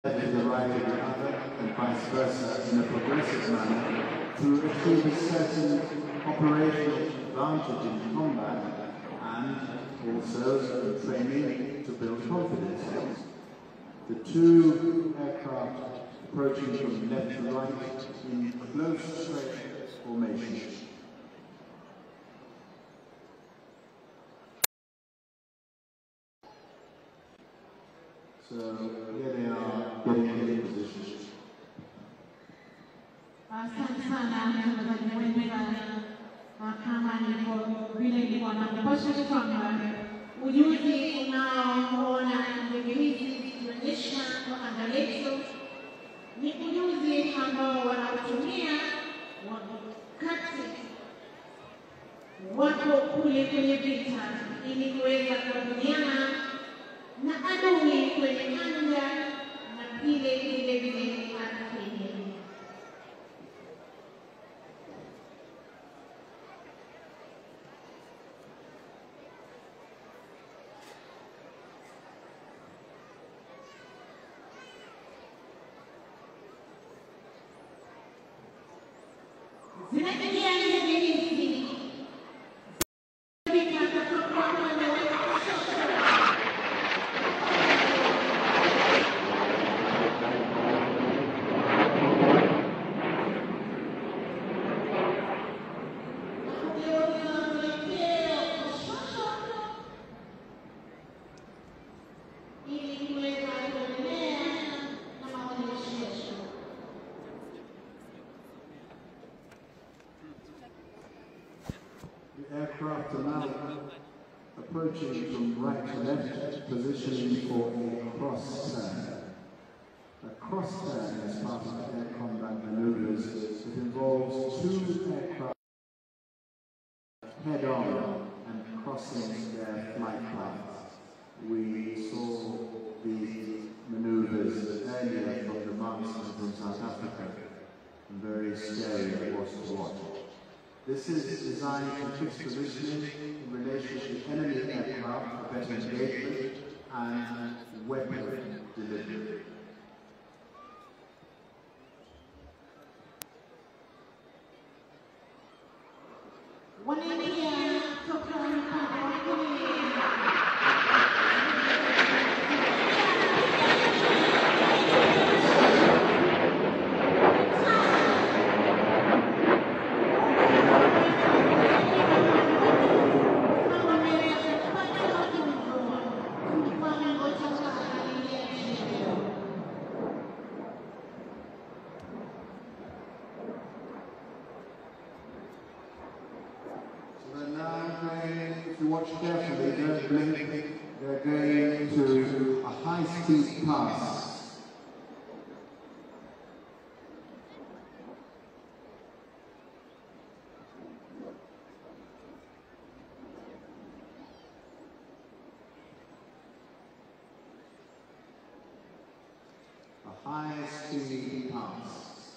to the right of the other, and vice versa, in a progressive manner, to achieve a certain operational advantage in combat, and also in training to build confidence. The two aircraft approaching from left to right in close straight formation. So here they are getting in position. Asante sana mtangazaji mwenza, kama vile nilikuwa nakupasha kwamba ujuzi unaoona ndege hizi zikionyesha kwa anga letu ni ujuzi ambao wanautumia wakati wako kule kwenye vita ili kuweza kukabiliana na adui kwenye anga na vile ardhini. Aircraft are now approaching from right to left, positioning for a cross turn. A cross turn is part of air combat maneuvers. It involves two aircraft head-on and crossing their flight paths. We saw these maneuvers earlier from the Marksman from South Africa, and very scary it was to watch. This is designed to fix positioning in relation to enemy aircraft for better engagement and weapon delivery. If you watch carefully, don't blink, they're going to a high-speed pass. A high-speed pass.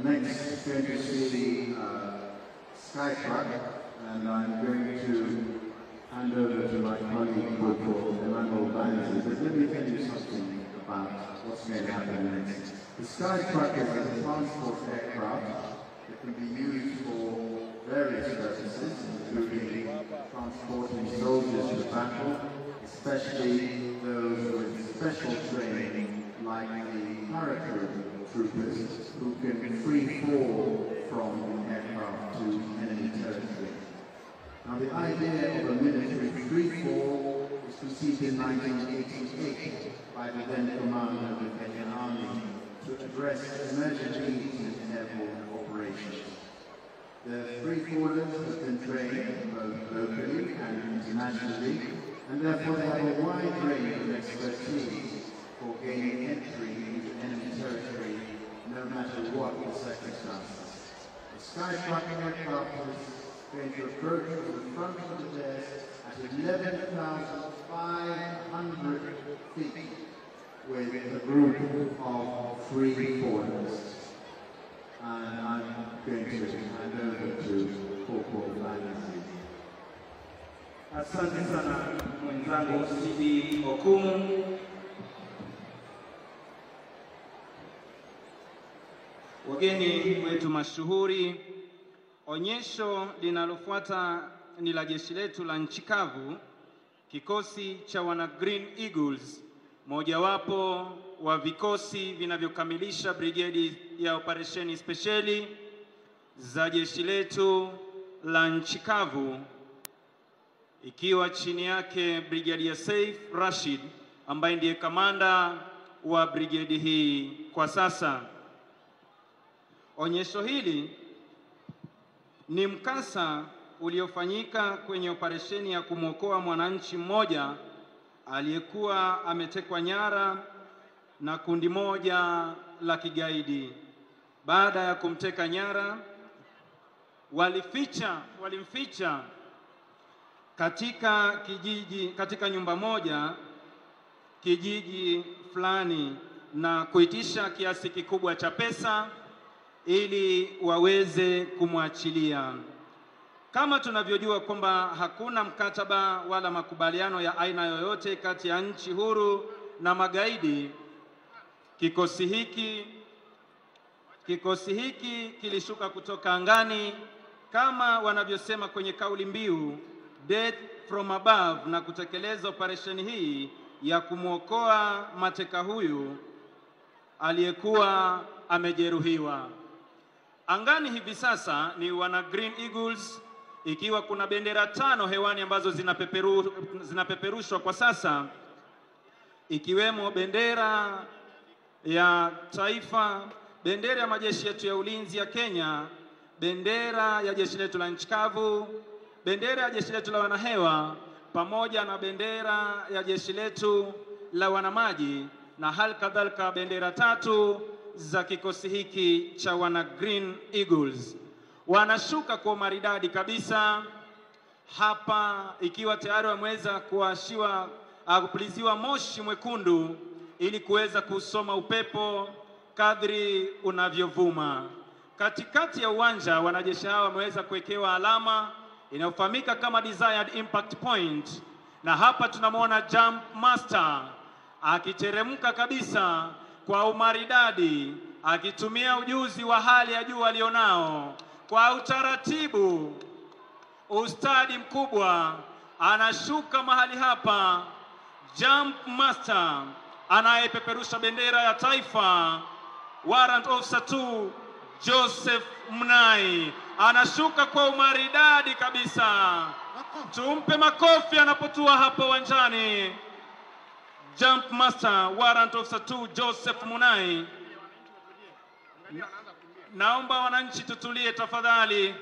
next going to see the Sky Truck, and I'm going to hand over to my colleague called Emmanuel Banzi. But let me tell you something about what's going to happen next. The Sky Truck is a transport aircraft that can be used for various purposes, including transporting soldiers to battle, especially those with special training like the paratroopers who can free fall from the aircraft to enemy territory. Now the idea of a military free fall was conceived in 1988 by the then commander of the Kenyan Army to address emergent needs in airborne operations. The free fallers have been trained both locally and internationally, and therefore they have a wide range of expertise for gaining entry into enemy territory, no matter what the circumstances. The Sky Truck aircraft is going to approach from the front of the desk at 11,500 feet with a group of free fallers. And I'm going to hand over to Corporal Banzi. Asante sana mwenzangu Steve Okumu. Wageni wetu mashuhuri, onyesho linalofuata ni la jeshi letu la nchi kavu, kikosi cha wana Green Eagles, mojawapo wa vikosi vinavyokamilisha brigedi ya operesheni spesheli za jeshi letu la nchi kavu, ikiwa chini yake Brigadier Saif Rashid ambaye ndiye kamanda wa brigedi hii kwa sasa. Onyesho hili ni mkasa uliofanyika kwenye operesheni ya kumwokoa mwananchi mmoja aliyekuwa ametekwa nyara na kundi moja la kigaidi. Baada ya kumteka nyara, walimficha katika nyumba moja kijiji fulani na kuitisha kiasi kikubwa cha pesa ili waweze kumwachilia. Kama tunavyojua kwamba hakuna mkataba wala makubaliano ya aina yoyote kati ya nchi huru na magaidi, kikosi hiki kilishuka kutoka angani kama wanavyosema kwenye kauli mbiu Death from Above, na kutekeleza operesheni hii ya kumwokoa mateka huyu aliyekuwa amejeruhiwa. Angani hivi sasa ni wana Green Eagles, ikiwa kuna bendera 5 hewani ambazo zinapeperushwa kwa sasa, ikiwemo bendera ya taifa, bendera ya majeshi yetu ya ulinzi ya Kenya, bendera ya jeshi letu la nchi kavu, bendera ya jeshi letu la wanahewa, pamoja na bendera ya jeshi letu la wanamaji, na hali kadhalika bendera 3 za kikosi hiki cha wana Green Eagles. Wanashuka kwa maridadi kabisa hapa, ikiwa tayari wameweza kupuliziwa moshi mwekundu ili kuweza kusoma upepo kadri unavyovuma. Katikati ya uwanja wanajeshi hawa wameweza kuwekewa alama inayofahamika kama desired impact point, na hapa tunamwona jump master akiteremka kabisa kwa umaridadi, akitumia ujuzi wa hali ya juu alionao. Kwa utaratibu, ustadi mkubwa, anashuka mahali hapa jump master anayepeperusha bendera ya taifa, Warrant Officer 2 Joseph Mnai, anashuka kwa umaridadi kabisa. Tumpe makofi anapotua hapo uwanjani. Jump Master Warrant Officer 2 Joseph Mnai. Naomba wananchi tutulie tafadhali.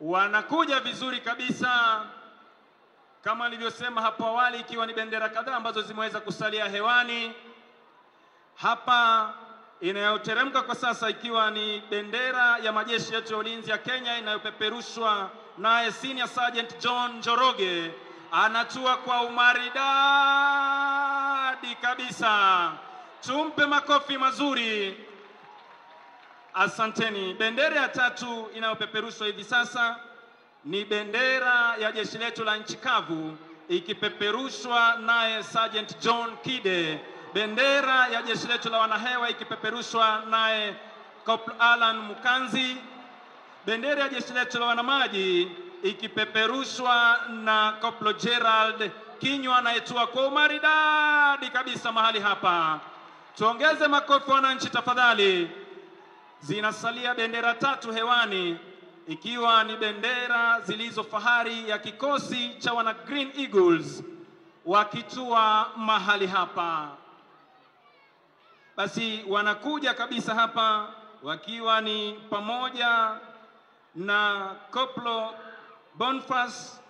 Wanakuja vizuri kabisa kama nilivyosema hapo awali, ikiwa ni bendera kadhaa ambazo zimeweza kusalia hewani. Hapa inayoteremka kwa sasa ikiwa ni bendera ya majeshi yetu ya ulinzi ya Kenya inayopeperushwa naye Senior Sergeant John Njoroge, anatua kwa umaridadi kabisa. Tumpe makofi mazuri. Asanteni. Bendera ya tatu inayopeperushwa hivi sasa ni bendera ya jeshi letu la nchi kavu ikipeperushwa naye Sergeant John Kide. Bendera ya jeshi letu la wanahewa ikipeperushwa naye Corporal Alan Mukanzi. Bendera ya jeshi letu la wanamaji ikipeperushwa na Corporal Gerald Kinywa anayetua kwa umaridadi kabisa mahali hapa. Tuongeze makofi wananchi tafadhali. Zinasalia bendera tatu hewani, ikiwa ni bendera zilizo fahari ya kikosi cha wana Green Eagles wakitua mahali hapa. Basi wanakuja kabisa hapa wakiwa ni pamoja na Koplo Bonfas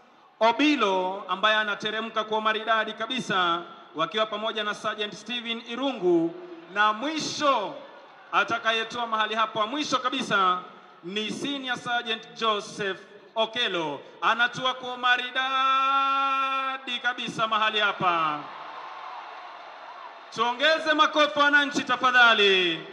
Obilo ambaye anateremka kwa maridadi kabisa, wakiwa pamoja na Sergeant Steven Irungu, na mwisho atakayetoa mahali hapa mwisho kabisa ni Senior Sergeant Joseph Okelo, anatua kwa maridadi kabisa mahali hapa. Tuongeze makofi wananchi tafadhali.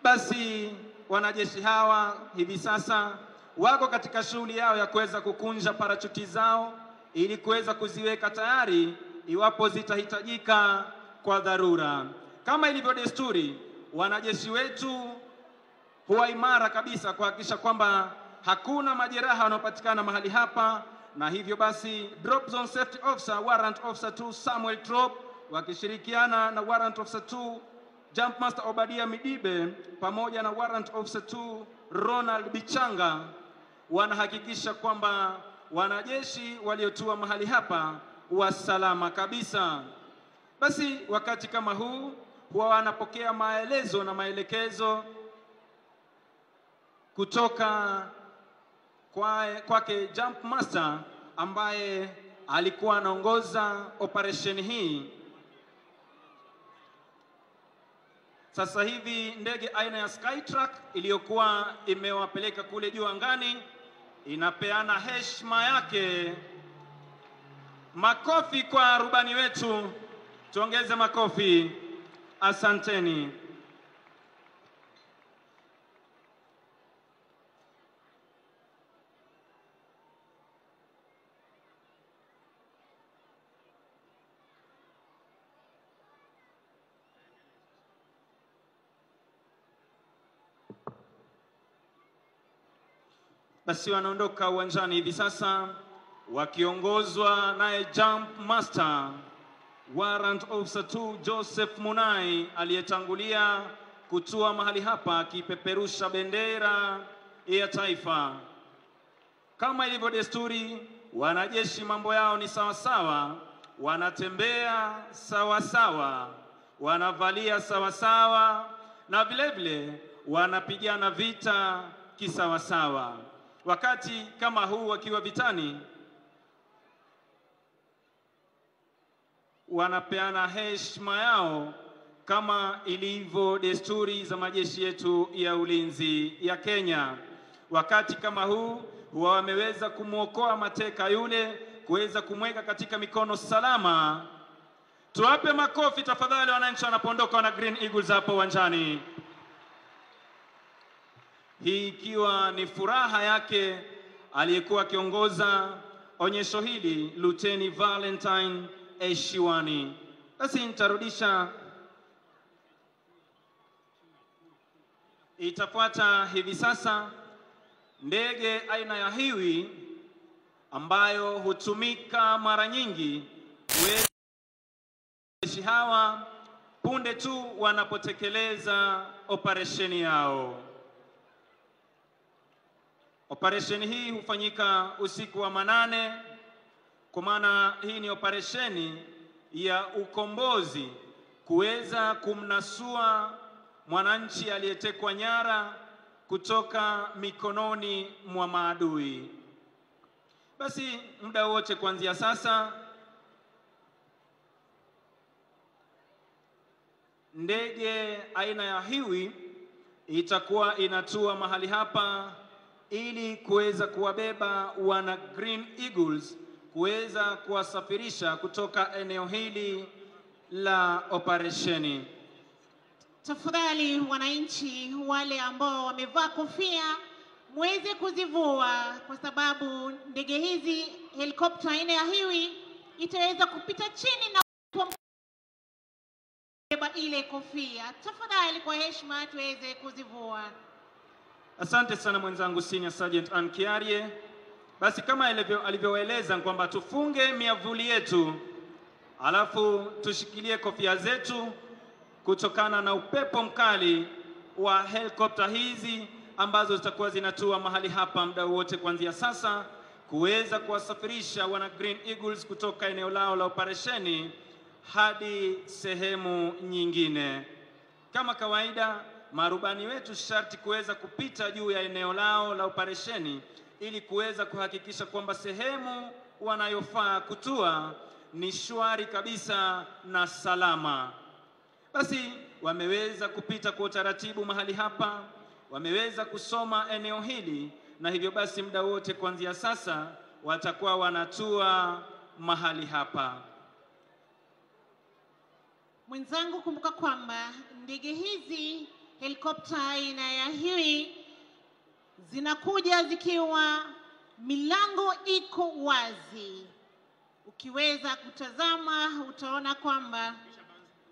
Basi wanajeshi hawa hivi sasa wako katika shughuli yao ya kuweza kukunja parachuti zao ili kuweza kuziweka tayari iwapo zitahitajika kwa dharura. Kama ilivyo desturi, wanajeshi wetu huwa imara kabisa kuhakikisha kwamba hakuna majeraha yanayopatikana mahali hapa, na hivyo basi Drop Zone Safety Officer Warrant Officer 2 Samuel Trop wakishirikiana na Warrant Officer 2 Jump Master Obadia Midibe pamoja na Warrant Officer 2 Ronald Bichanga wanahakikisha kwamba wanajeshi waliotua mahali hapa wasalama kabisa. Basi wakati kama huu huwa wanapokea maelezo na maelekezo kutoka kwake Jump Master ambaye alikuwa anaongoza operation hii. Sasa hivi ndege aina ya Skytruck iliyokuwa imewapeleka kule juu angani inapeana heshima yake. Makofi kwa rubani wetu, tuongeze makofi. Asanteni. Basi wanaondoka uwanjani hivi sasa wakiongozwa naye Jump Master Warrant Officer 2 Joseph Munai aliyetangulia kutua mahali hapa akipeperusha bendera ya taifa. Kama ilivyo desturi, wanajeshi mambo yao ni sawa sawa, wanatembea sawa sawa, wanavalia sawa sawa, na vile vile wanapigana vita kisawa sawa. Wakati kama huu wakiwa vitani, wanapeana heshima yao kama ilivyo desturi za majeshi yetu ya ulinzi ya Kenya. Wakati kama huu huwa wameweza kumwokoa mateka yule, kuweza kumweka katika mikono salama. Tuwape makofi tafadhali wananchi wanapoondoka wana Green Eagles hapo uwanjani. Hii ikiwa ni furaha yake aliyekuwa akiongoza onyesho hili Luteni Valentine Eshiwani. Basi nitarudisha, itafuata hivi sasa ndege aina ya Hiwi ambayo hutumika mara nyingi wanajeshi hawa punde tu wanapotekeleza operesheni yao. Operesheni hii hufanyika usiku wa manane, kwa maana hii ni operesheni ya ukombozi, kuweza kumnasua mwananchi aliyetekwa nyara kutoka mikononi mwa maadui. Basi muda wote kuanzia sasa ndege aina ya Hiwi itakuwa inatua mahali hapa ili kuweza kuwabeba wana Green Eagles, kuweza kuwasafirisha kutoka eneo hili la operesheni. Tafadhali wananchi wale ambao wamevaa kofia muweze kuzivua, kwa sababu ndege hizi helikopta aina ya hiwi itaweza kupita chini na kubeba ile kofia. Tafadhali kwa heshima tuweze kuzivua. Asante sana mwenzangu Senior Sergeant Ankiarie. Basi kama alivyoeleza kwamba tufunge miavuli yetu, alafu tushikilie kofia zetu kutokana na upepo mkali wa helikopta hizi ambazo zitakuwa zinatua mahali hapa muda wote kuanzia sasa, kuweza kuwasafirisha wana Green Eagles kutoka eneo lao la operesheni hadi sehemu nyingine. Kama kawaida, marubani wetu sharti kuweza kupita juu ya eneo lao la operesheni ili kuweza kuhakikisha kwamba sehemu wanayofaa kutua ni shwari kabisa na salama. Basi wameweza kupita kwa utaratibu mahali hapa, wameweza kusoma eneo hili, na hivyo basi muda wote kuanzia sasa watakuwa wanatua mahali hapa. Mwenzangu, kumbuka kwamba ndege hizi helikopta aina ya hiwi zinakuja zikiwa milango iko wazi. Ukiweza kutazama utaona kwamba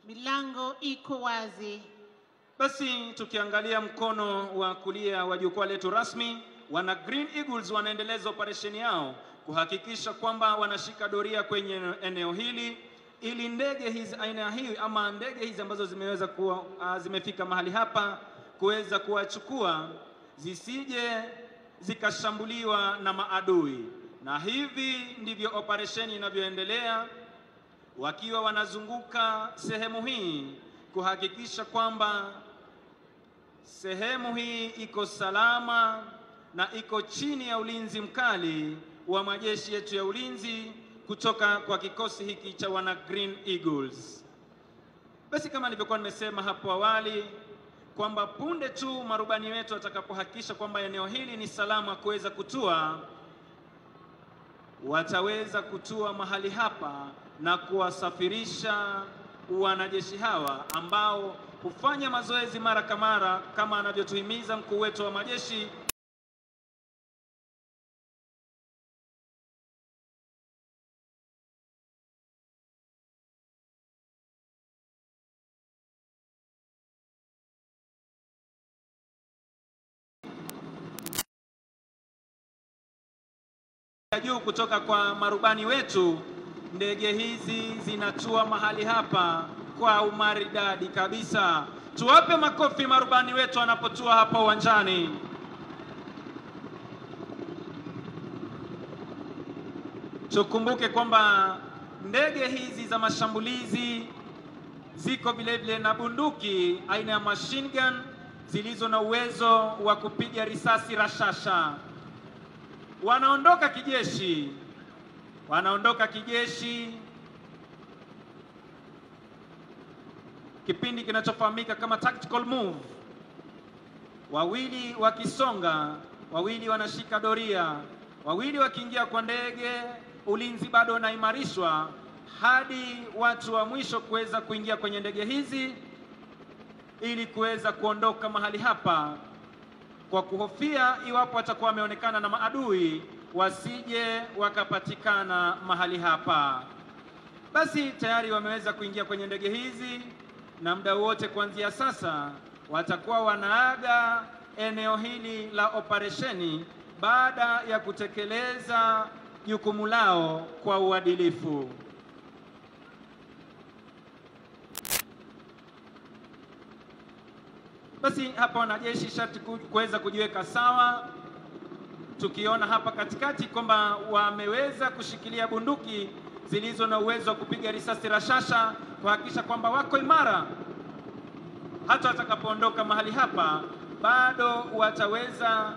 milango iko wazi. Basi tukiangalia mkono wa kulia wa jukwaa letu rasmi, wana Green Eagles wanaendeleza operesheni yao kuhakikisha kwamba wanashika doria kwenye eneo hili ili ndege hizi aina hii ama ndege hizi ambazo zimeweza kuwa zimefika mahali hapa kuweza kuwachukua zisije zikashambuliwa na maadui. Na hivi ndivyo operesheni inavyoendelea, wakiwa wanazunguka sehemu hii kuhakikisha kwamba sehemu hii iko salama na iko chini ya ulinzi mkali wa majeshi yetu ya ulinzi kutoka kwa kikosi hiki cha wana Green Eagles. Basi kama nilivyokuwa nimesema hapo awali kwamba punde tu marubani wetu watakapohakikisha kwamba eneo hili ni salama kuweza kutua, wataweza kutua mahali hapa na kuwasafirisha wanajeshi hawa ambao hufanya mazoezi mara kwa mara kama anavyotuhimiza mkuu wetu wa majeshi juu kutoka kwa marubani wetu. Ndege hizi zinatua mahali hapa kwa umaridadi kabisa. Tuwape makofi marubani wetu wanapotua hapa uwanjani. Tukumbuke kwamba ndege hizi za mashambulizi ziko vile na bunduki aina ya machine gun zilizo na uwezo wa kupiga risasi rashasha. Wanaondoka kijeshi kipindi kinachofahamika kama tactical move. Wawili wakisonga, wawili wanashika doria, wawili wakiingia kwa ndege, ulinzi bado unaimarishwa hadi watu wa mwisho kuweza kuingia kwenye ndege hizi ili kuweza kuondoka mahali hapa, kwa kuhofia iwapo watakuwa wameonekana na maadui wasije wakapatikana mahali hapa. Basi tayari wameweza kuingia kwenye ndege hizi, na muda wote kuanzia sasa watakuwa wanaaga eneo hili la operesheni baada ya kutekeleza jukumu lao kwa uadilifu. Basi hapa wanajeshi sharti kuweza kujiweka sawa, tukiona hapa katikati kwamba wameweza kushikilia bunduki zilizo na uwezo wa kupiga risasi rashasha kuhakikisha kwamba wako imara. Hata watakapoondoka mahali hapa bado wataweza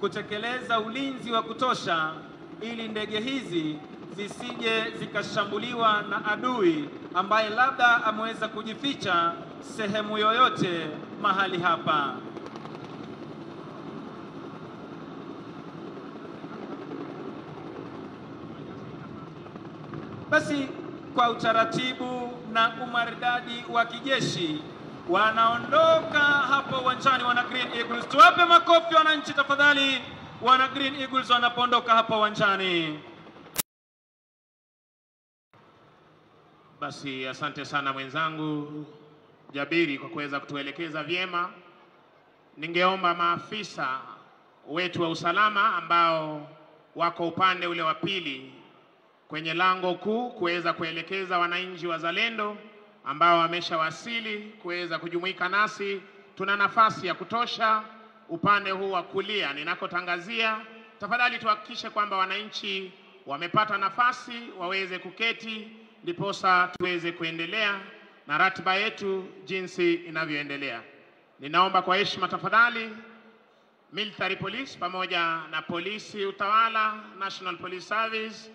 kutekeleza ulinzi wa kutosha ili ndege hizi zisije zikashambuliwa na adui ambaye labda ameweza kujificha sehemu yoyote mahali hapa. Basi kwa utaratibu na umaridadi wa kijeshi, wanaondoka hapo uwanjani, wana Green Eagles. Tuwape makofi wananchi tafadhali, wana Green Eagles wanapoondoka hapo uwanjani. Basi asante sana mwenzangu Jabiri kwa kuweza kutuelekeza vyema. Ningeomba maafisa wetu wa usalama ambao wako upande ule wa pili kwenye lango kuu kuweza kuelekeza wananchi wazalendo ambao wameshawasili kuweza kujumuika nasi. Tuna nafasi ya kutosha upande huu wa kulia ninakotangazia. Tafadhali tuhakikishe kwamba wananchi wamepata nafasi waweze kuketi, ndiposa tuweze kuendelea na ratiba yetu jinsi inavyoendelea. Ninaomba kwa heshima tafadhali military police pamoja na polisi utawala, National Police Service,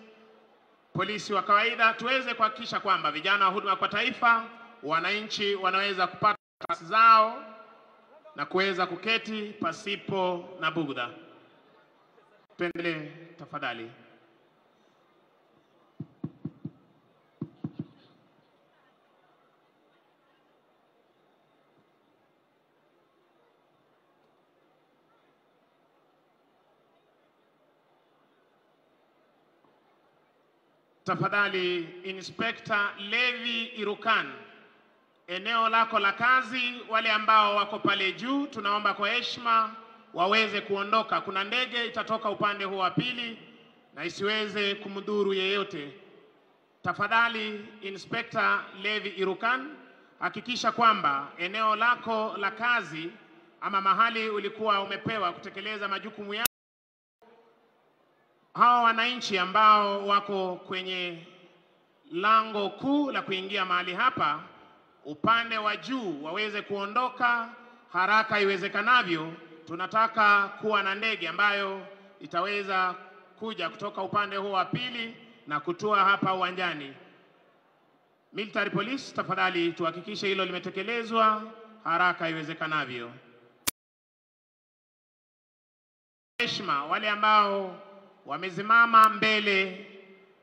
polisi wa kawaida, tuweze kuhakikisha kwamba vijana wa huduma kwa taifa, wananchi wanaweza kupata nafasi zao na kuweza kuketi pasipo na bugdha. Tuendelee tafadhali. Tafadhali Inspector Levi Irukan, eneo lako la kazi, wale ambao wako pale juu tunaomba kwa heshima waweze kuondoka. Kuna ndege itatoka upande huu wa pili na isiweze kumdhuru yeyote. Tafadhali Inspector Levi Irukan, hakikisha kwamba eneo lako la kazi ama mahali ulikuwa umepewa kutekeleza majukumu yako, hawa wananchi ambao wako kwenye lango kuu la kuingia mahali hapa upande wa juu waweze kuondoka haraka iwezekanavyo. Tunataka kuwa na ndege ambayo itaweza kuja kutoka upande huu wa pili na kutua hapa uwanjani. Military police, tafadhali tuhakikishe hilo limetekelezwa haraka iwezekanavyo. Heshima wale ambao wamezimama mbele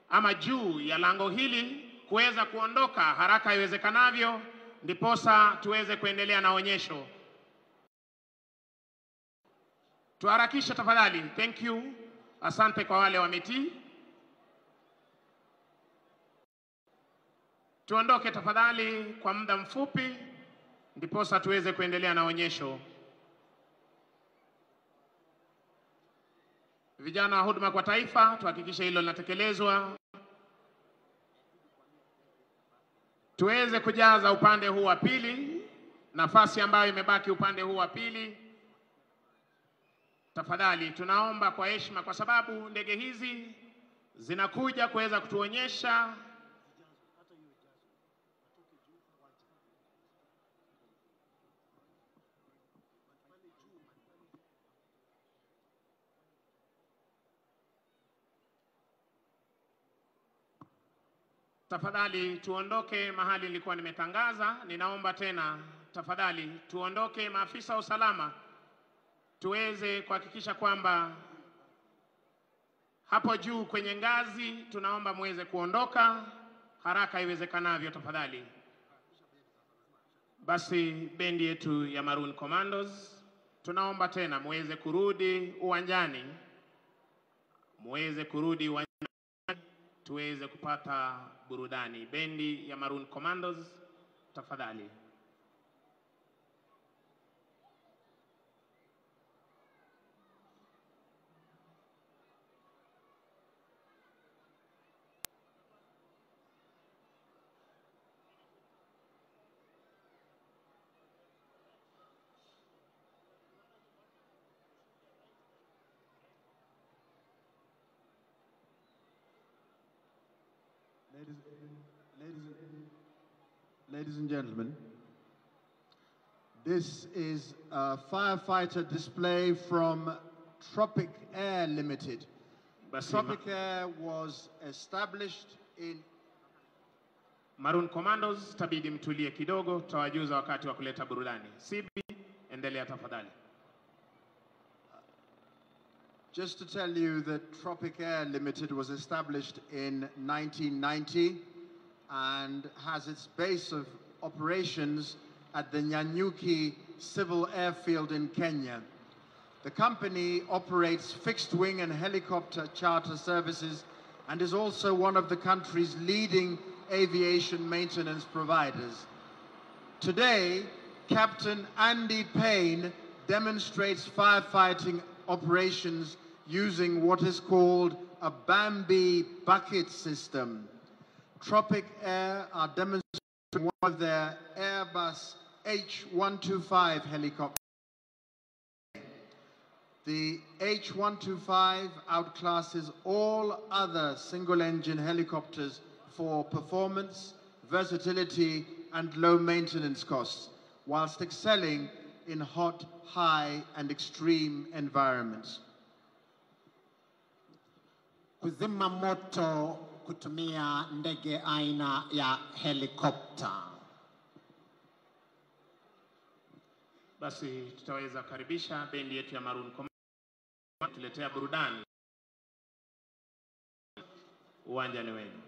ama juu ya lango hili kuweza kuondoka haraka iwezekanavyo, ndiposa tuweze kuendelea na onyesho. Tuharakishe tafadhali. Thank you. Asante kwa wale wametii. Tuondoke tafadhali kwa muda mfupi, ndiposa tuweze kuendelea na onyesho. Vijana wa huduma kwa taifa, tuhakikishe hilo linatekelezwa. Tuweze kujaza upande huu wa pili, nafasi ambayo imebaki upande huu wa pili. Tafadhali tunaomba kwa heshima, kwa sababu ndege hizi zinakuja kuweza kutuonyesha tafadhali tuondoke mahali nilikuwa nimetangaza. Ninaomba tena tafadhali tuondoke, maafisa wa usalama, tuweze kuhakikisha kwamba hapo juu kwenye ngazi tunaomba muweze kuondoka haraka iwezekanavyo tafadhali. Basi bendi yetu ya Maroon Commandos, tunaomba tena muweze kurudi uwanjani, muweze kurudi uwanjani tuweze kupata burudani. Bendi ya Maroon Commandos, tafadhali. Ladies and gentlemen, this is a firefighter display from Tropic Air Limited. Tropic Air was established in... Maroon Commandos, tabidi mtulie kidogo, tutawajuza wakati wa kuleta burudani. CB, endelea tafadhali. Just to tell you that Tropic Air Limited was established in 1990 and has its base of operations at the Nyanyuki Civil Airfield in Kenya. The company operates fixed-wing and helicopter charter services and is also one of the country's leading aviation maintenance providers. Today, Captain Andy Payne demonstrates firefighting operations using what is called a Bambi bucket system. Tropic Air are demonstrating one of their Airbus H125 helicopters. The H125 outclasses all other single-engine helicopters for performance, versatility, and low maintenance costs, whilst excelling in hot, high, and extreme environments. Kuzima moto kutumia ndege aina ya helikopta. Basi tutaweza karibisha bendi yetu ya Maroon Commando tuletea burudani. Uwanja ni wenu.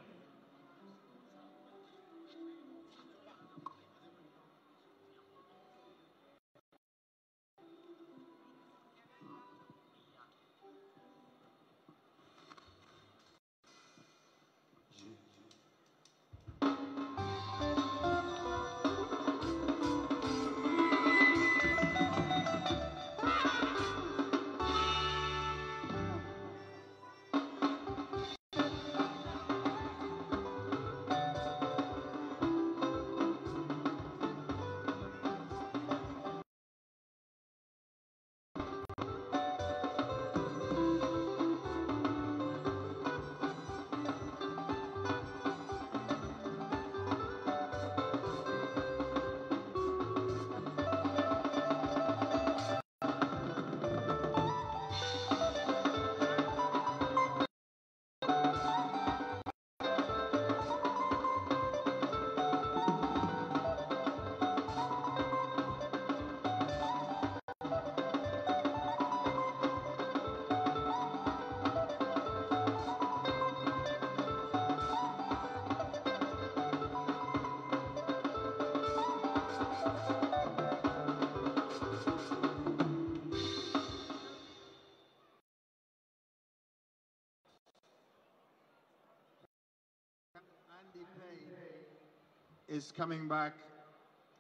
Is coming back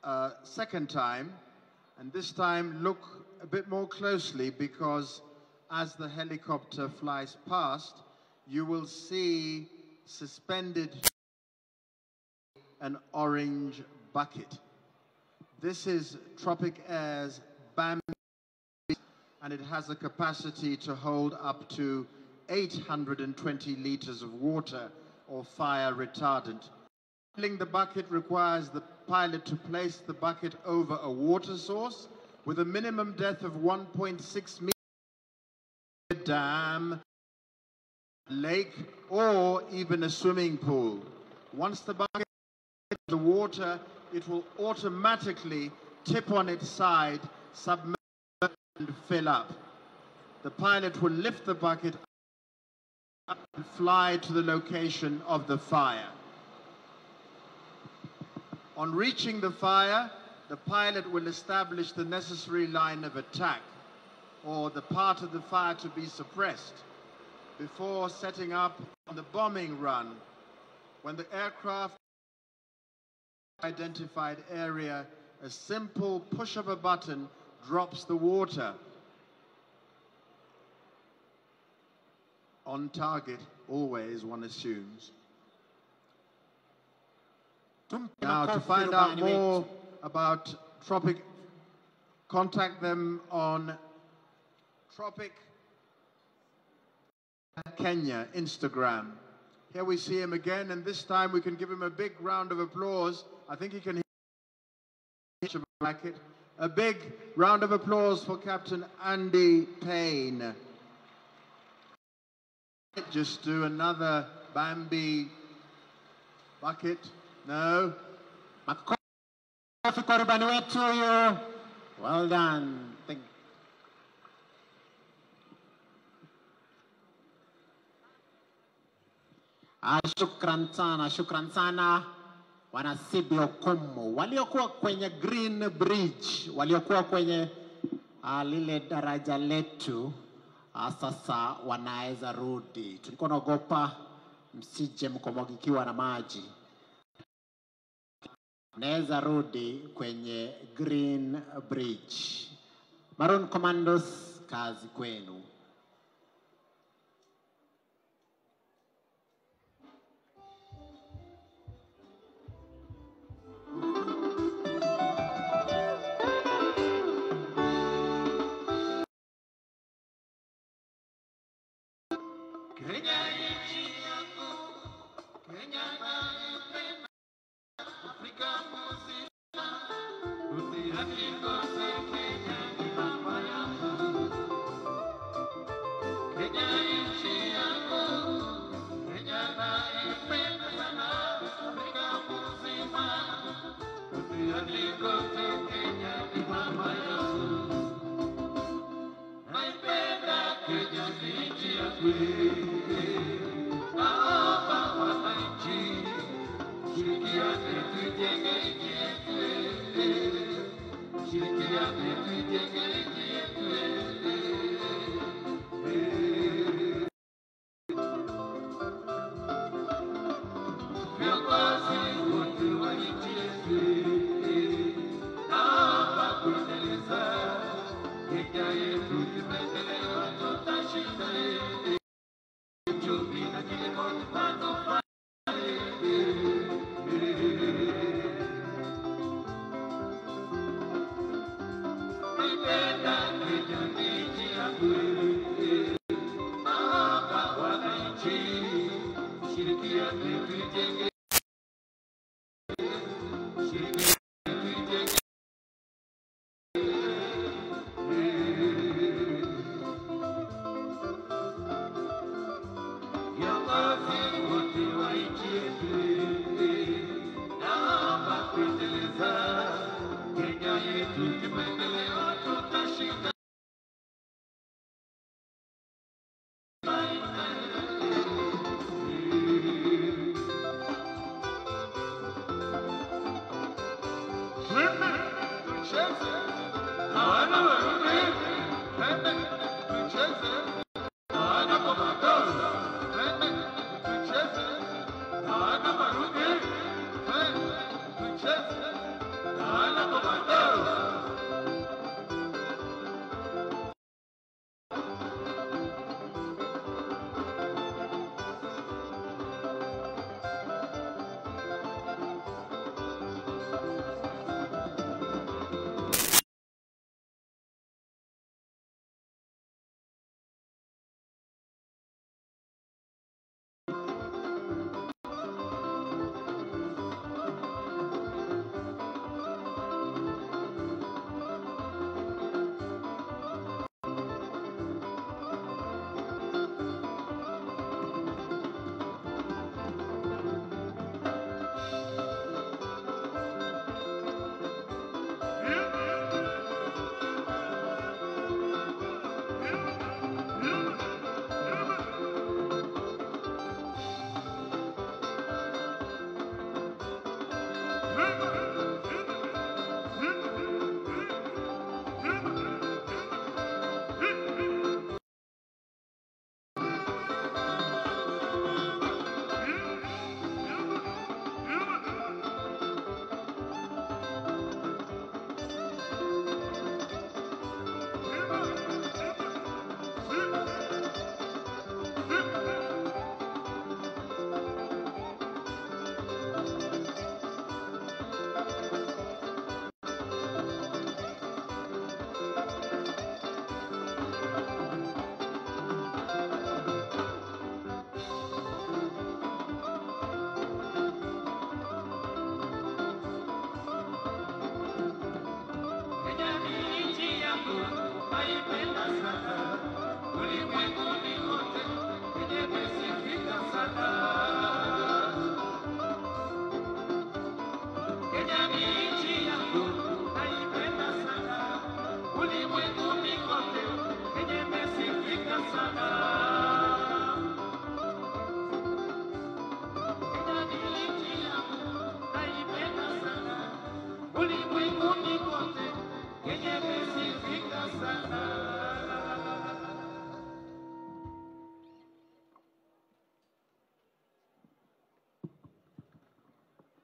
a second time, and this time look a bit more closely, because as the helicopter flies past, you will see suspended an orange bucket. This is Tropic Air's Bambi, and it has a capacity to hold up to 820 liters of water or fire retardant. Handling the bucket requires the pilot to place the bucket over a water source with a minimum depth of 1.6 meters, dam, lake, or even a swimming pool. Once the bucket hits the water, it will automatically tip on its side, submerge, and fill up. The pilot will lift the bucket up and fly to the location of the fire. On reaching the fire, the pilot will establish the necessary line of attack, or the part of the fire to be suppressed, before setting up on the bombing run. When the aircraft identified area, a simple push of a button drops the water. On target, always, one assumes. Now, to find out more about Tropic, contact them on Tropic Kenya Instagram. Here we see him again, and this time we can give him a big round of applause. I think he can hear it. A big round of applause for Captain Andy Payne. Just do another Bambi bucket. No. Well done. Shukran sana, shukran sana. wanasibi Okumu, waliokuwa kwenye Green Bridge, waliokuwa kwenye lile daraja letu, sasa wanaweza rudi. Tulikuwa naogopa msije mkomwagikiwa na maji. Naweza rudi kwenye Green Bridge. Maroon Commandos, kazi kwenu.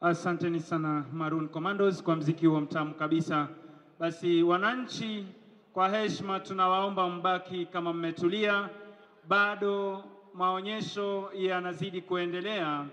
Asanteni sana Maroon Commandos kwa mziki wa mtamu kabisa. Basi wananchi, kwa heshima tunawaomba mbaki kama mmetulia. Bado maonyesho yanazidi kuendelea.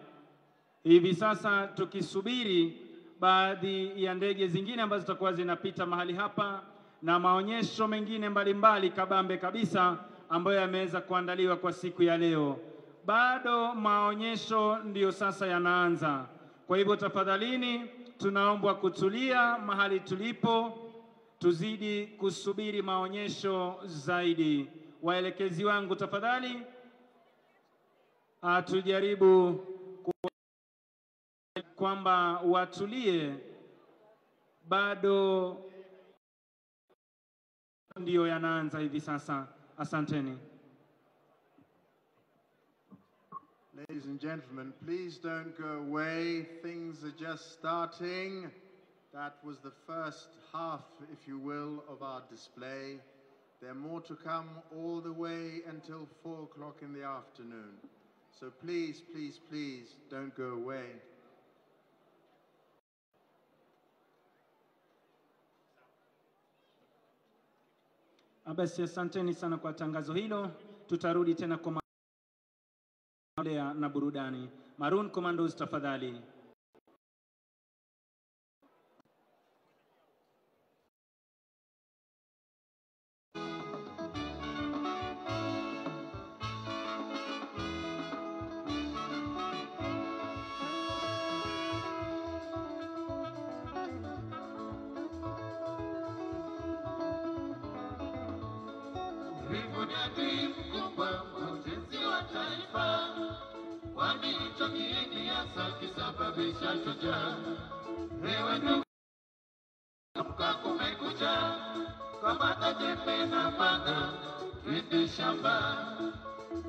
Hivi sasa tukisubiri baadhi ya ndege zingine ambazo zitakuwa zinapita mahali hapa na maonyesho mengine mbalimbali kabambe kabisa ambayo yameweza kuandaliwa kwa siku ya leo. Bado maonyesho ndiyo sasa yanaanza. Kwa hivyo tafadhalini tunaombwa kutulia mahali tulipo, tuzidi kusubiri maonyesho zaidi. Waelekezi wangu tafadhali, tujaribu kwamba watulie, bado ndiyo yanaanza hivi sasa. Asanteni. Ladies and gentlemen, please don't go away. Things are just starting. That was the first half, if you will, of our display. There are more to come all the way until 4 o'clock in the afternoon. So please, please, please don't go away. Basi asanteni sana kwa tangazo hilo. Tutarudi tena kwa na burudani. Maroon Commandos tafadhali.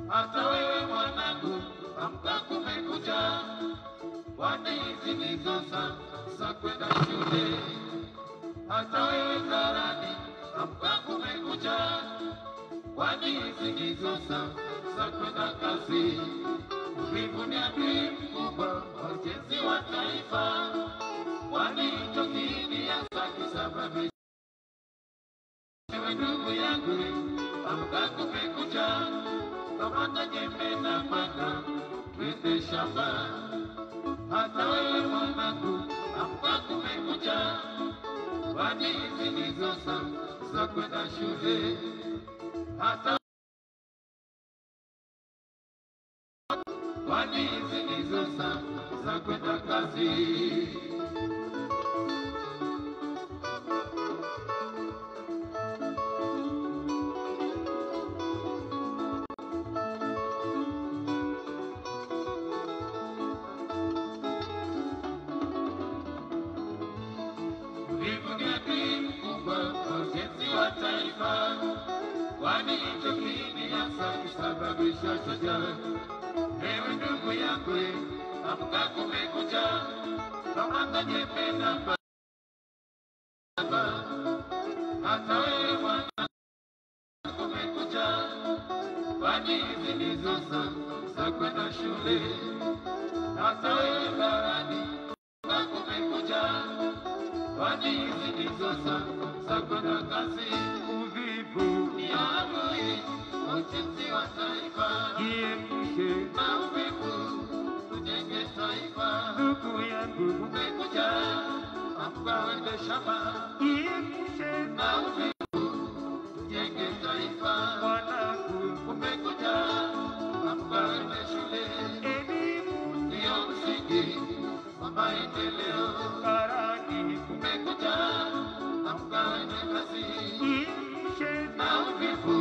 Hata wewe mwanangu, amka kumekucha, kwani hizi ndizo za kwenda shule. Hata wewe karani, amka kumekucha, kwani hizi ndizo za kwenda kazi. Uvivu ni adui mkubwa wa ujenzi wa taifa, kwani hicho kiini hasa kisababisha. Ewe ndugu yangu, amka kumekucha, kamata jembe na panga, twende shamba. Hata wewe mwanangu, amka kumekucha, kwani hizi ndizo za kwenda shule. Hata kwani hizi ndizo za kwenda kazi. Kwani hicho kiini hasa kisababisha shujaa. Ewe ndugu yangu, amka kumekucha, kamata jembe na panga. Hata wewe mwana kumekucha, kwani hizi ndizo za kwenda shule. Hata wewe barani, amka kumekucha, kwani hizi ndizo za kwenda kazi. Ujenzi wa taifa, jiepushe na uvivu, tujenge taifa. Ndugu yangu, umekuja, amka uende shamba. Jiepushe na uvivu, tujenge taifa. Mwanangu, umekuja, amka uende shule. Elimu ndiyo msingi wa maendeleo. Karani, umekuja, amka uende kazi. Jiepushe na uvivu,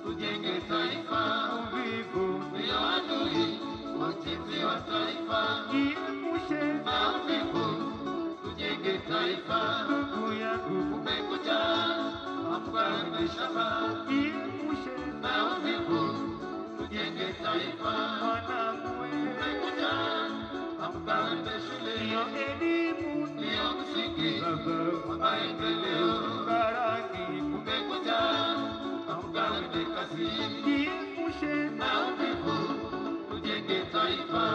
tujenge taifa. Uvivu ndio adui wa ujenzi wa taifa. Jiepushe na uvivu, tujenge taifa. Ndugu yangu, umekuja, amka uende shamba. Jiepushe na uvivu, tujenge taifa. Mwanangu, umekuja, amka uende shule. Ndio elimu ndio msingi wa maendeleo. Baraki, umekuja, amka uende kazi. Jiepushe na uvivu, tujenge taifa.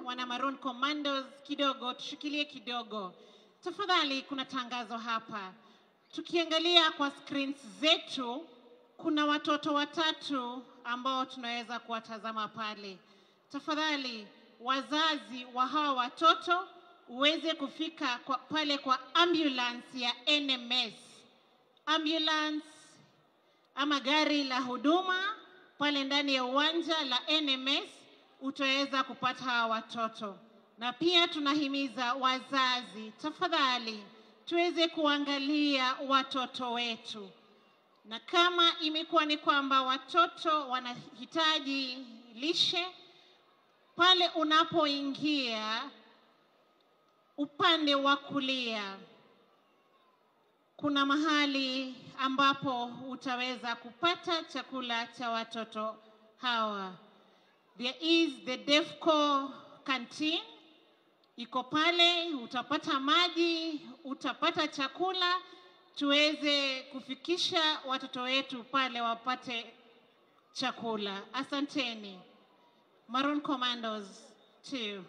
wana Maroon Commandos, kidogo tushikilie kidogo. Tafadhali, kuna tangazo hapa. Tukiangalia kwa screens zetu, kuna watoto watatu ambao tunaweza kuwatazama pale. Tafadhali, wazazi wa hawa watoto uweze kufika pale kwa ambulance ya NMS. Ambulance ama gari la huduma pale ndani ya uwanja la NMS utaweza kupata hawa watoto. Na pia tunahimiza wazazi, tafadhali tuweze kuangalia watoto wetu. Na kama imekuwa ni kwamba watoto wanahitaji lishe, pale unapoingia upande wa kulia kuna mahali ambapo utaweza kupata chakula cha watoto hawa. There is the DEFCO canteen. Iko pale, utapata maji, utapata chakula, tuweze kufikisha watoto wetu pale wapate chakula. Asanteni. Maroon Commandos 2.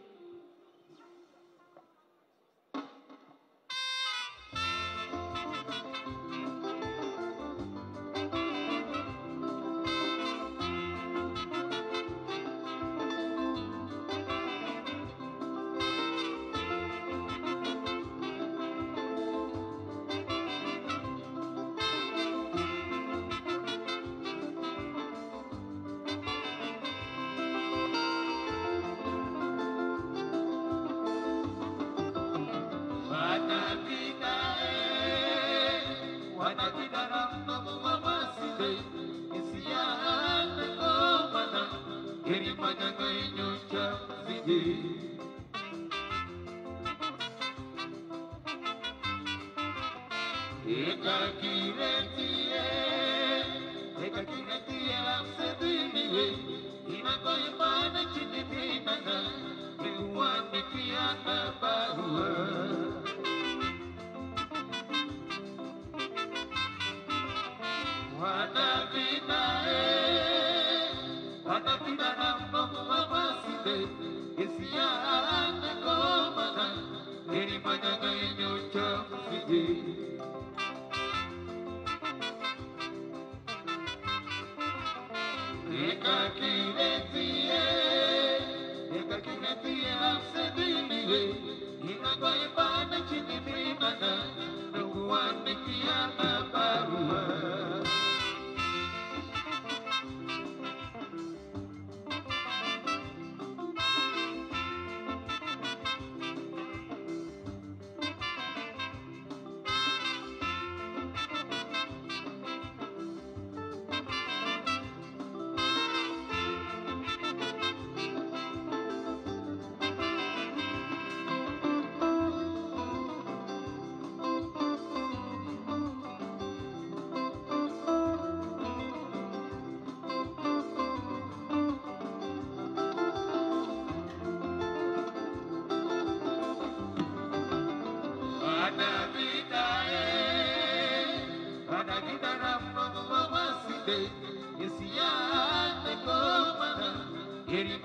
Eri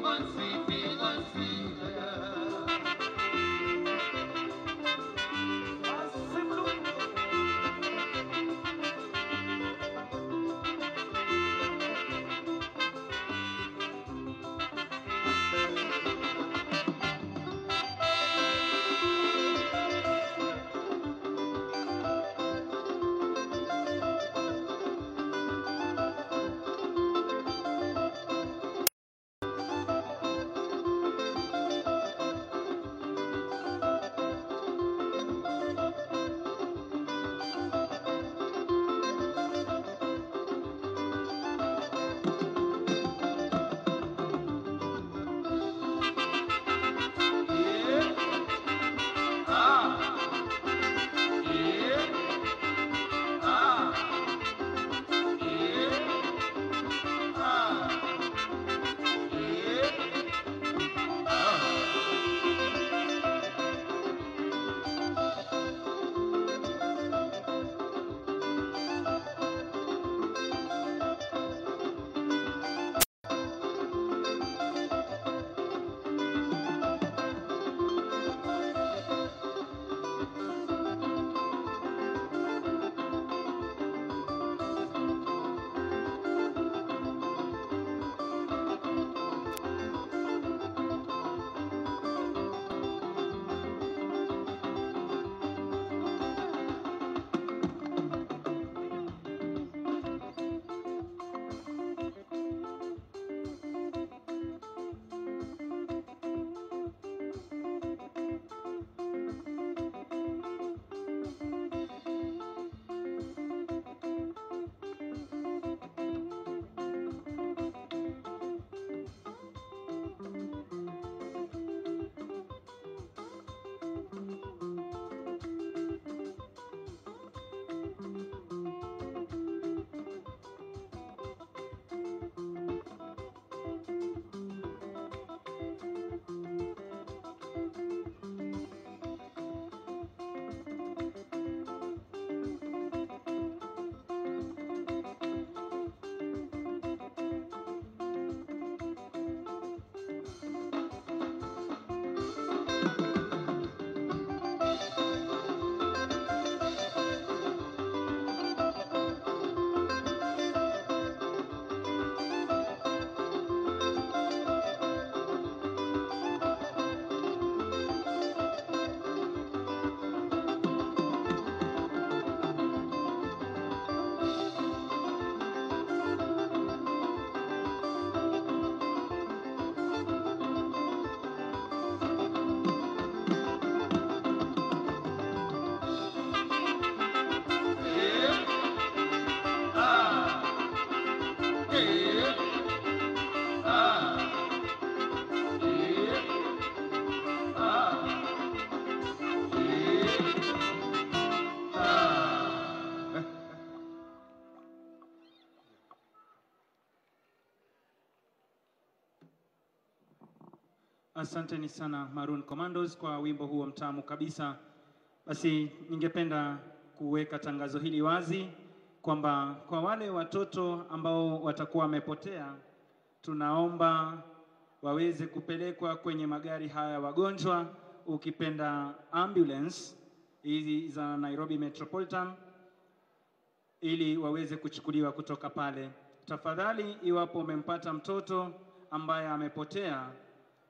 One Asanteni sana Maroon Commandos kwa wimbo huo mtamu kabisa. Basi ningependa kuweka tangazo hili wazi kwamba kwa wale watoto ambao watakuwa wamepotea, tunaomba waweze kupelekwa kwenye magari haya wagonjwa, ukipenda ambulance hizi za Nairobi Metropolitan, ili waweze kuchukuliwa kutoka pale. Tafadhali, iwapo umempata mtoto ambaye amepotea,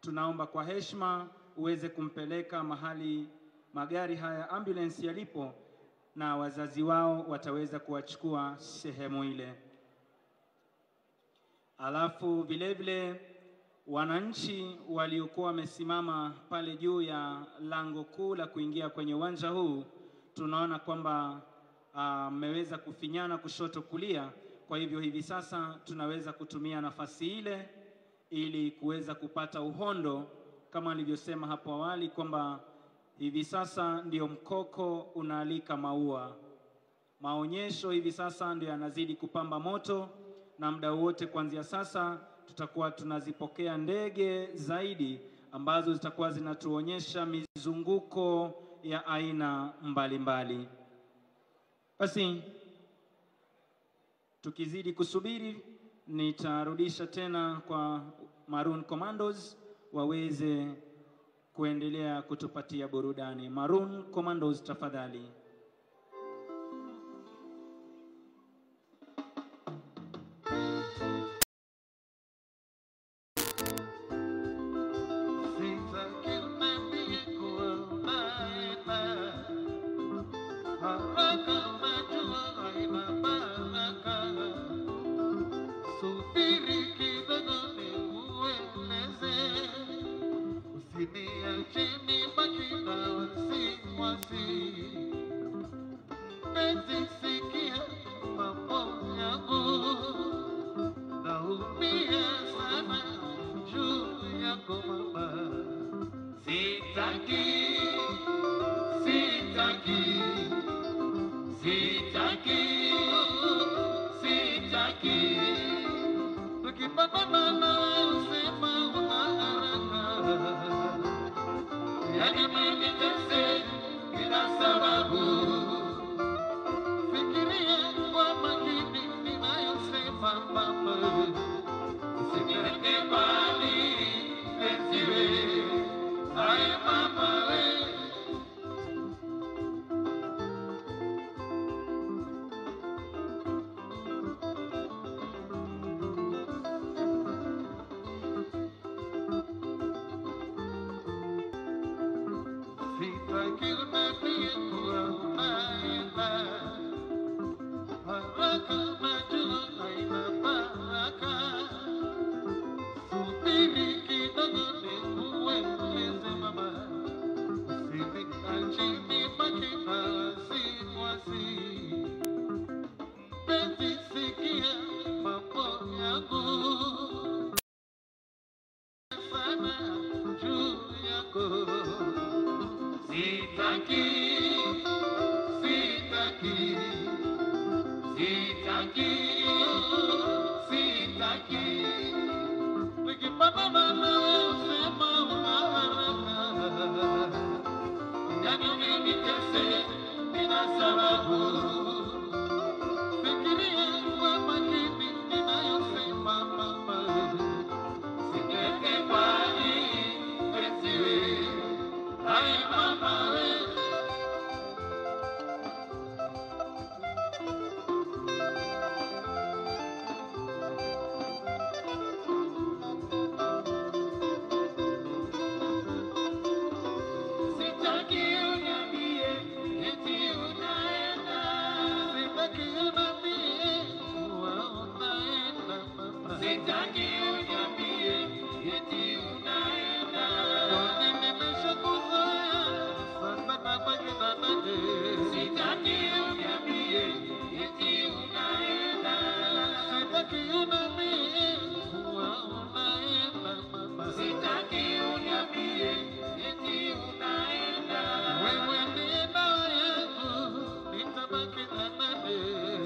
tunaomba kwa heshima uweze kumpeleka mahali magari haya ambulance yalipo, na wazazi wao wataweza kuwachukua sehemu ile. Alafu vile vile wananchi waliokuwa wamesimama pale juu ya lango kuu la kuingia kwenye uwanja huu, tunaona kwamba mmeweza kufinyana kushoto kulia. Kwa hivyo hivi sasa tunaweza kutumia nafasi ile ili kuweza kupata uhondo, kama nilivyosema hapo awali kwamba hivi sasa ndio mkoko unaalika maua. Maonyesho hivi sasa ndio yanazidi kupamba moto, na muda wote kuanzia sasa tutakuwa tunazipokea ndege zaidi ambazo zitakuwa zinatuonyesha mizunguko ya aina mbalimbali. Basi tukizidi kusubiri, nitarudisha tena kwa Maroon Commandos waweze kuendelea kutupatia burudani. Maroon Commandos, tafadhali.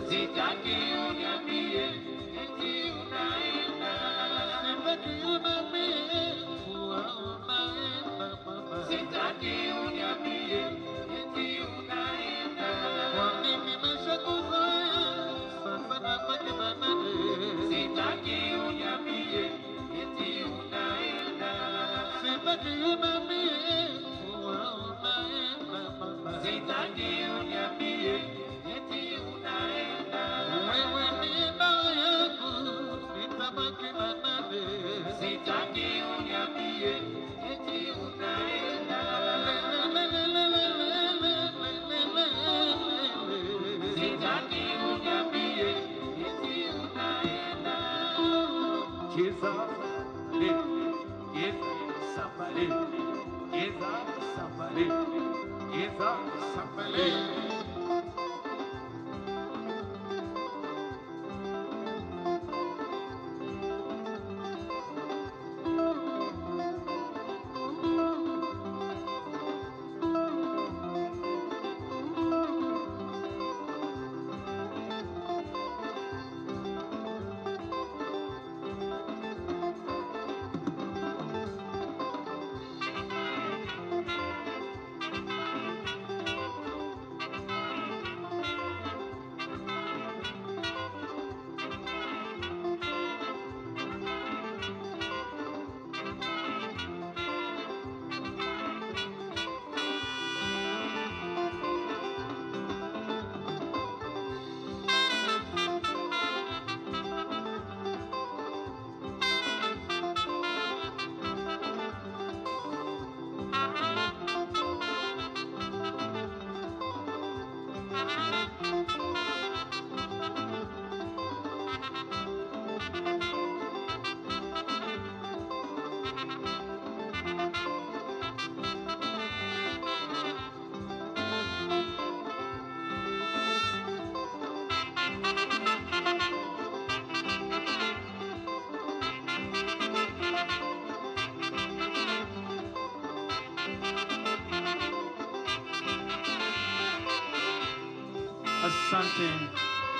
Sitaki uniambie eti unaenda.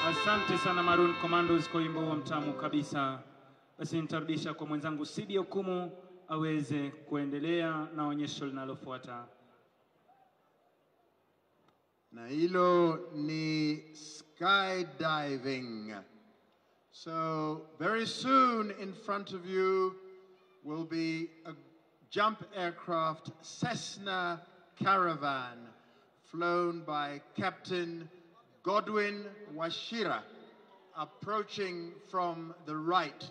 Asante sana Maroon Commandos kwa wimbo wa mtamu kabisa. Basi nitarudisha kwa mwenzangu Sidi Okumu aweze kuendelea na onyesho linalofuata. Na hilo ni skydiving. So very soon in front of you will be a jump aircraft Cessna Caravan flown by Captain Godwin Washira, approaching from the right,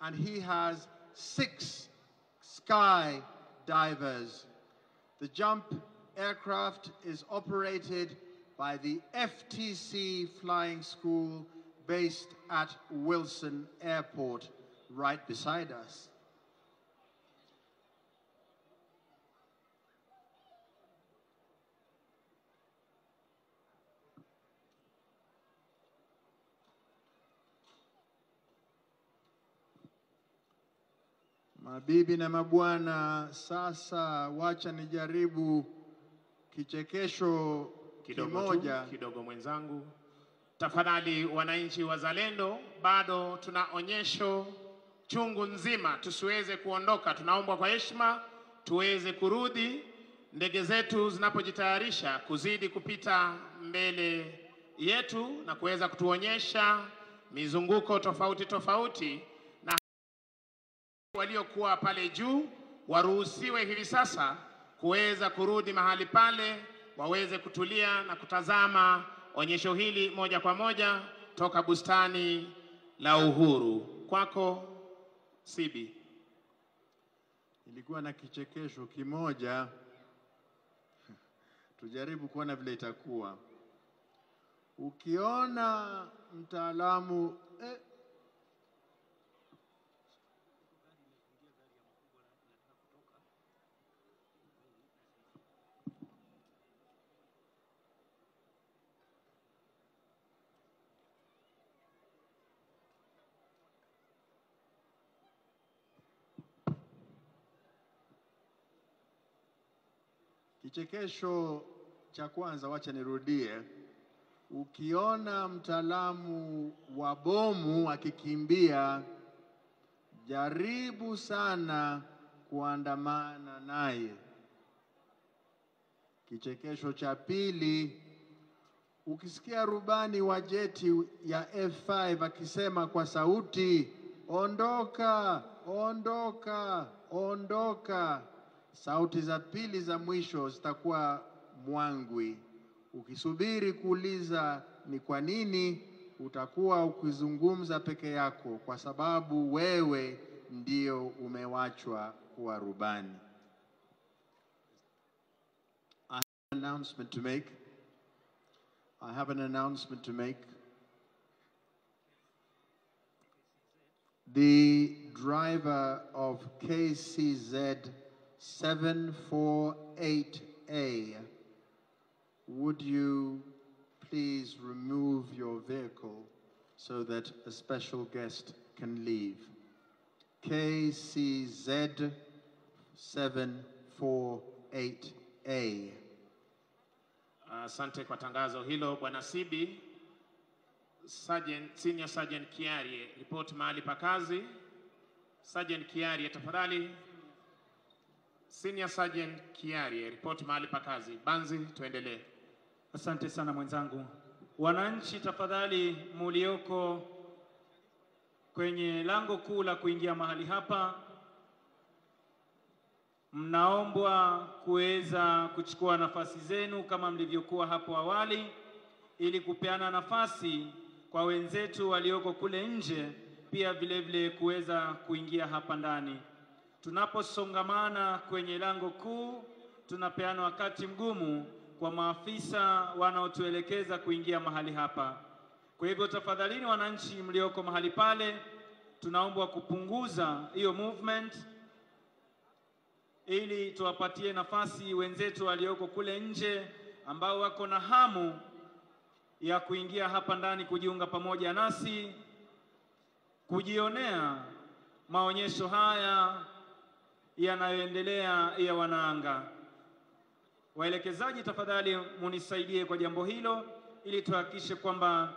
and he has 6 sky divers. The jump aircraft is operated by the FTC Flying School based at Wilson Airport, right beside us. Mabibi na mabwana, sasa wacha nijaribu kichekesho kidogo mwenzangu. Tafadhali wananchi wazalendo, bado tuna onyesho chungu nzima, tusiweze kuondoka. Tunaomba kwa heshima tuweze kurudi. Ndege zetu zinapojitayarisha kuzidi kupita mbele yetu na kuweza kutuonyesha mizunguko tofauti tofauti, na waliokuwa pale juu waruhusiwe hivi sasa kuweza kurudi mahali pale, waweze kutulia na kutazama onyesho hili moja kwa moja toka bustani la Uhuru. Kwako Sibi. Ilikuwa na kichekesho kimoja, tujaribu kuona vile itakuwa. Ukiona mtaalamu kichekesho cha kwanza, wacha nirudie. Ukiona mtaalamu wa bomu akikimbia, jaribu sana kuandamana naye. Kichekesho cha pili, ukisikia rubani wa jeti ya F5 akisema kwa sauti, ondoka, ondoka, ondoka, Sauti za pili za mwisho zitakuwa mwangwi. Ukisubiri kuuliza ni kwa nini, utakuwa ukizungumza peke yako kwa sababu wewe ndio umewachwa kuwa rubani. I have an announcement to make. The driver of KCZ 748A, would you please remove your vehicle so that a special guest can leave? KCZ 748A. Asante kwa tangazo hilo Bwana Sibi. Senior Sergeant Kiarie, report mahali pa kazi. Sergeant Kiarie tafadhali. Senior Sergeant Kiarie, report mahali pa kazi. Banzi, tuendelee. Asante sana mwenzangu. Wananchi tafadhali mulioko kwenye lango kuu la kuingia mahali hapa, mnaombwa kuweza kuchukua nafasi zenu kama mlivyokuwa hapo awali, ili kupeana nafasi kwa wenzetu walioko kule nje pia vile vile kuweza kuingia hapa ndani. Tunaposongamana kwenye lango kuu, tunapeana wakati mgumu kwa maafisa wanaotuelekeza kuingia mahali hapa. Kwa hivyo tafadhalini wananchi mlioko mahali pale, tunaombwa kupunguza hiyo movement ili tuwapatie nafasi wenzetu walioko kule nje ambao wako na hamu ya kuingia hapa ndani kujiunga pamoja nasi, kujionea maonyesho haya yanayoendelea ya wanaanga. Waelekezaji tafadhali munisaidie kwa jambo hilo ili tuhakikishe kwamba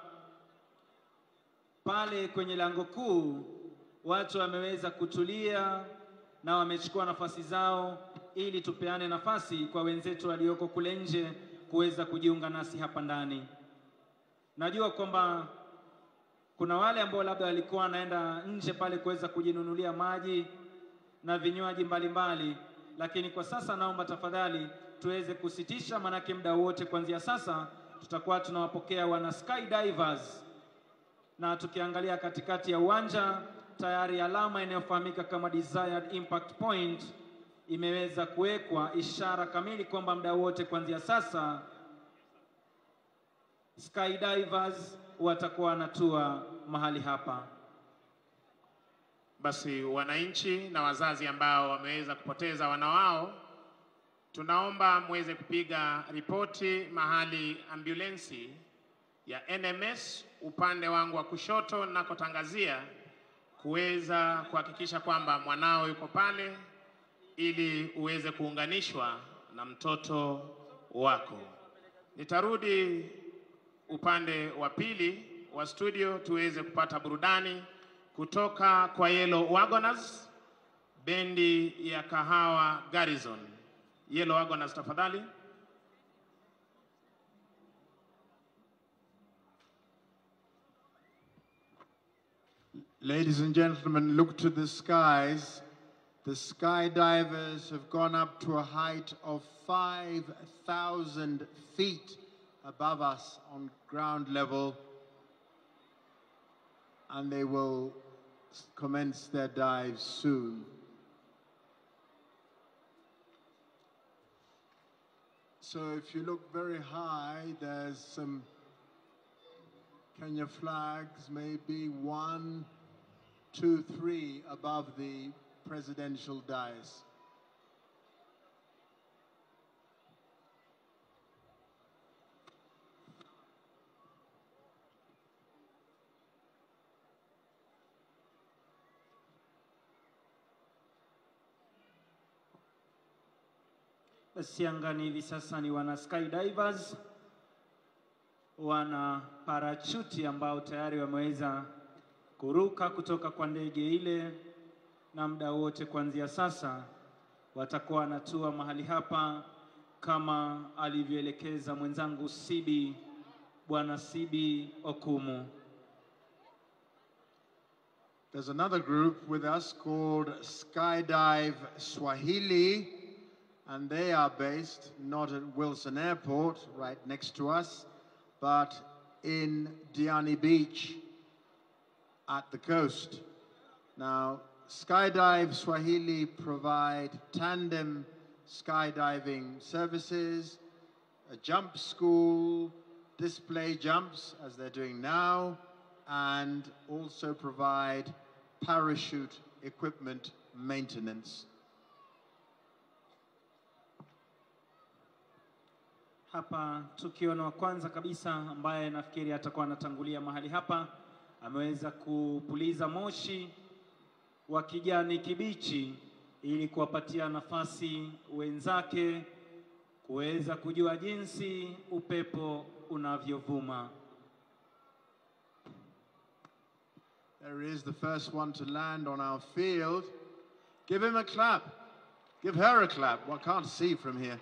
pale kwenye lango kuu watu wameweza kutulia na wamechukua nafasi zao, ili tupeane nafasi kwa wenzetu walioko kule nje kuweza kujiunga nasi hapa ndani. Najua kwamba kuna wale ambao labda walikuwa wanaenda nje pale kuweza kujinunulia maji na vinywaji mbalimbali, lakini kwa sasa naomba tafadhali tuweze kusitisha, manake muda wote kuanzia sasa tutakuwa tunawapokea wana skydivers. Na tukiangalia katikati ya uwanja tayari alama inayofahamika kama desired impact point imeweza kuwekwa, ishara kamili kwamba muda wote kuanzia sasa skydivers watakuwa wanatua mahali hapa. Basi wananchi na wazazi ambao wameweza kupoteza wana wao, tunaomba muweze kupiga ripoti mahali ambulensi ya NMS upande wangu wa kushoto nakotangazia, kuweza kuhakikisha kwamba mwanao yuko pale ili uweze kuunganishwa na mtoto wako. Nitarudi upande wa pili wa studio tuweze kupata burudani kutoka kwa Yellow Wagoners, bendi ya Kahawa Garrison. Yellow Wagoners tafadhali. Ladies and gentlemen, look to the skies. The skydivers have gone up to a height of 5,000 feet above us on ground level, and they will commence their dives soon. So if you look very high, there's some Kenya flags, maybe 1, 2, 3 above the presidential dais. Basi angani hivi sasa ni wana skydivers, wana parachuti ambao tayari wameweza kuruka kutoka kwa ndege ile, na muda wote kuanzia sasa watakuwa wanatua mahali hapa kama alivyoelekeza mwenzangu Sibi, Bwana Sibi Okumu. There's another group with us called Skydive Swahili. and they are based not at Wilson Airport, right next to us, but in Diani Beach at the coast. Now, Skydive Swahili provide tandem skydiving services, a jump school, display jumps as they're doing now, and also provide parachute equipment maintenance. Hapa tukiona wa kwanza kabisa ambaye nafikiri atakuwa anatangulia mahali hapa, ameweza kupuliza moshi wa kijani kibichi ili kuwapatia nafasi wenzake kuweza kujua jinsi upepo unavyovuma. There is the first one to land on our field. Give him a clap. Give her a clap. Well, I can't see from here.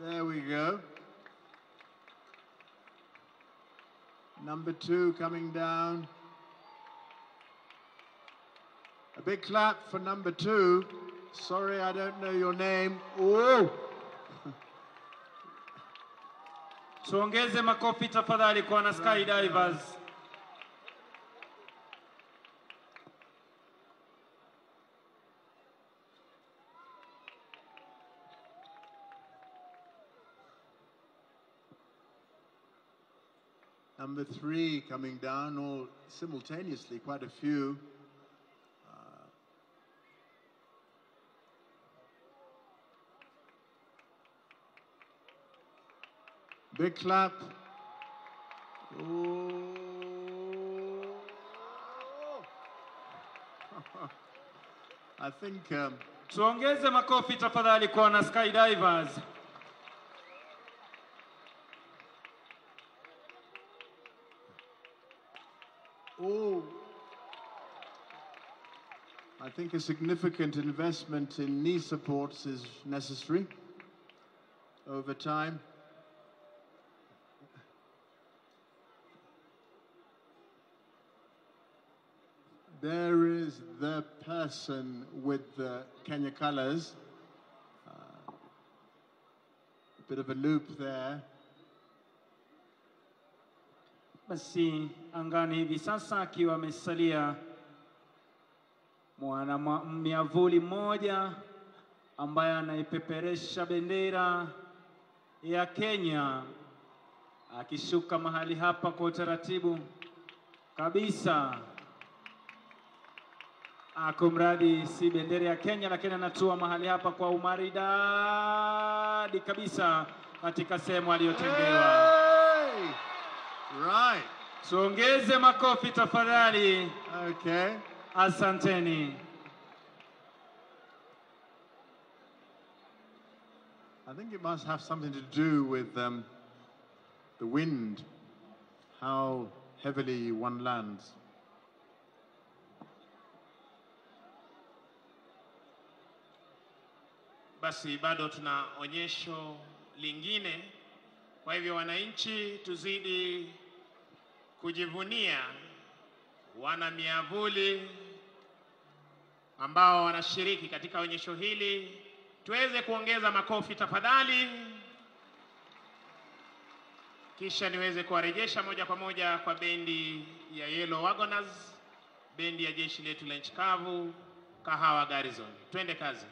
There we go. Number 2 coming down. A big clap for number 2. Sorry, I don't know your name. Oh! Tuongeze makofi tafadhali kwa wana skydivers. Number 3 coming down, all simultaneously, quite a few. Big clap. Oh. I think tuongeze makofi tafadhali kwa wana skydivers. Oh, I think a significant investment in knee supports is necessary over time. There is the person with the Kenya colors. A bit of a loop there. Basi angani hivi sasa akiwa amesalia mwana miavuli mmoja ambaye anaipeperesha bendera ya Kenya akishuka mahali hapa kwa utaratibu kabisa. Kumradi si bendera ya Kenya lakini anatua mahali hapa kwa umaridadi kabisa katika sehemu aliyotengewa. Hey! Right. Tuongeze makofi tafadhali. Okay. Asanteni. I think it must have something to do with the wind, how heavily one lands. Basi bado tuna onyesho lingine. Kwa hivyo wananchi tuzidi kujivunia wana miavuli ambao wanashiriki katika onyesho hili. Tuweze kuongeza makofi tafadhali. Kisha niweze kuwarejesha moja kwa moja kwa bendi ya Yellow Wagoners, bendi ya jeshi letu la nchi kavu, Kahawa Garrison. Twende kazi.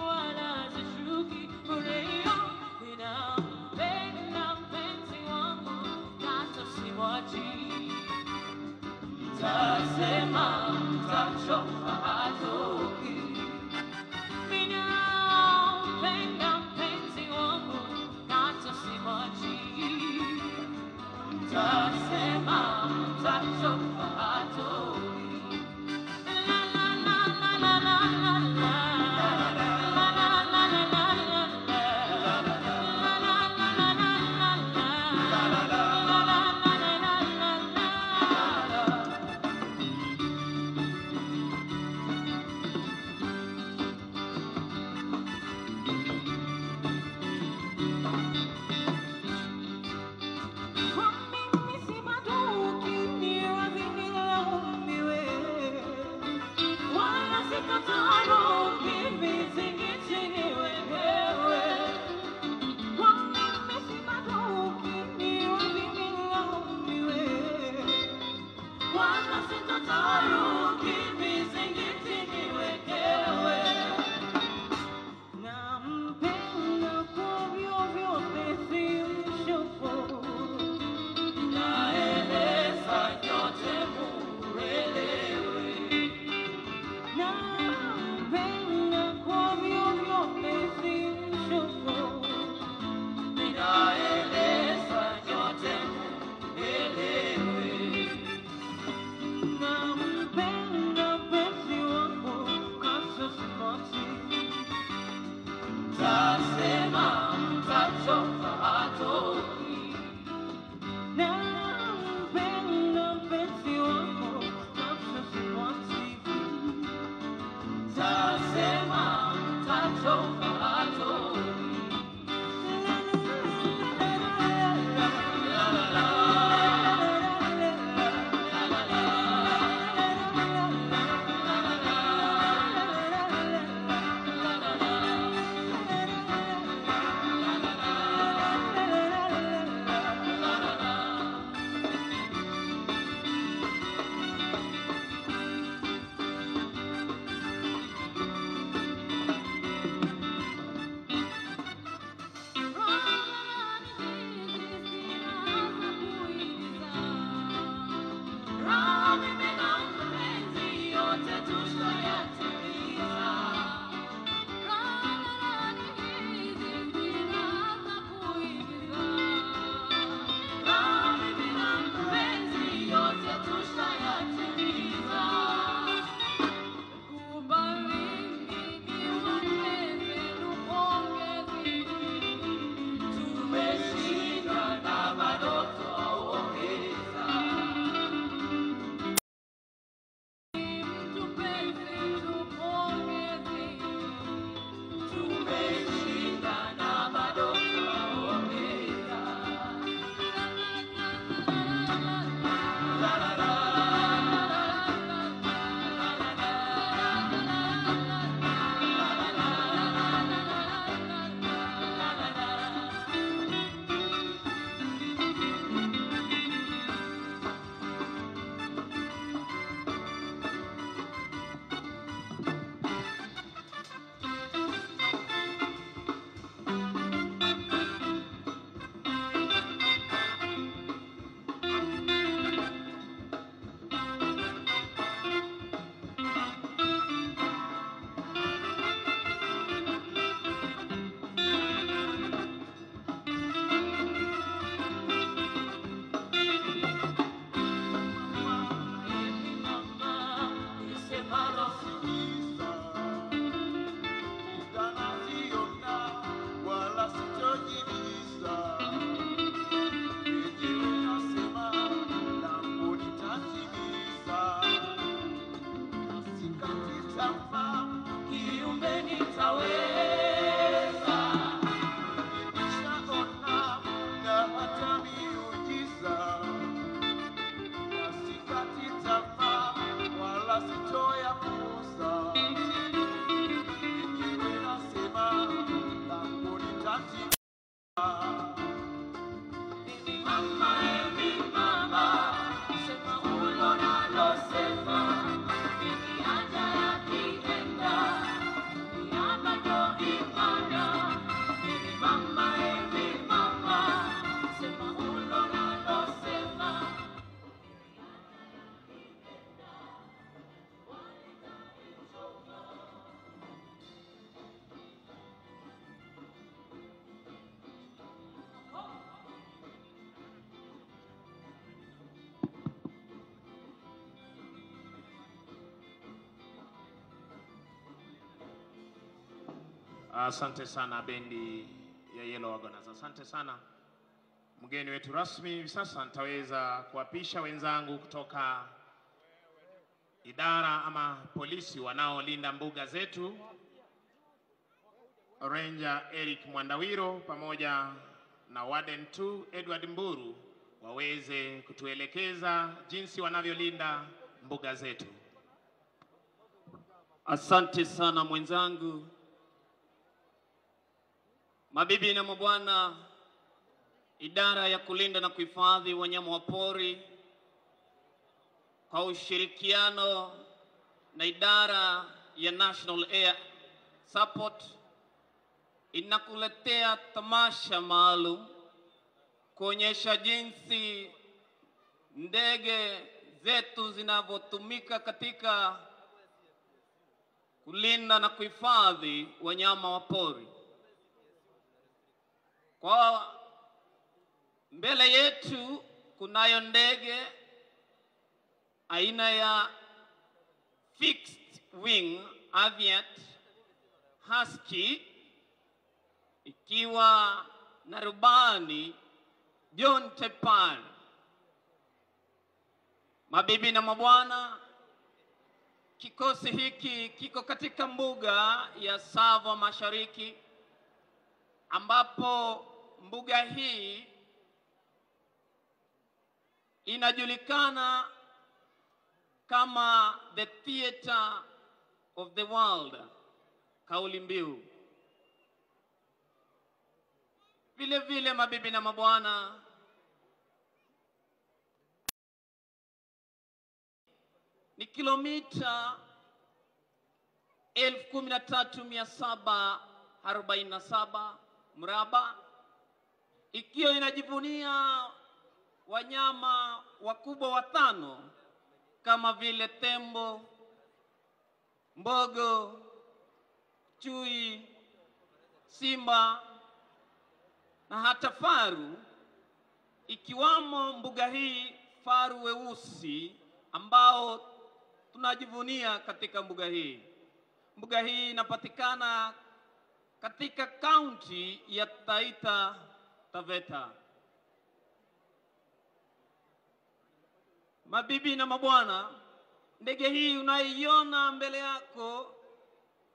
Wala mtachoka hatoki. Ninampenda mpenzi wangu na tusimwachi. Mtasema mtachoka hatoki. Mama, Asante sana bendi ya Yellow Wagoners. Asante sana mgeni wetu rasmi. Hivi sasa nitaweza kuwapisha wenzangu kutoka idara ama polisi wanaolinda mbuga zetu, Ranger Eric Mwandawiro pamoja na Warden 2 Edward Mburu, waweze kutuelekeza jinsi wanavyolinda mbuga zetu. Asante sana mwenzangu. Mabibi na mabwana, idara ya kulinda na kuhifadhi wanyama wa pori kwa ushirikiano na idara ya National Air Support inakuletea tamasha maalum kuonyesha jinsi ndege zetu zinavyotumika katika kulinda na kuhifadhi wanyama wa pori. Kwa mbele yetu kunayo ndege aina ya fixed wing aviat husky ikiwa na rubani John Tepan. Mabibi na mabwana, kikosi hiki kiko katika mbuga ya Tsavo Mashariki, ambapo mbuga hii inajulikana kama the theater of the world, kauli mbiu. Vile vile mabibi na mabwana, ni kilomita 13,747 mraba, ikiwa inajivunia wanyama wakubwa watano kama vile tembo, mbogo, chui, simba na hata faru, ikiwamo mbuga hii faru weusi ambao tunajivunia katika mbuga hii. Mbuga hii inapatikana katika kaunti ya Taita Taveta. Mabibi na mabwana, ndege hii unaiona mbele yako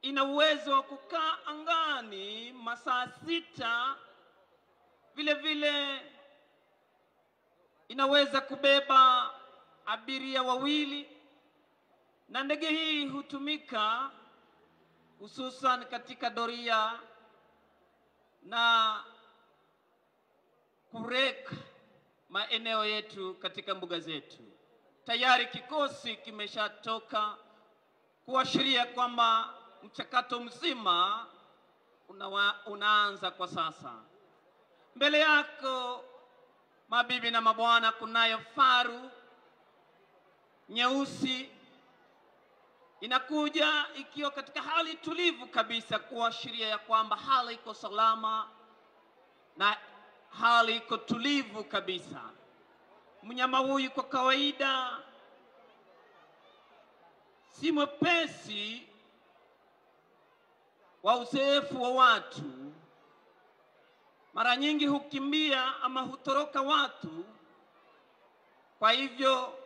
ina uwezo wa kukaa angani masaa 6. Vile vile inaweza kubeba abiria wawili, na ndege hii hutumika hususan katika doria na kureka maeneo yetu katika mbuga zetu. Tayari kikosi kimeshatoka kuashiria kwamba mchakato mzima unaanza kwa sasa. Mbele yako mabibi na mabwana, kunayo faru nyeusi, inakuja ikiwa katika hali tulivu kabisa, kuashiria ya kwamba hali iko salama na hali iko tulivu kabisa. Mnyama huyu kwa kawaida si mwepesi wa uzoefu wa watu. Mara nyingi hukimbia ama hutoroka watu, kwa hivyo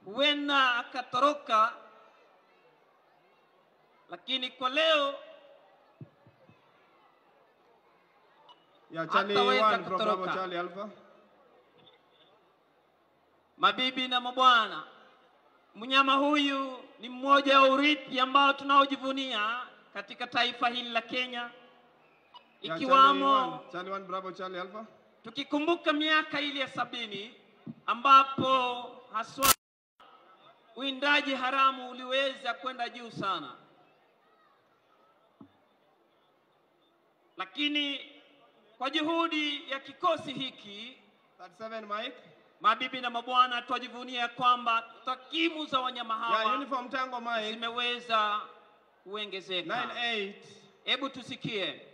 huenda akatoroka, lakini kwa leo ya Charlie 1 from Bravo Charlie Alpha. Mabibi na mabwana, mnyama huyu ni mmoja wa urithi ambao tunaojivunia katika taifa hili la Kenya, ikiwamo Charlie 1 Bravo Charlie Alpha. Tukikumbuka miaka ile ya 70 ambapo haswa uwindaji haramu uliweza kwenda juu sana, lakini kwa juhudi ya kikosi hiki 37 Mike, mabibi na mabwana, tujivunia kwamba takwimu za wanyama hawa uniform Tango Mike zimeweza kuongezeka. 98. Hebu tusikie.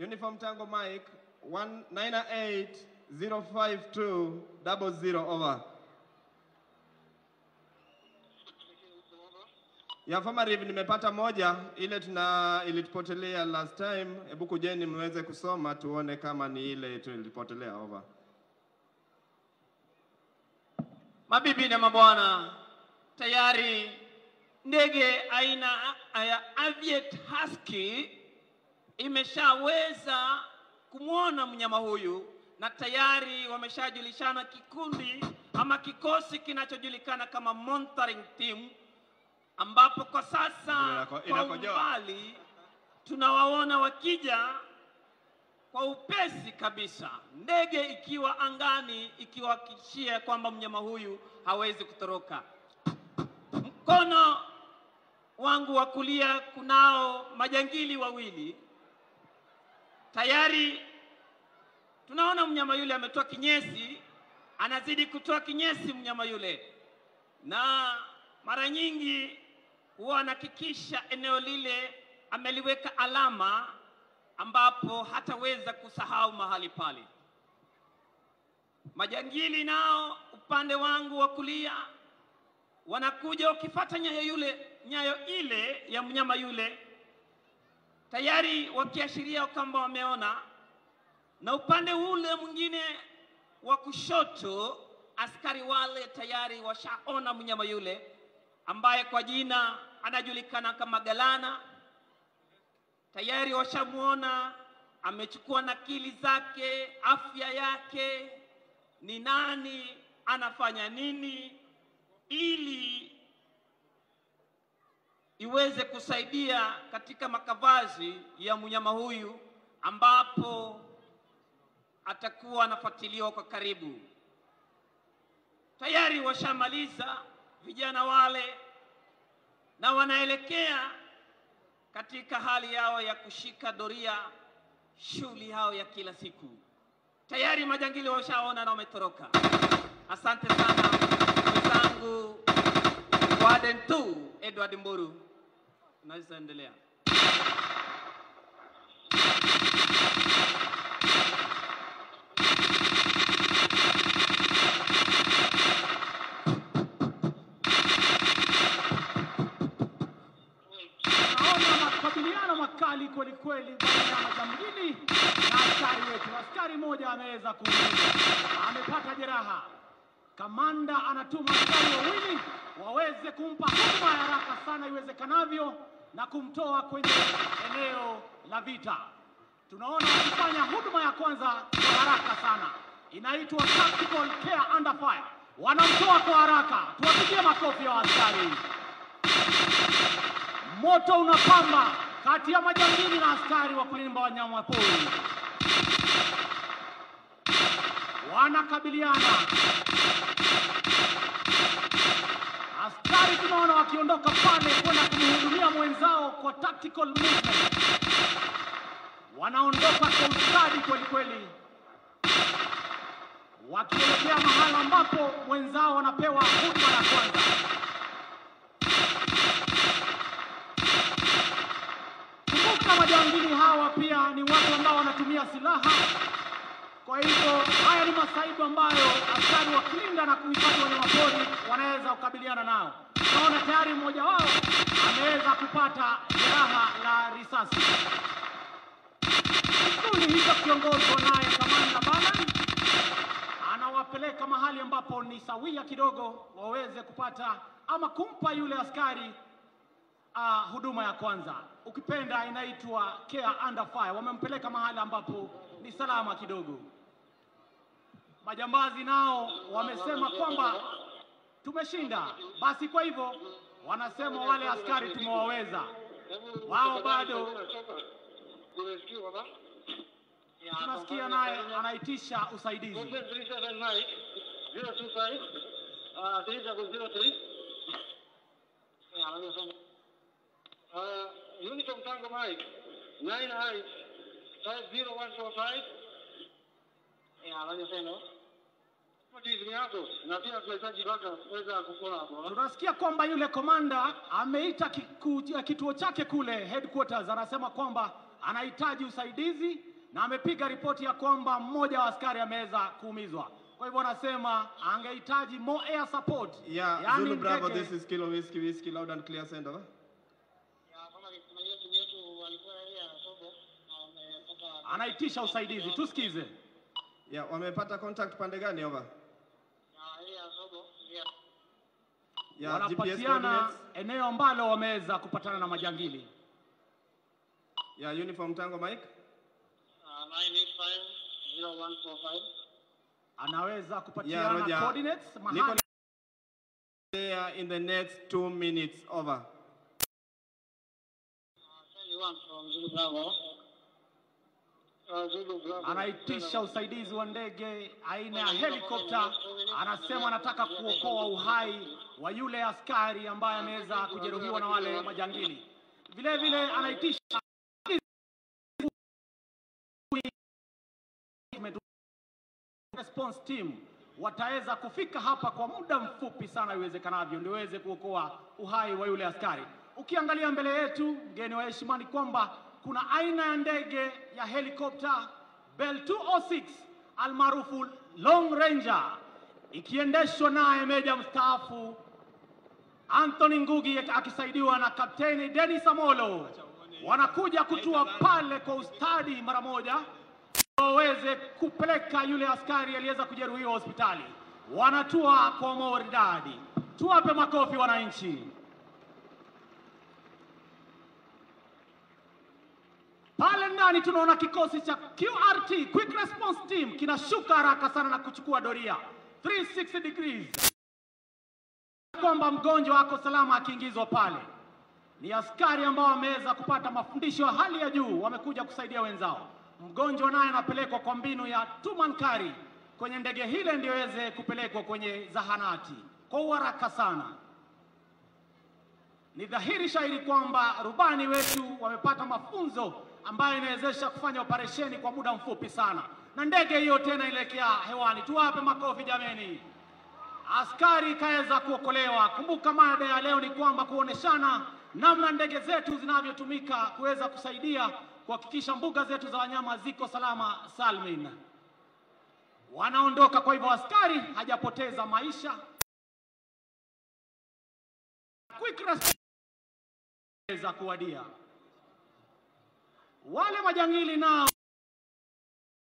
Uniform Tango Mike 19805200 over. Ya Affirmative nimepata moja, ile ilitupotelea last time. Hebu kujeni mweze kusoma tuone kama ni ile ilipotelea. Over. Mabibi na mabwana, tayari ndege aina ya Aviate Husky imeshaweza kumwona mnyama huyu, na tayari wameshajulishana kikundi ama kikosi kinachojulikana kama monitoring team, ambapo kwa sasa kwa umbali tunawaona wakija kwa upesi kabisa, ndege ikiwa angani ikiwahakikishia kwamba mnyama huyu hawezi kutoroka. Mkono wangu wa kulia kunao majangili wawili. Tayari tunaona mnyama yule ametoa kinyesi, anazidi kutoa kinyesi mnyama yule, na mara nyingi huwa anahakikisha eneo lile ameliweka alama ambapo hataweza kusahau mahali pale. Majangili nao upande wangu wa kulia wanakuja wakifuata nyayo ile ya mnyama yule, tayari wakiashiria kwamba wameona. Na upande ule mwingine wa kushoto, askari wale tayari washaona mnyama yule ambaye kwa jina anajulikana kama Galana. Tayari washamuona, amechukua nakili zake, afya yake, ni nani, anafanya nini, ili iweze kusaidia katika makavazi ya mnyama huyu, ambapo atakuwa anafuatiliwa kwa karibu. Tayari washamaliza vijana wale na wanaelekea katika hali yao ya kushika doria, shughuli yao ya kila siku. Tayari majangili washaona na wametoroka. Asante sana mwenzangu Warden 2 Edward Mburu. Unaweza endelea. Makali kweli kweli baina ya majangili na askari wetu. Askari mmoja ameweza kuumia, amepata jeraha. Kamanda anatuma askari wawili waweze kumpa huduma ya haraka sana iwezekanavyo na kumtoa kwenye eneo la vita. Tunaona wakifanya huduma ya kwanza kwa haraka sana, inaitwa tactical care under fire. Wanamtoa kwa haraka, tuwapigie makofi ya askari. Moto unapamba kati ya majangili na askari wa kulinda wanyama pori. Wanakabiliana. Askari tunaona wakiondoka pale kwenda kumhudumia mwenzao kwa tactical movement. Wanaondoka kwa ustadi kweli kweli, wakielekea mahali ambapo mwenzao wanapewa huduma ya kwanza. Majangili hawa pia ni watu ambao wanatumia silaha. Kwa hivyo haya ni masaibu ambayo askari wa kulinda na kuhifadhi wanyamapori wanaweza kukabiliana nao. Tunaona tayari mmoja wao ameweza kupata jeraha la risasi. Kikundi hicho kiongozwa naye Kamanda Balan anawapeleka mahali ambapo ni sawia kidogo waweze kupata ama kumpa yule askari huduma ya kwanza. Ukipenda inaitwa care under fire. Wamempeleka mahali ambapo ni salama kidogo. Majambazi nao wamesema kwamba tumeshinda, basi kwa hivyo wanasema wale askari tumewaweza. Wao bado tunasikia naye anaitisha usaidizi. Unit of Tango Mike, 9 height, 50145. Tunasikia kwamba yule komanda ameita kituo chake kule headquarters, anasema kwamba anahitaji usaidizi na amepiga ripoti ya kwamba mmoja wa askari ameweza kuumizwa. Kwa Kwa hivyo anasema angehitaji more air support. Yeah, Yani Zulu Bravo, ndege. this is Kilo Whiskey, loud and clear, send over. Anaitisha usaidizi, tusikize. Yeah, wamepata contact pande gani over? Yeah, Wanapatiana eneo ambalo wameweza kupatana na majangili. Yeah, uniform Tango Mike. 985-0145. Anaweza kupatiana coordinates mahali. There in the next 2 minutes, over. Anaitisha usaidizi wa ndege aina ya helikopta. Anasema anataka kuokoa uhai wa yule askari ambaye ameweza kujeruhiwa na wale majangili. Vile vile anaitisha response team wataweza kufika hapa kwa muda mfupi sana iwezekanavyo ndio waweze kuokoa uhai wa yule askari. Ukiangalia mbele yetu, mgeni wa heshima, ni kwamba kuna aina ya ndege ya helikopta Bell 206 almaarufu Long Ranger ikiendeshwa naye meja mstaafu Anthony Ngugi akisaidiwa na Kapteni Dennis Amolo. Wanakuja kutua pale kwa ustadi mara moja waweze kupeleka yule askari aliyeweza kujeruhiwa hospitali. Wanatua kwa maridadi. Tuwape makofi wananchi. Pale ndani tunaona kikosi cha QRT, Quick Response Team, kinashuka haraka sana na kuchukua doria 360 degrees. Kwamba mgonjwa wako salama akiingizwa pale. Ni askari ambao wameweza kupata mafundisho ya hali ya juu, wamekuja kusaidia wenzao. Mgonjwa naye anapelekwa kwa mbinu ya tumankari kwenye ndege hile ndio iweze kupelekwa kwenye zahanati kwa haraka sana. Ni dhahiri shahiri kwamba rubani wetu wamepata mafunzo ambayo inawezesha kufanya operesheni kwa muda mfupi sana. Na ndege hiyo tena ilekea hewani. Tuwape makofi jameni. Askari kaweza kuokolewa. Kumbuka mada ya leo ni kwamba kuoneshana namna ndege zetu zinavyotumika kuweza kusaidia kuhakikisha mbuga zetu za wanyama ziko salama salmin. Wanaondoka, kwa hivyo askari hajapoteza maisha. Quick response za kuwadia. Wale majangili nao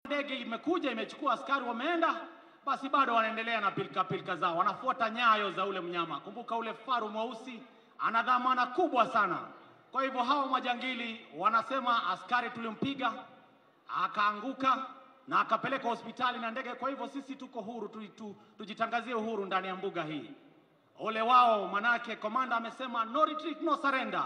ndege imekuja imechukua askari wameenda, basi bado wanaendelea na pilika zao. Wanafuata nyayo za ule mnyama. Kumbuka ule faru mweusi ana dhamana kubwa sana. Kwa hivyo hao majangili wanasema askari tulimpiga, akaanguka na akapeleka hospitali na ndege. Kwa hivyo sisi tuko huru, tujitangazie uhuru ndani ya mbuga hii. Ole wao, manake komanda amesema no retreat, no surrender.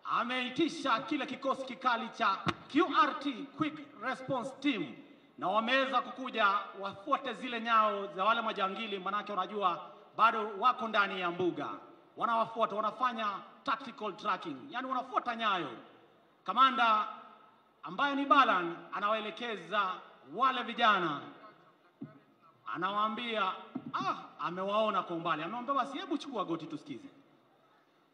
Ameitisha kile kikosi kikali cha QRT, Quick Response Team, na wameweza kukuja wafuate zile nyao za wale majangili, manake unajua bado wako ndani ya mbuga. Wanawafuata, wanafanya tactical tracking, yani wanafuata nyayo. Kamanda ambaye ni Balan anawaelekeza wale vijana, anawaambia amewaona kwa umbali, amewaambia basi hebu chukua goti tusikize.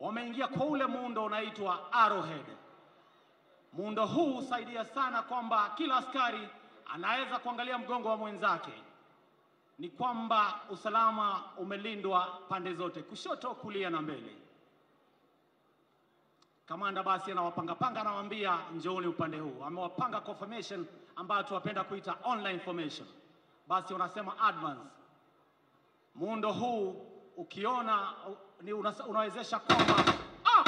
Wameingia kwa ule muundo unaitwa arrowhead. Muundo huu husaidia sana kwamba kila askari anaweza kuangalia mgongo wa mwenzake. Ni kwamba usalama umelindwa pande zote, kushoto, kulia na mbele. Kamanda basi anawapanga, anawaambia njooni upande huu. Amewapanga kwa formation ambayo tuwapenda kuita online formation. Basi wanasema advance. Muundo huu ukiona ni unawezesha kwamba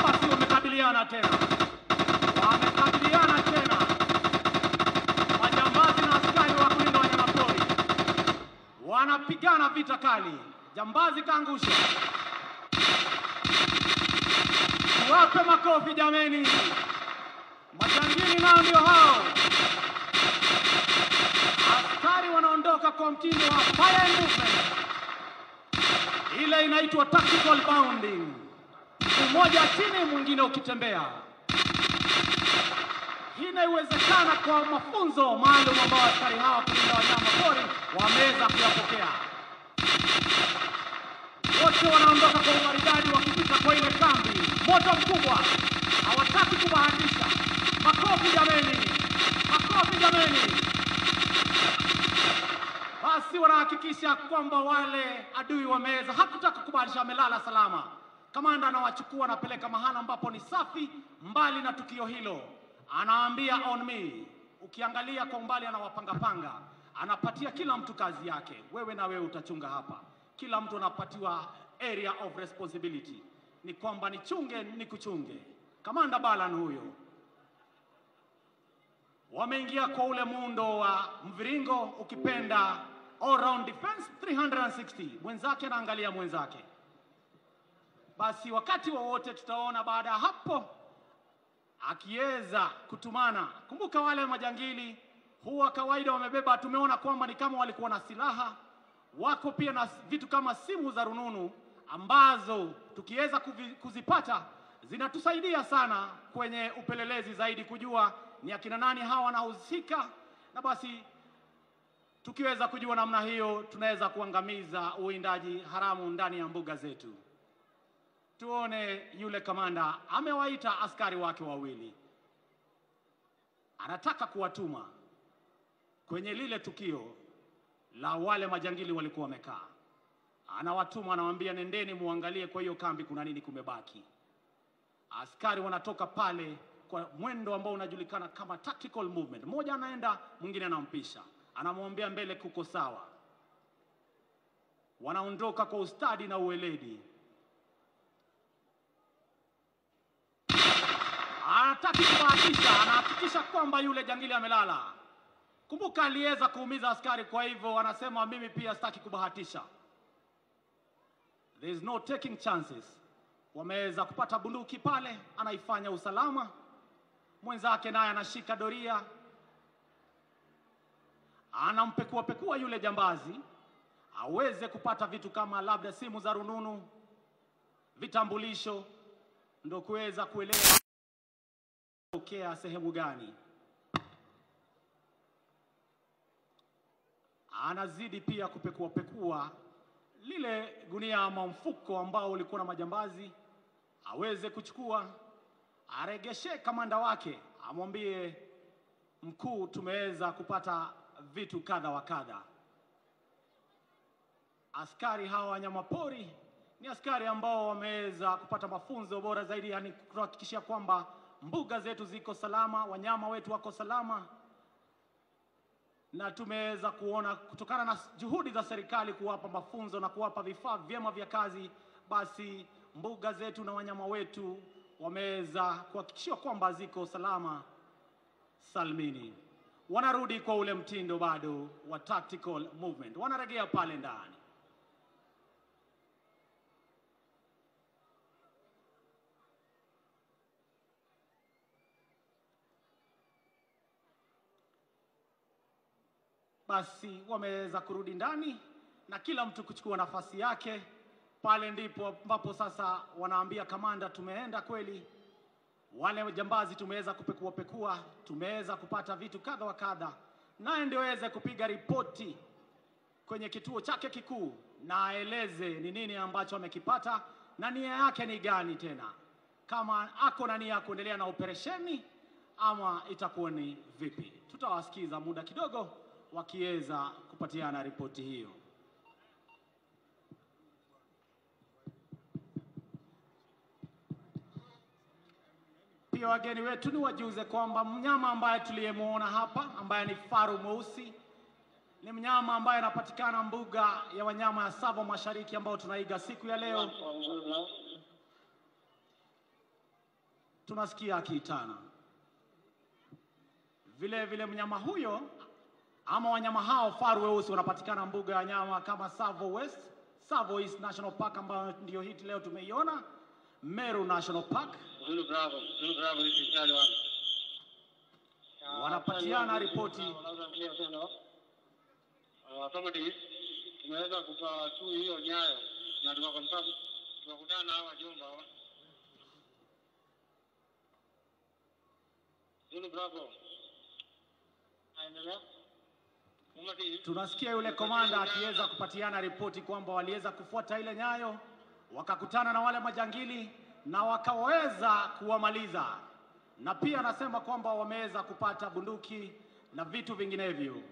basi wamekabiliana tena. Wamekabiliana tena. Majambazi na askari wa kulinda wanyamapori wanapigana vita kali. Jambazi kaangusha. Wape makofi jameni. Majangili nao ndio hao. Askari wanaondoka kwa mtindo wa fire movement. Ile inaitwa tactical bounding. Mmoja chini mwingine ukitembea. Hii inawezekana kwa mafunzo maalum ambao askari hawa kulinda wanyama pori wameweza kuyapokea. Wote wanaondoka kwa umaridadi wakipita kwa ile kambi. Moto mkubwa. Hawataki kubahatisha. Makofi jameni. Makofi jameni. Basi wanahakikisha kwamba wale adui wameweza, hakutaka kubadilisha, amelala salama. Kamanda anawachukua anapeleka mahala ambapo ni safi, mbali na tukio hilo. Anaambia on me. Ukiangalia kwa umbali anawapanga, anapatia kila mtu kazi yake. Wewe na wewe utachunga hapa. Kila mtu anapatiwa area of responsibility. Ni kwamba nichunge, nikuchunge. Kamanda Balan huyo. Wameingia kwa ule muundo wa mviringo, ukipenda all round defense 360. Mwenzake anaangalia mwenzake. Basi wakati wowote tutaona baada ya hapo akiweza kutumana. Kumbuka wale majangili huwa kawaida wamebeba, tumeona kwamba ni kama walikuwa na silaha. Wako pia na vitu kama simu za rununu ambazo tukiweza kuzipata zinatusaidia sana kwenye upelelezi zaidi, kujua ni akina nani hawa wanahusika. Na basi tukiweza kujua namna hiyo tunaweza kuangamiza uwindaji haramu ndani ya mbuga zetu. Tuone yule kamanda amewaita askari wake wawili. Anataka kuwatuma kwenye lile tukio la wale majangili walikuwa wamekaa. Anawatuma, anawaambia nendeni muangalie kwa hiyo kambi kuna nini kumebaki. Askari wanatoka pale kwa mwendo ambao unajulikana kama tactical movement. Mmoja anaenda, mwingine anampisha. Anamwambia mbele kuko sawa. Wanaondoka kwa ustadi na uweledi. Anataka kubahatisha, anahakikisha kwamba yule jangili amelala. Kumbuka aliweza kuumiza askari, kwa hivyo anasema mimi pia sitaki kubahatisha. There is no taking chances. Wameweza kupata bunduki pale, anaifanya usalama. Mwenzake naye anashika doria. Anampekua yule jambazi aweze kupata vitu kama labda simu za rununu, vitambulisho, ndio kuweza kuelewa tokea sehemu gani. Anazidi pia kupekua lile gunia ama mfuko ambao ulikuwa na majambazi, aweze kuchukua, aregeshe kamanda wake, amwambie mkuu, tumeweza kupata vitu kadha wa kadha. Askari hawa wanyamapori ni askari ambao wameweza kupata mafunzo bora zaidi, yani kuhakikisha kwamba mbuga zetu ziko salama, wanyama wetu wako salama. Na tumeweza kuona kutokana na juhudi za serikali kuwapa mafunzo na kuwapa vifaa vyema vya kazi, basi mbuga zetu na wanyama wetu wameweza kuhakikisha kwamba ziko salama salmini. Wanarudi kwa ule mtindo bado wa tactical movement. Wanarejea pale ndani. Basi wameweza kurudi ndani na kila mtu kuchukua nafasi yake. Pale ndipo ambapo sasa wanaambia kamanda, tumeenda kweli, wale jambazi tumeweza kupekua, tumeweza kupata vitu kadha wa kadha, naye ndio aweze kupiga ripoti kwenye kituo chake kikuu na aeleze ni nini ambacho amekipata na nia yake ni gani, tena kama ako na nia kuendelea na operesheni ama itakuwa ni vipi. Tutawasikiza muda kidogo wakiweza kupatiana ripoti hiyo. Pia wageni wetu ni wajuze kwamba mnyama ambaye tuliyemuona hapa ambaye ni faru mweusi ni mnyama ambaye anapatikana mbuga ya wanyama ya Tsavo Mashariki ambao tunaiga siku ya leo. Tunasikia akiitana. Vile mnyama huyo ama wanyama hao faru weusi wanapatikana mbuga ya wanyama kama Tsavo West, Tsavo East National Park ambayo ndio hii leo tumeiona, Meru National Park. Bravo, this is Charlie 1. Wanapatiana ripoti. Authorities tumeweza kupa tu hiyo nyayo na tukakutana na hawa jomba hawa. Bravo. Aendelea. Tunasikia yule komanda akiweza kupatiana ripoti kwamba waliweza kufuata ile nyayo, wakakutana na wale majangili na wakaweza kuwamaliza. Na pia anasema kwamba wameweza kupata bunduki na vitu vinginevyo.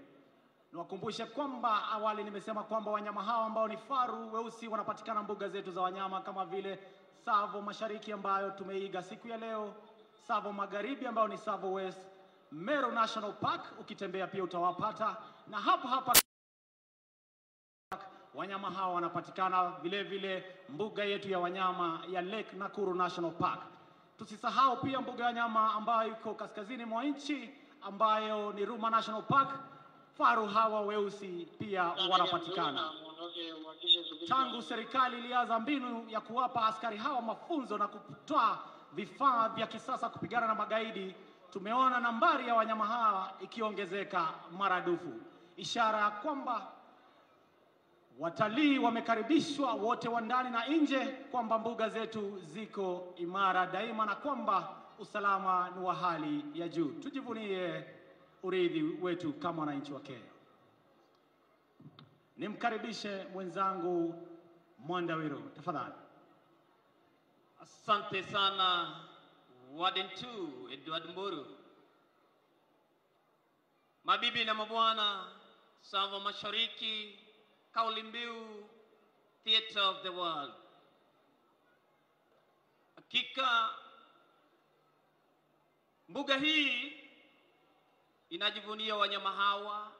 Niwakumbushe kwamba awali nimesema kwamba wanyama hawa ambao ni faru weusi wanapatikana mbuga zetu za wanyama kama vile Tsavo Mashariki ambayo tumeiga siku ya leo, Tsavo Magharibi ambayo ni Tsavo West, Meru National Park ukitembea pia utawapata, na hapa wanyama hawa wanapatikana vile vile mbuga yetu ya wanyama ya Lake Nakuru National Park. Tusisahau pia mbuga ya wanyama ambayo iko kaskazini mwa nchi ambayo ni Ruma National Park. Faru hawa weusi pia wanapatikana. Tangu serikali ilianza mbinu ya kuwapa askari hawa mafunzo na kutoa vifaa vya kisasa kupigana na magaidi, tumeona nambari ya wanyama hawa ikiongezeka maradufu, ishara ya kwamba watalii wamekaribishwa wote wa ndani na nje, kwamba mbuga zetu ziko imara daima na kwamba usalama ni wa hali ya juu. Tujivunie urithi wetu kama wananchi wa Kenya. Nimkaribishe mwenzangu Mwandawiro, tafadhali. Asante sana Warden 2 Edward Mburu. Mabibi na mabwana, Tsavo Mashariki, kauli mbiu Theatre of the World. Hakika mbuga hii inajivunia wanyama hawa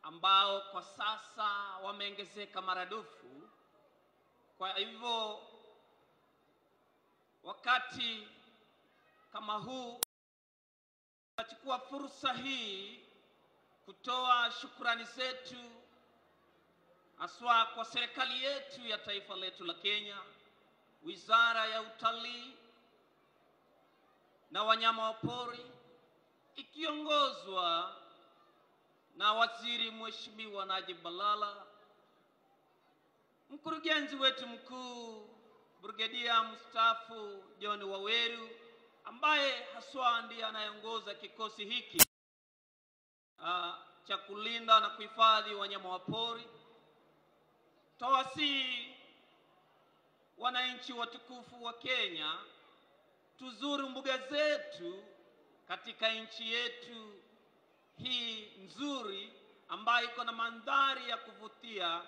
ambao kwa sasa wameongezeka maradufu. Kwa hivyo wakati kama huu nachukua fursa hii kutoa shukrani zetu haswa kwa serikali yetu ya taifa letu la Kenya, Wizara ya Utalii na Wanyama wa Pori ikiongozwa na Waziri Mheshimiwa Najib Balala, mkurugenzi wetu mkuu Brigedia mstaafu John Waweru ambaye haswa ndiye anayeongoza kikosi hiki cha kulinda na kuhifadhi wanyama wa pori. Tawasi wananchi watukufu wa Kenya tuzuru mbuga zetu katika nchi yetu hii nzuri ambayo iko na mandhari ya kuvutia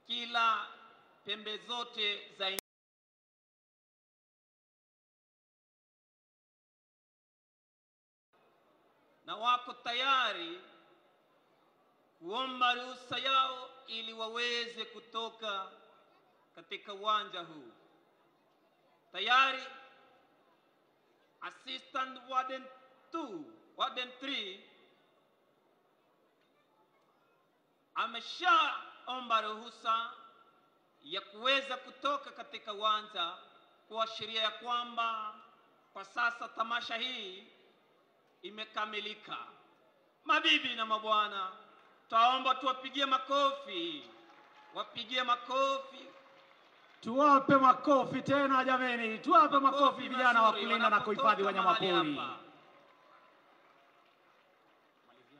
kila pembe zote za nchi. Na wako tayari kuomba ruhusa yao ili waweze kutoka katika uwanja huu. Tayari Assistant Warden 2, Warden 3 ameshaomba ruhusa ya kuweza kutoka katika uwanja, kuashiria ya kwamba kwa sasa tamasha hii imekamilika. Mabibi na mabwana, taomba tuwapigie makofi. Wapigie makofi. Tuwape makofi tena jameni. Tuwape makofi vijana wa kulinda na kuhifadhi wanyama pori.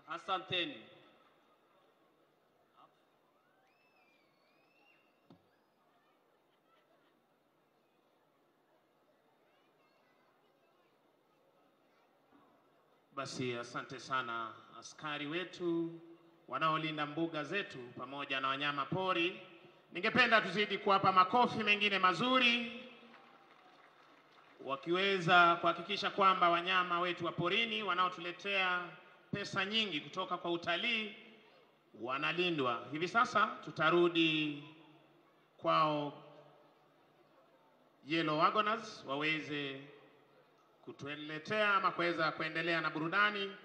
Asanteni. Basi asante sana askari wetu wanaolinda mbuga zetu pamoja na wanyama pori. Ningependa tuzidi kuwapa makofi mengine mazuri, wakiweza kuhakikisha kwamba wanyama wetu wa porini wanaotuletea pesa nyingi kutoka kwa utalii wanalindwa. Hivi sasa tutarudi kwao Yellow Wagoners waweze kutuletea ama kuweza kuendelea na burudani,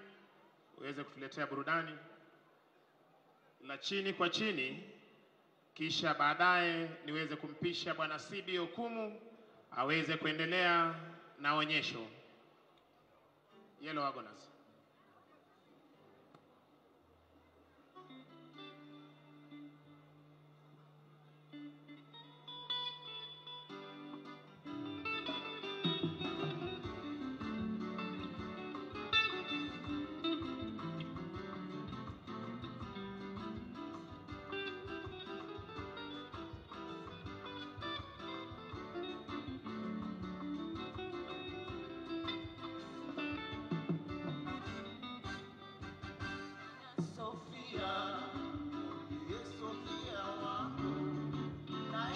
waweze kutuletea burudani la chini kwa chini, kisha baadaye niweze kumpisha bwana CB Okumu aweze kuendelea na onyesho. Yellow Wagoners.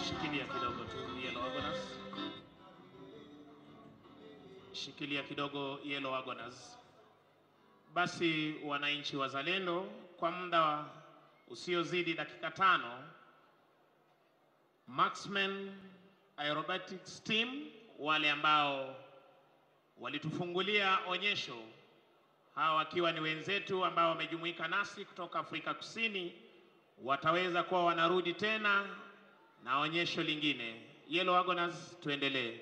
Shikilia kidogo tu Yellow Wagoners. Shikilia kidogo Yellow Wagoners. Basi wananchi wazalendo, kwa muda usiozidi dakika 5, Marksman Aerobatic team, wale ambao walitufungulia onyesho, hawa wakiwa ni wenzetu ambao wamejumuika nasi kutoka Afrika Kusini, wataweza kuwa wanarudi tena na onyesho lingine. Yellow Wagoners, tuendelee.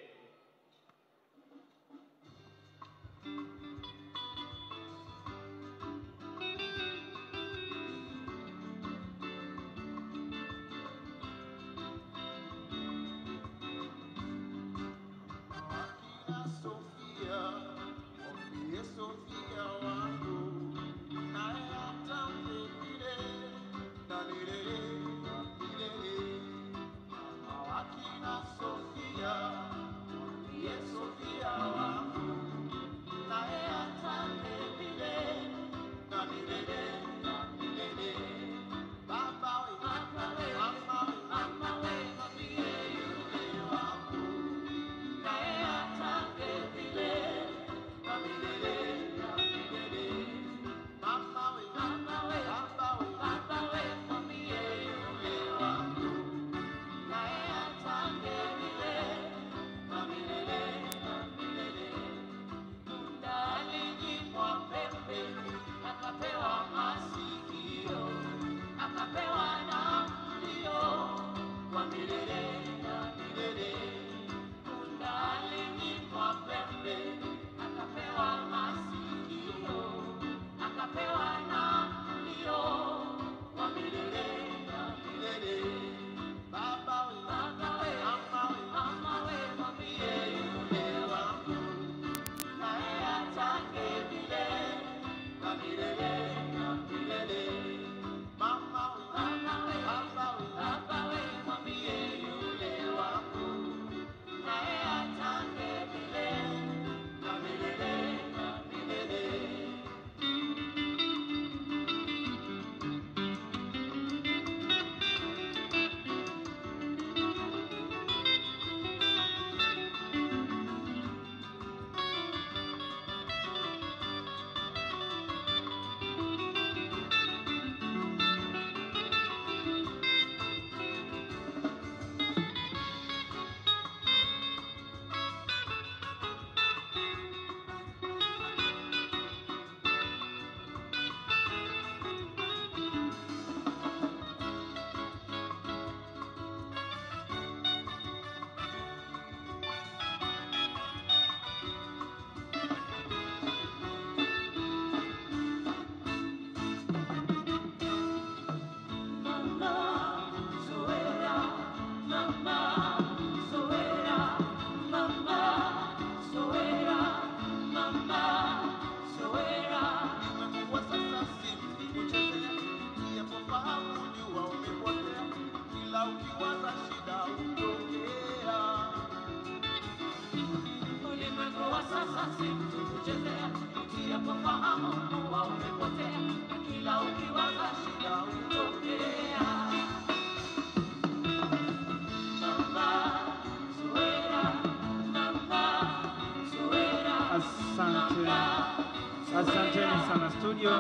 Asanteni sana studio.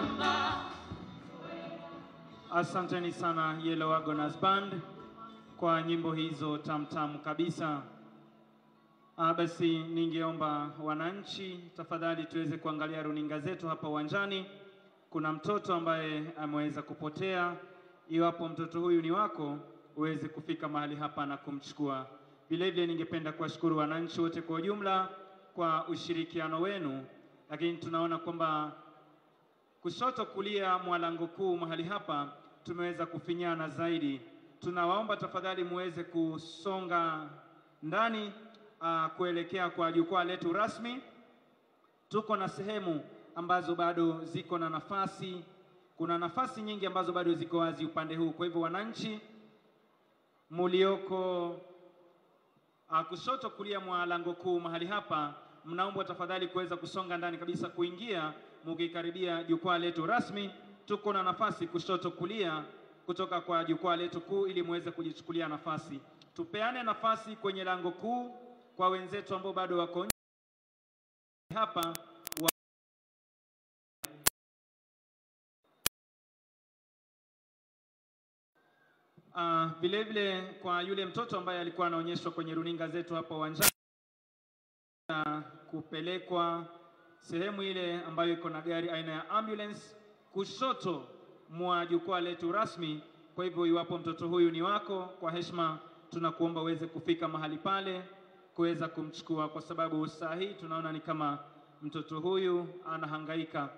Asanteni sana Yellow Wagoners Band kwa nyimbo hizo tamtamu kabisa. Basi ningeomba wananchi tafadhali tuweze kuangalia runinga zetu hapa uwanjani. Kuna mtoto ambaye ameweza kupotea. Iwapo mtoto huyu ni wako, uweze kufika mahali hapa na kumchukua. Vile vile ningependa kuwashukuru wananchi wote kwa ujumla kwa ushirikiano wenu. Lakini tunaona kwamba kushoto kulia mwa lango kuu mahali hapa tumeweza kufinyana zaidi. Tunawaomba tafadhali muweze kusonga ndani kuelekea kwa jukwaa letu rasmi. Tuko na sehemu ambazo bado ziko na nafasi. Kuna nafasi nyingi ambazo bado ziko wazi upande huu. Kwa hivyo wananchi mulioko kushoto kulia mwa lango kuu mahali hapa, mnaomba tafadhali kuweza kusonga ndani kabisa kuingia mukikaribia jukwaa letu rasmi. Tuko na nafasi kushoto kulia kutoka kwa jukwaa letu kuu ili muweze kujichukulia nafasi. Tupeane nafasi kwenye lango kuu kwa wenzetu ambao bado wako nje hapa. Vile vile kwa yule mtoto ambaye alikuwa anaonyeshwa kwenye runinga zetu hapa uwanjani, kupelekwa sehemu ile ambayo iko na gari aina ya ambulance kushoto mwa jukwaa letu rasmi. Kwa hivyo iwapo mtoto huyu ni wako, kwa heshima tunakuomba uweze kufika mahali pale kuweza kumchukua, kwa sababu saa hii tunaona ni kama mtoto huyu anahangaika.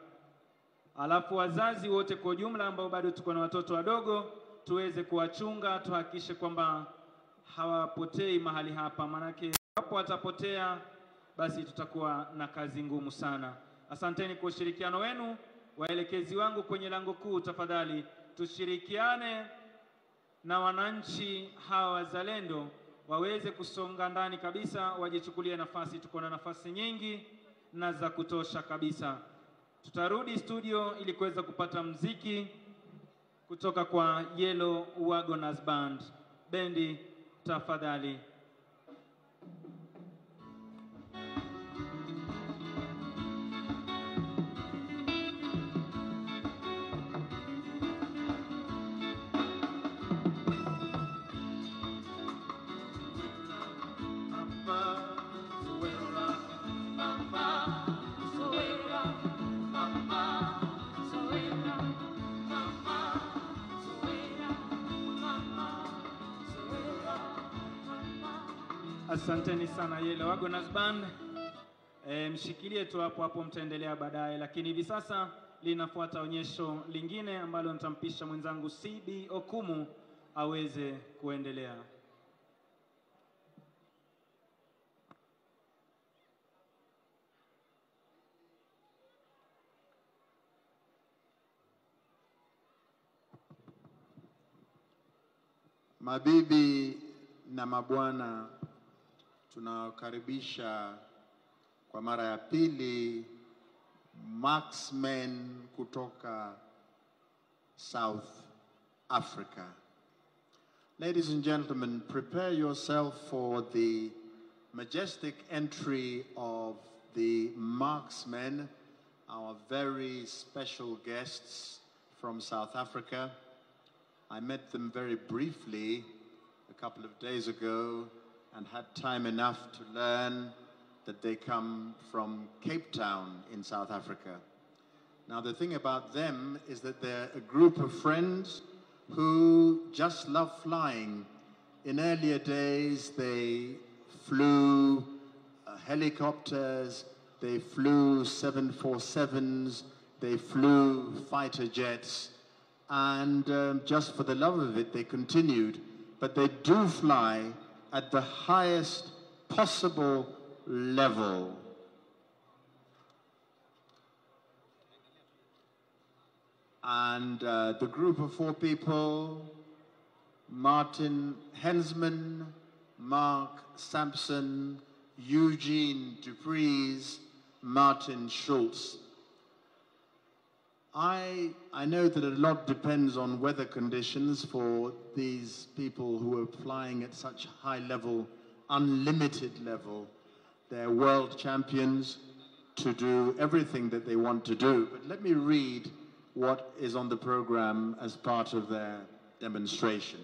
Alafu wazazi wote kwa ujumla ambao bado tuko na watoto wadogo, tuweze kuwachunga, tuhakikishe kwamba hawapotei mahali hapa, manake hapo watapotea basi tutakuwa na kazi ngumu sana. Asanteni kwa ushirikiano wenu. Waelekezi wangu kwenye lango kuu, tafadhali tushirikiane na wananchi hawa wazalendo waweze kusonga ndani kabisa, wajichukulie nafasi. Tuko na nafasi nyingi na za kutosha kabisa. Tutarudi studio ili kuweza kupata mziki kutoka kwa Yellow Wagoners Band. Bendi, tafadhali. Asanteni sana Yellow Wagoners Band. Mshikilie tu hapo hapo, mtaendelea baadaye, lakini hivi sasa linafuata onyesho lingine ambalo nitampisha mwenzangu CB Okumu aweze kuendelea. Mabibi na mabwana, tunakaribisha kwa mara ya pili Marksmen kutoka South Africa. Ladies and gentlemen, prepare yourself for the majestic entry of the Marksmen, our very special guests from South Africa. I met them very briefly a couple of days ago and had time enough to learn that they come from Cape Town in South Africa. Now, the thing about them is that they're a group of friends who just love flying. In earlier days, they flew helicopters, they flew 747s, they flew fighter jets, and just for the love of it, they continued. But they do fly at the highest possible level. And the group of 4 people, Martin Hensman, Mark Sampson, Eugene Dupreez, Martin Schultz. I know that a lot depends on weather conditions for these people who are flying at such high level, unlimited level. They're world champions to do everything that they want to do. But let me read what is on the program as part of their demonstration.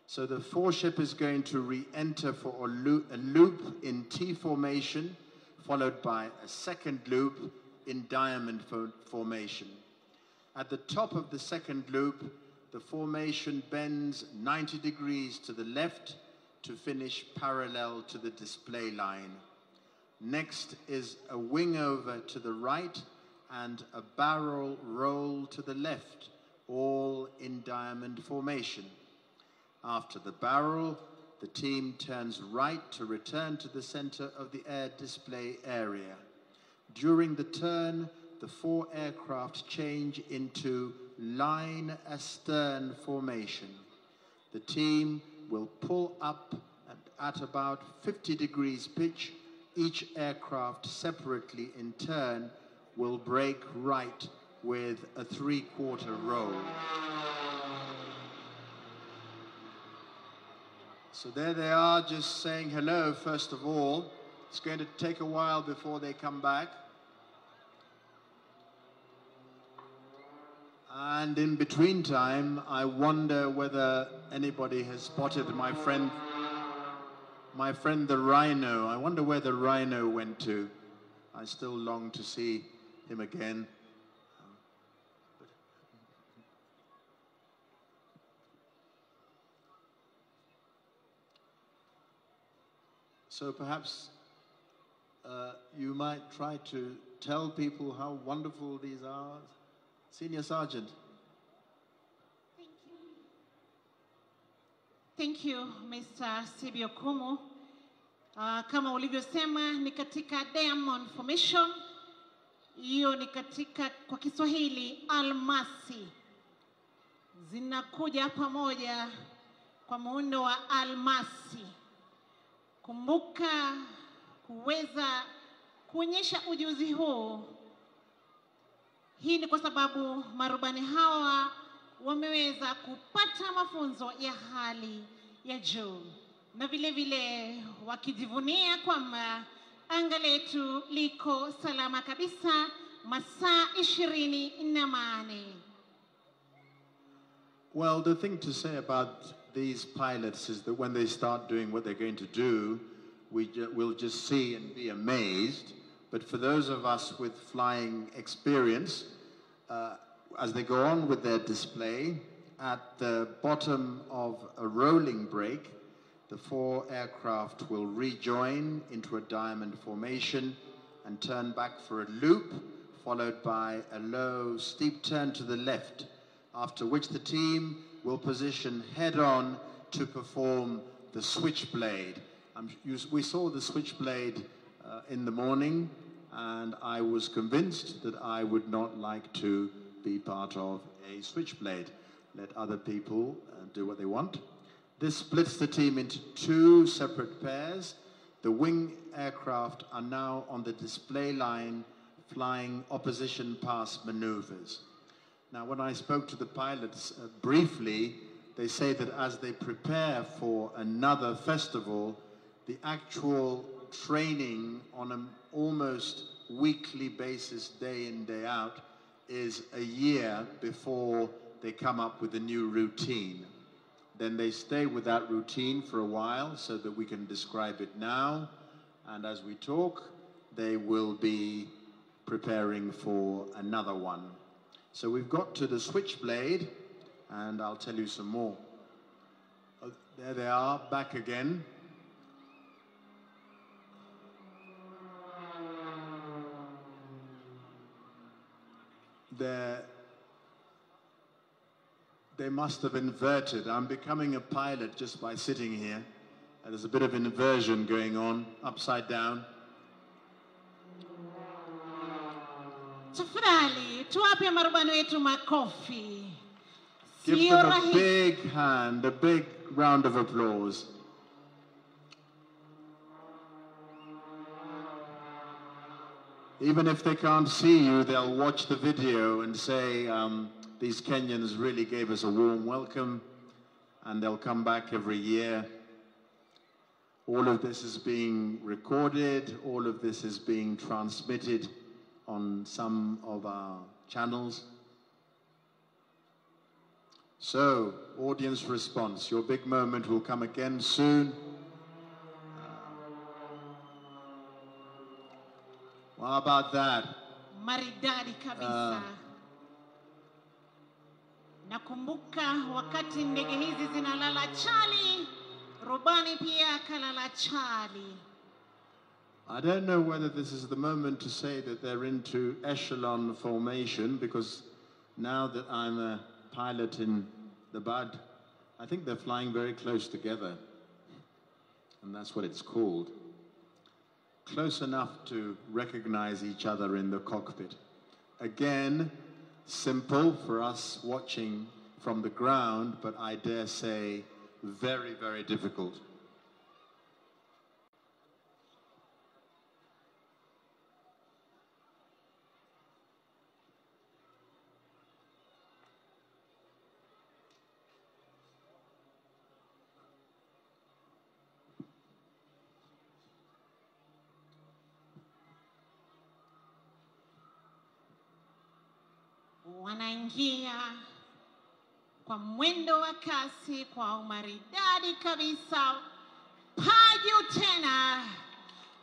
So the 4-ship is going to re-enter for a loop in T formation, followed by a second loop in diamond formation. At the top of the second loop, the formation bends 90 degrees to the left to finish parallel to the display line. Next is a wing over to the right and a barrel roll to the left, all in diamond formation. After the barrel, the team turns right to return to the center of the air display area. During the turn, the 4 aircraft change into line astern formation. The team will pull up at about 50 degrees pitch. Each aircraft separately in turn will break right with a 3/4 roll. So there they are, just saying hello first of all. It's going to take a while before they come back. And in between time, I wonder whether anybody has spotted my friend the rhino. I wonder where the rhino went to. I still long to see him again. So perhaps you might try to tell people how wonderful these are. Senior Sergeant. Thank you, Mr. Sibio Kumu. Kama ulivyosema ni katika diamond formation. Hiyo ni katika kwa Kiswahili almasi. Zinakuja pamoja kwa muundo wa almasi. Kumbuka kuweza kuonyesha ujuzi huu. Hii ni kwa sababu marubani hawa wameweza kupata mafunzo ya hali ya juu. Na vile vile wakijivunia kwamba anga letu liko salama kabisa masaa 24. Well, the thing to say about these pilots is that when they start doing what they're going to do, we'll just see and be amazed. But for those of us with flying experience, as they go on with their display, at the bottom of a rolling break, the 4 aircraft will rejoin into a diamond formation and turn back for a loop, followed by a low, steep turn to the left, after which the team will position head-on to perform the Switchblade. We saw the Switchblade in the morning, and I was convinced that I would not like to be part of a Switchblade. Let other people do what they want. This splits the team into 2 separate pairs. The wing aircraft are now on the display line flying opposition pass maneuvers. Now, when I spoke to the pilots briefly, they say that as they prepare for another festival, the actual training on an almost weekly basis, day in, day out, is a year before they come up with a new routine. Then they stay with that routine for a while so that we can describe it now. And as we talk, they will be preparing for another one. So we've got to the Switchblade, and I'll tell you some more. There they are, back again. They must have inverted. I'm becoming a pilot just by sitting here. There's a bit of inversion going on, upside down. Tafadhali, tuwape marubani wetu makofi. Give them a big hand, a big round of applause. Even if they can't see you, they'll watch the video and say, these Kenyans really gave us a warm welcome, and they'll come back every year. All of this is being recorded, all of this is being transmitted on some of our channels. So, audience response, your big moment will come again soon. How about that? Maridadi kabisa. Nakumbuka wakati ndege hizi zinalala chali, rubani pia kalala chali. I don't know whether this is the moment to say that they're into echelon formation, because now that I'm a pilot in the Bud, I think they're flying very close together. And that's what it's called. Close enough to recognize each other in the cockpit. Again, simple for us watching from the ground, but I dare say very, very difficult. wanaingia kwa mwendo wa kasi, kwa umaridadi kabisa. Paju tena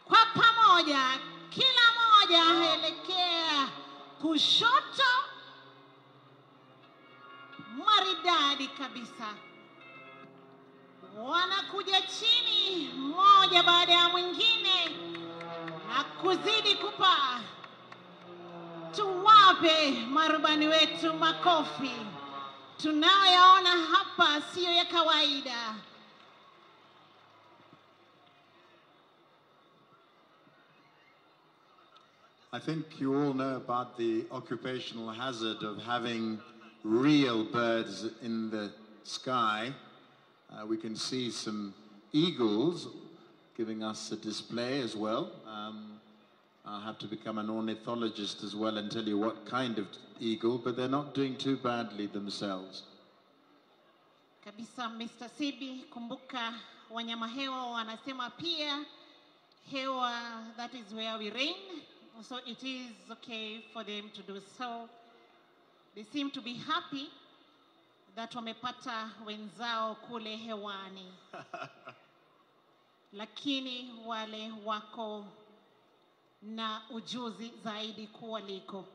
kwa pamoja, kila moja aelekea kushoto, maridadi kabisa. Wanakuja chini moja baada ya mwingine na kuzidi kupaa. Tuwape marubani wetu makofi. Tunayoona hapa sio ya kawaida. I think you all know about the occupational hazard of having real birds in the sky. We can see some eagles giving us a display as well. I'll have to become an ornithologist as well and tell you what kind of eagle, but they're not doing too badly themselves. Kabisa Mr. Sibi, kumbuka wanyama hewa wanasema pia hewa, that is where we reign. So it is okay for them to do so. They seem to be happy that wamepata wenzao kule hewani. Lakini wale wako na ujuzi zaidi kuwaliko.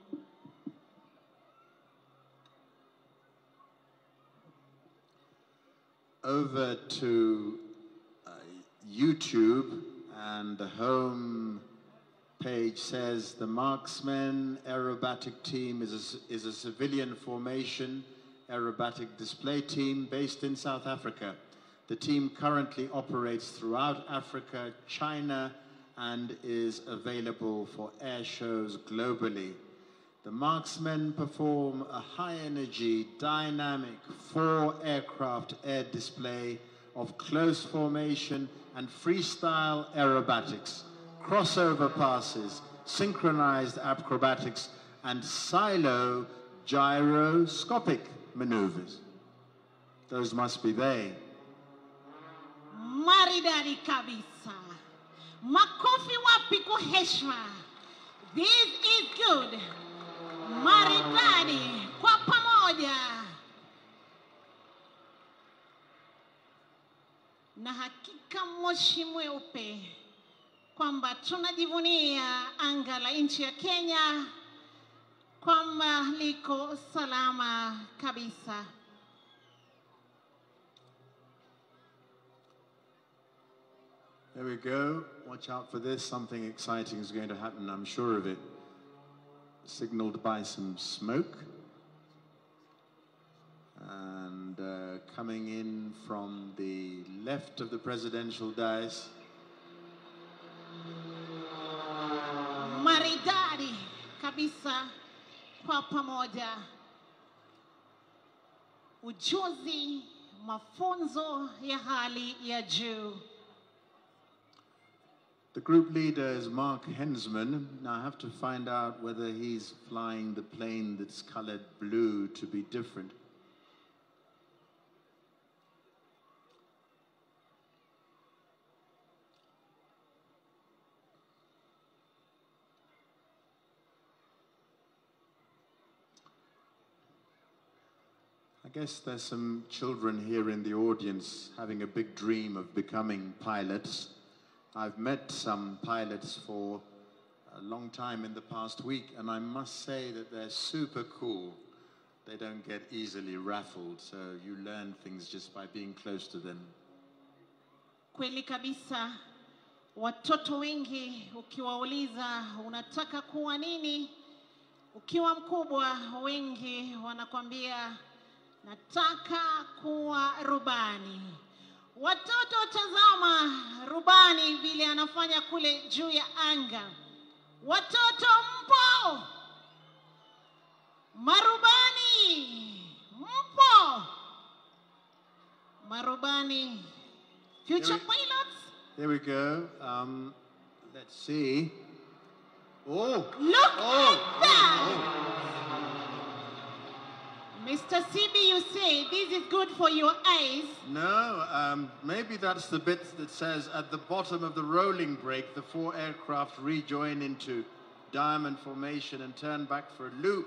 Over to YouTube, and the home page says the Marksmen Aerobatic team is a civilian formation aerobatic display team based in South Africa. The team currently operates throughout Africa, China, and is available for air shows globally. The Marksmen perform a high-energy, dynamic 4-aircraft air display of close formation and freestyle aerobatics, crossover passes, synchronized acrobatics, and silo gyroscopic maneuvers. Those must be they. Maridadi kabisa. Makofi wapi kwa heshima. This is good. Maridadi kwa pamoja. Na hakika moshi mweupe kwamba tunajivunia anga la nchi ya Kenya kwamba liko salama kabisa. There we go. Watch out for this. Something exciting is going to happen, I'm sure of it. Signaled by some smoke. And coming in from the left of the presidential dais. Maridadi kabisa kwa pamoja. Ujuzi, mafunzo ya hali ya juu. The group leader is Mark Hensman. Now I have to find out whether he's flying the plane that's colored blue to be different. I guess there's some children here in the audience having a big dream of becoming pilots. I've met some pilots for a long time in the past week, and I must say that they're super cool. They don't get easily raffled, so you learn things just by being close to them. Kweli kabisa, watoto wengi ukiwauliza unataka kuwa nini, ukiwa mkubwa wengi wanakwambia nataka kuwa rubani. Watoto tazama rubani vile anafanya kule juu ya anga. Watoto mpo? Marubani mpo? Marubani, future pilots? Here we go. Let's see. Oh! Look at that! Mr. CB, you say this is good for your eyes. No, maybe that's the bit that says at the bottom of the rolling brake, the 4 aircraft rejoin into diamond formation and turn back for a loop.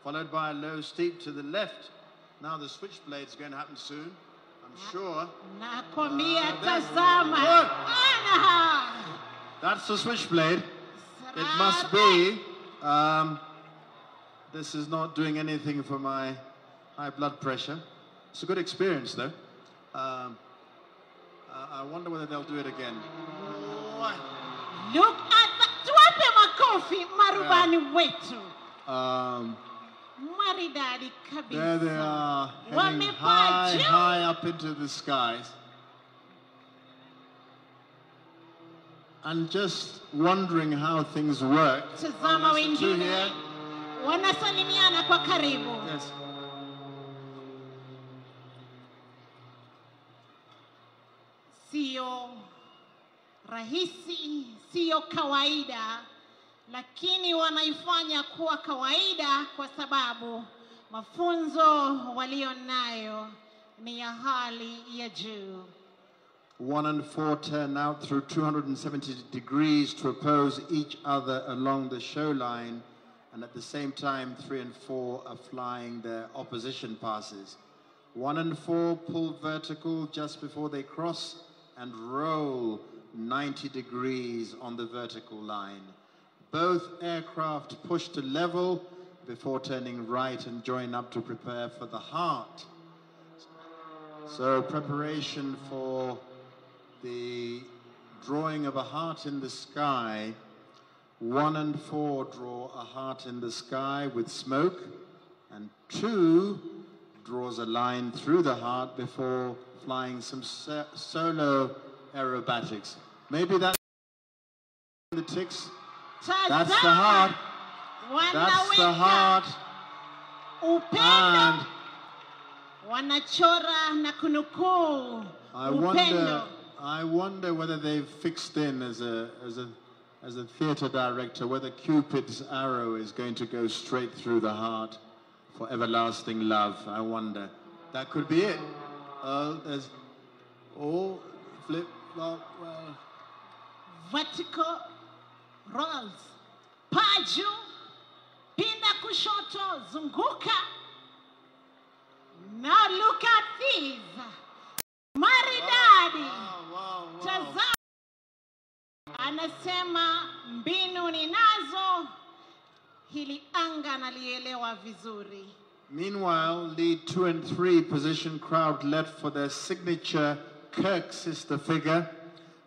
followed by a low steep to the left. Now the Switchblade is going to happen soon, I'm sure. Nakwambia tazama. That's the Switchblade. It must be. This is not doing anything for my high blood pressure. It's a good experience, though. I wonder whether they'll do it again. Look at that. Tuwape makofi marubani wetu. Maridadi kabisa. There they are, heading high up into the skies. And just wondering how things work. Tazama wengine wanasalimiana kwa karibu. Yes. Sio rahisi, sio kawaida, lakini wanaifanya kuwa kawaida kwa sababu mafunzo walionayo ni ya hali ya juu. 1 and 4 turn out through 270 degrees to oppose each other along the shoreline, and at the same time 3 and 4 are flying their opposition passes. 1 and 4 pull vertical just before they cross and roll 90 degrees on the vertical line. Both aircraft push to level before turning right and join up to prepare for the heart. So preparation for the drawing of a heart in the sky. 1 and 4 draw a heart in the sky with smoke, and 2 draws a line through the heart before flying some solo aerobatics. Maybe that's the ticks. That's the heart. That's the heart. Upendo. Wanachora na kunukuu. I wonder whether they've fixed in as a theater director whether Cupid's arrow is going to go straight through the heart for everlasting love. I wonder. That could be it. There's flip flop. Well, vertical rolls. Paju. Pinda kushoto. Zunguka. Now look at these. Maridadi. Tazama. Anasema mbinu ninazo, hili anga nalielewa vizuri. Meanwhile, lead 2 and 3 position crowd left for their signature Kirk sister figure.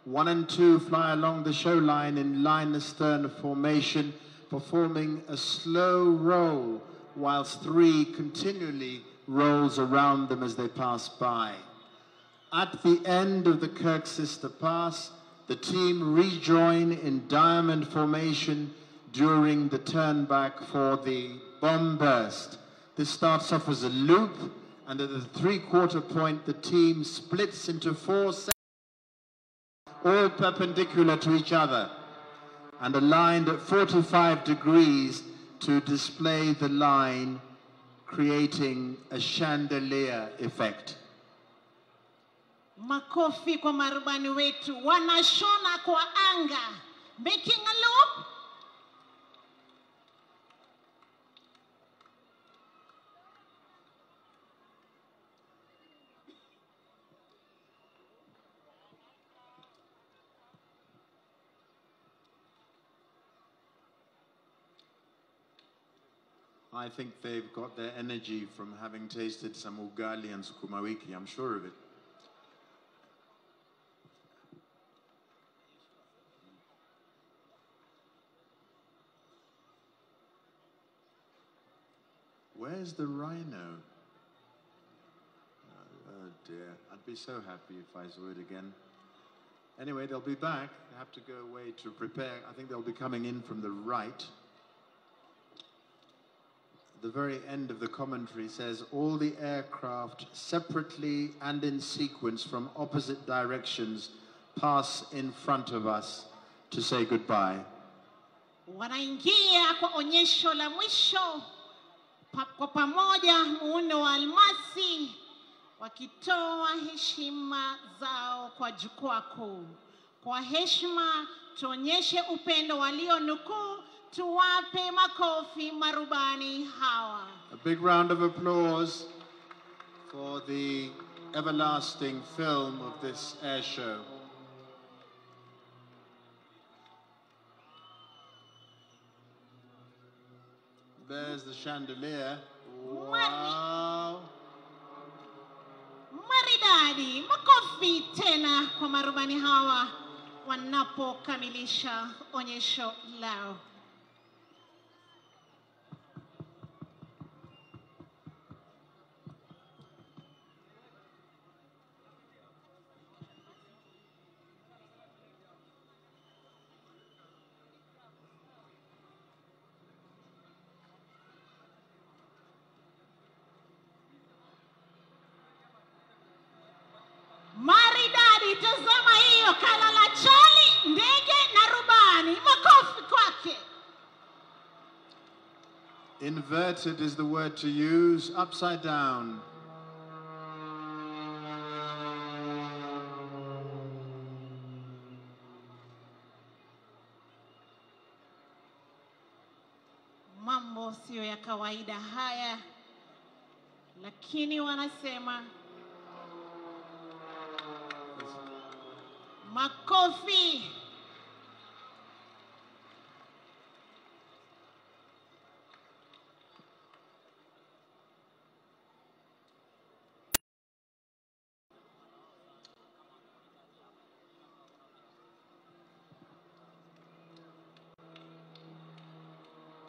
1 and 2 fly along the shoreline in line astern formation, performing a slow roll, whilst 3 continually rolls around them as they pass by. At the end of the Kirk sister pass, the team rejoin in diamond formation during the turn back for the bomb burst. This starts off as a loop, and at the 3/4 point, the team splits into 4 sections, all perpendicular to each other, and aligned at 45 degrees to display the line, creating a chandelier effect. Makofi kwa marubani wetu, wanashona kwa anga, making a loop. I think they've got their energy from having tasted some ugali and sukuma wiki, I'm sure of it. Where's the rhino? Oh dear, I'd be so happy if I saw it again. Anyway, they'll be back. They have to go away to prepare. I think they'll be coming in from the right. The very end of the commentary says, all the aircraft separately and in sequence from opposite directions pass in front of us to say goodbye. Wanaingia kwa onyesho la mwisho kwa pamoja, muundo wa almasi, wakitoa heshima zao kwa jukwaa kuu. Kwa heshima tuonyeshe upendo walionukuu, Tuwape makofi marubani hawa. A big round of applause for the everlasting film of this air show. There's the chandelier. Wow. Maridadi, makofi tena kwa marubani hawa wanapokamilisha onyesho lao. Maridadi, tazama hiyo kalala chali, ndege na rubani, makofi kwake. Inverted is the word to use, upside down. Mambo sio ya kawaida haya, lakini wanasema makofi.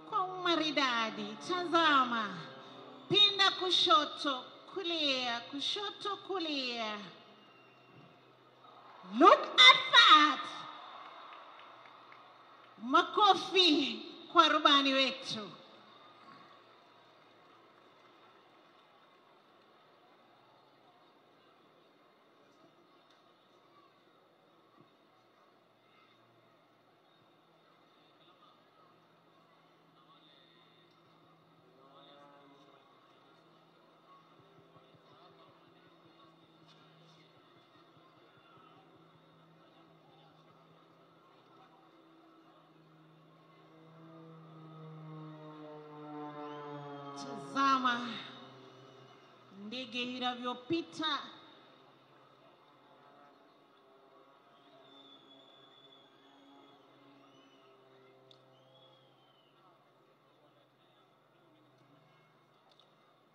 Kwa umaridadi, tazama, pinda kushoto, kulia, kushoto, kulia. Look at that! Makofi kwa rubani wetu. Tazama ndege inavyopita.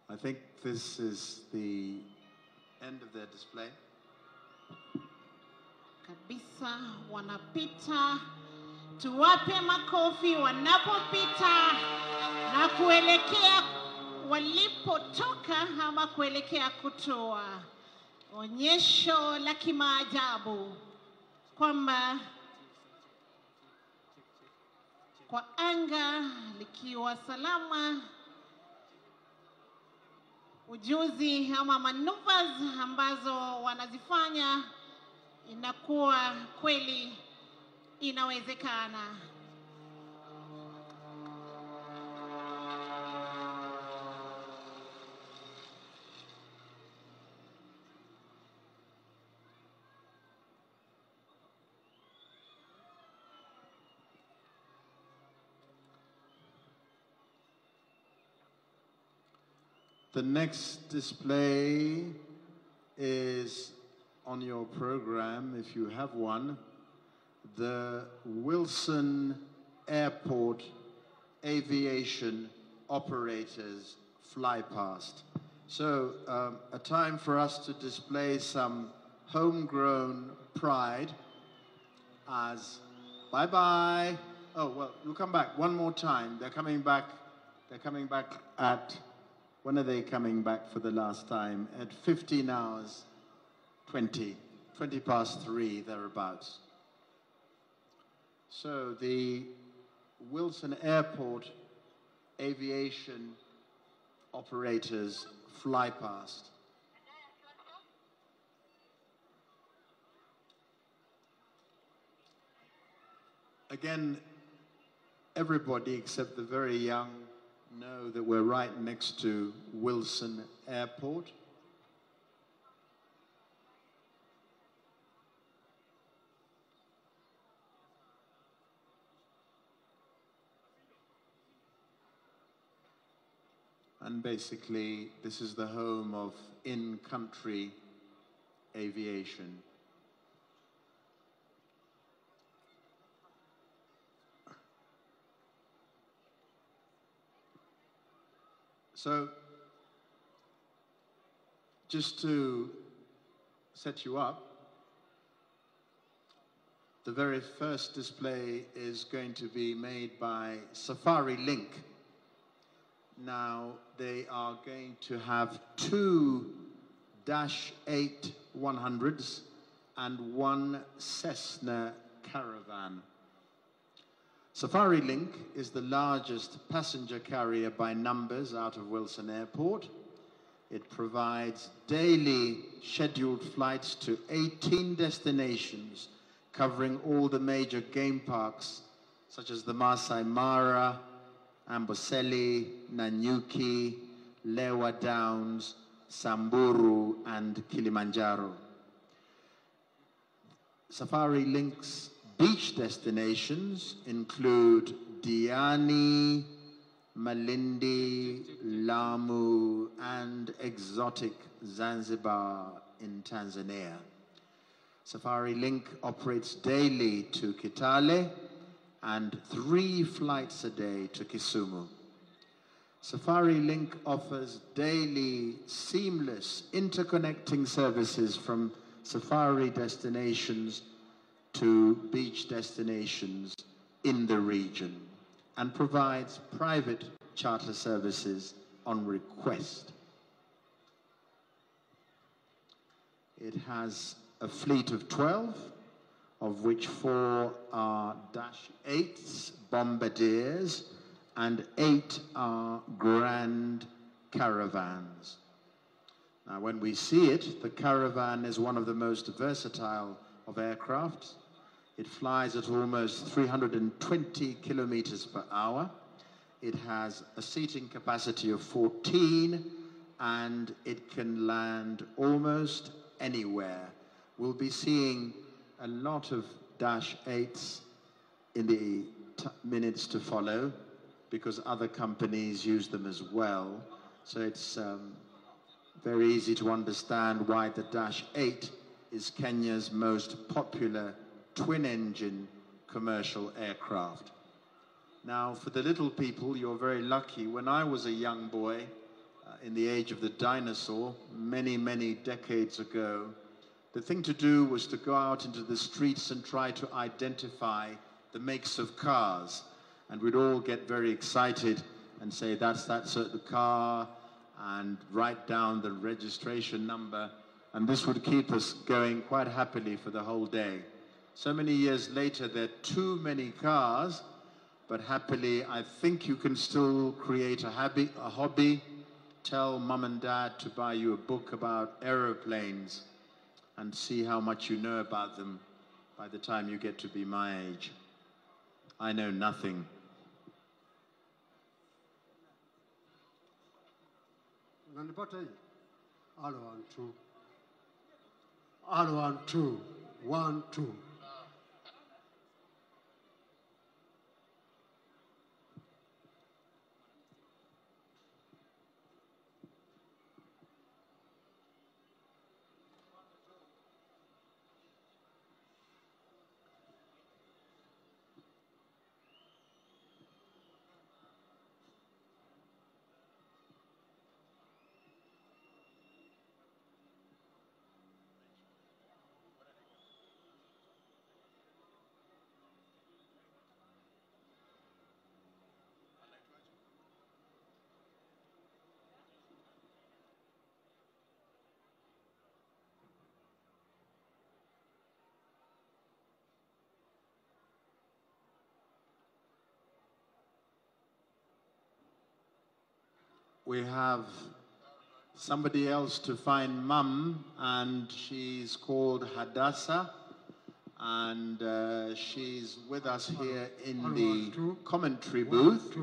I think this is the end of their display. Kabisa wanapita. Tuwape makofi wanapopita na kuelekea walipotoka ama kuelekea kutoa onyesho la kimaajabu kwamba kwa anga likiwa salama, ujuzi ama maneuvers ambazo wanazifanya inakuwa kweli inawezekana. The next display is on your program, if you have one, the Wilson Airport Aviation Operators Fly Past. So a time for us to display some homegrown pride as, bye-bye. Oh, well, you'll come back one more time. They're coming back at, when are they coming back for the last time? At 15 hours, 20 past 3, thereabouts. So the Wilson Airport Aviation Operators Fly Past. Again, everybody except the very young know that we're right next to Wilson Airport. And basically, this is the home of in-country aviation. So, just to set you up, the very first display is going to be made by Safarilink. Now, they are going to have 2 Dash 8 100s and 1 Cessna Caravan. Safarilink is the largest passenger carrier by numbers out of Wilson Airport. It provides daily scheduled flights to 18 destinations, covering all the major game parks, such as the Masai Mara, Amboseli, Nanyuki, Lewa Downs, Samburu, and Kilimanjaro. Safarilink's beach destinations include Diani, Malindi, Lamu, and exotic Zanzibar in Tanzania. Safarilink operates daily to Kitale and 3 flights a day to Kisumu. Safarilink offers daily seamless interconnecting services from safari destinations to beach destinations in the region and provides private charter services on request. It has a fleet of 12, of which 4 are Dash 8s, Bombardiers, and 8 are Grand Caravans. Now, when we see it, the Caravan is one of the most versatile of aircraft. It flies at almost 320 kilometers per hour. It has a seating capacity of 14, and it can land almost anywhere. We'll be seeing a lot of Dash 8s in the minutes to follow, because other companies use them as well. So it's very easy to understand why the Dash 8 is Kenya's most popular twin-engine commercial aircraft. Now, for the little people, you're very lucky. When I was a young boy, in the age of the dinosaur, many, many decades ago, the thing to do was to go out into the streets and try to identify the makes of cars. And we'd all get very excited and say, that's that certain car, and write down the registration number. And this would keep us going quite happily for the whole day. So many years later, there are too many cars, but happily, I think you can still create a hobby. Tell mum and dad to buy you a book about aeroplanes and see how much you know about them by the time you get to be my age. I know nothing. Unanipata hii? Hello, 1, 2. Hello, 1, 2. 1, 2. We have somebody else to find mum, and she's called Hadassah, and she's with us here in the commentary booth,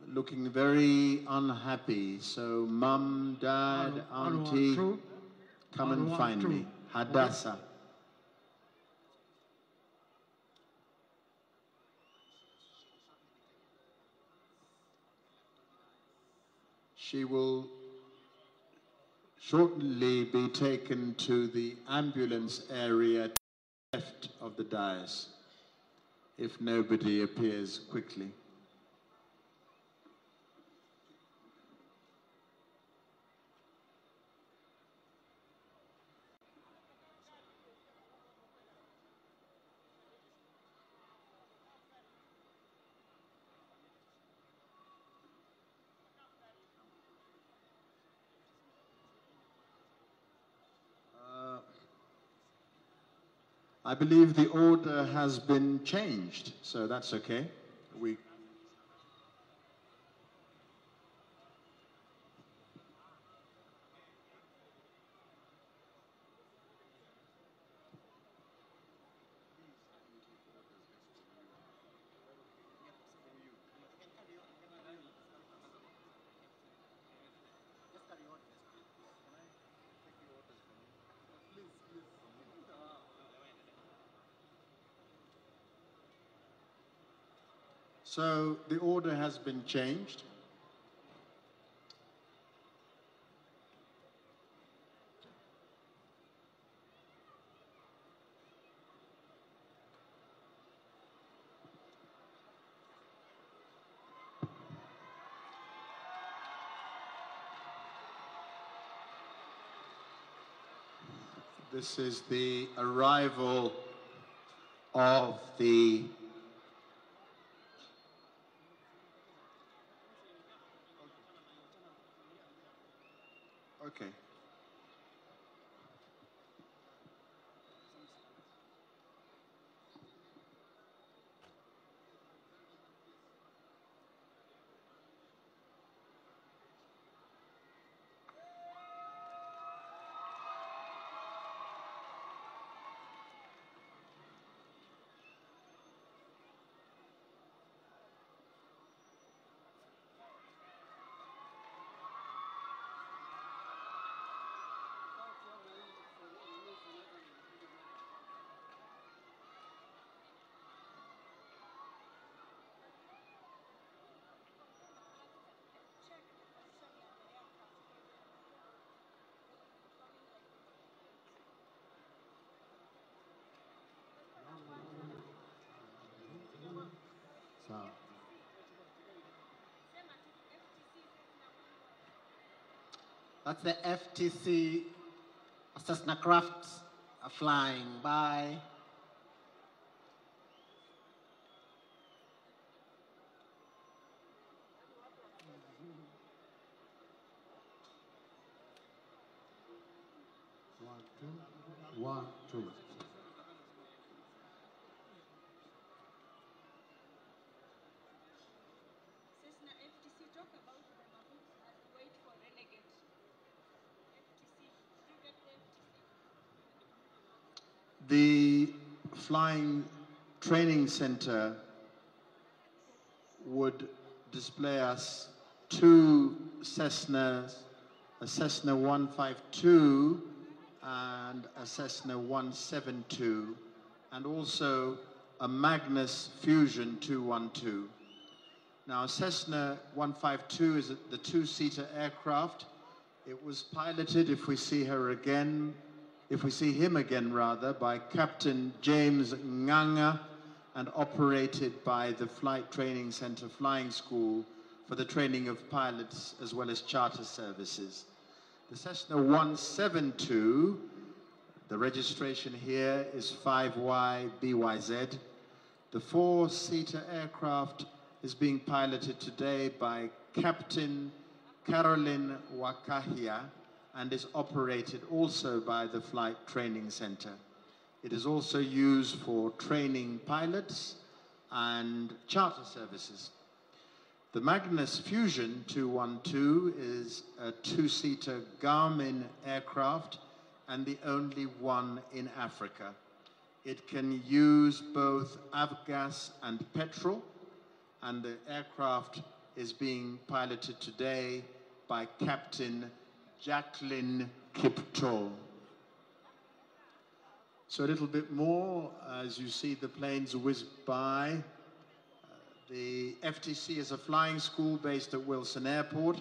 looking very unhappy. So mum, dad, auntie, come and find me. Hadassah. She will shortly be taken to the ambulance area left of the dais, if nobody appears quickly. I believe the order has been changed, so that's okay. So the order has been changed. This is the arrival of the okay. That's the FTC Cessna crafts are flying by. One, two. Cessna FTC, talk about the Mahout as we wait for Renegade. FTC, did you get the FTC? The flying training center would display us two Cessnas, a Cessna 152 and a Cessna 172, and also a Magnus Fusion 212. Now, Cessna 152 is the two-seater aircraft. It was piloted, if we see him again rather, by Captain James Nganga and operated by the Flight Training Center Flying School for the training of pilots as well as charter services. The Cessna 172, the registration here is 5YBYZ. The four-seater aircraft is being piloted today by Captain Caroline Wakahia and is operated also by the Flight Training Center. It is also used for training pilots and charter services. The Magnus Fusion 212 is a two-seater Garmin aircraft and the only one in Africa. It can use both avgas and petrol, and the aircraft is being piloted today by Captain Jacqueline Kiptol. So a little bit more as you see the planes whiz by. The FTC is a flying school based at Wilson Airport,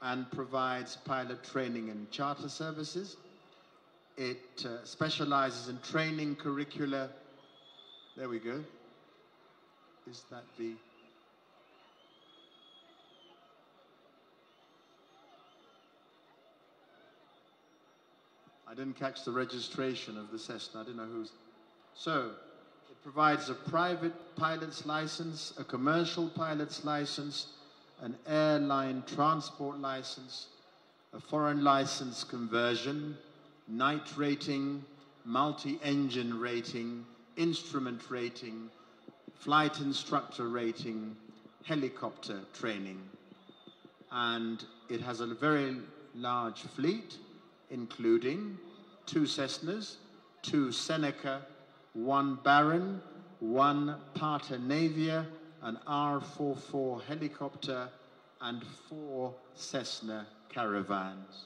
and provides pilot training and charter services. It specializes in training curricula. There we go. Is that the... I didn't catch the registration of the Cessna. I didn't know who's... So, it provides a private pilot's license, a commercial pilot's license, an airline transport license, a foreign license conversion, night rating, multi-engine rating, instrument rating, flight instructor rating, helicopter training. And it has a very large fleet, including 2 Cessnas, 2 Seneca, 1 Baron, 1 Parter Navia, an R-44 helicopter, and 4 Cessna Caravans.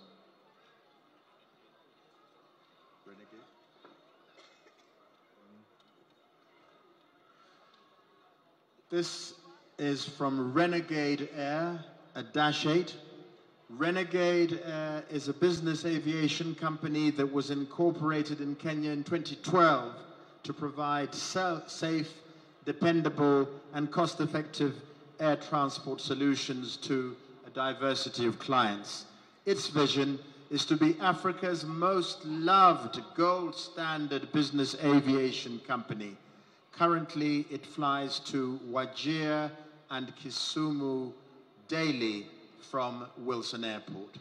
This is from Renegade Air, a Dash 8. Renegade Air is a business aviation company that was incorporated in Kenya in 2012 to provide safe, dependable, and cost-effective air transport solutions to a diversity of clients. Its vision is to be Africa's most loved gold standard business aviation company. Currently, it flies to Wajir and Kisumu daily from Wilson Airport.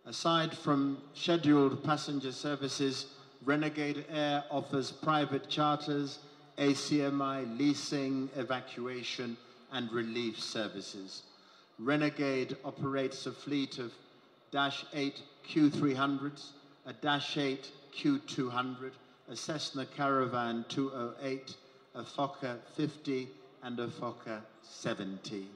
Aside from scheduled passenger services, Renegade Air offers private charters, ACMI leasing, evacuation, and relief services. Renegade operates a fleet of Dash 8 Q300s, a Dash 8 Q200, a Cessna Caravan 208, a Fokker 50, and a Fokker 70.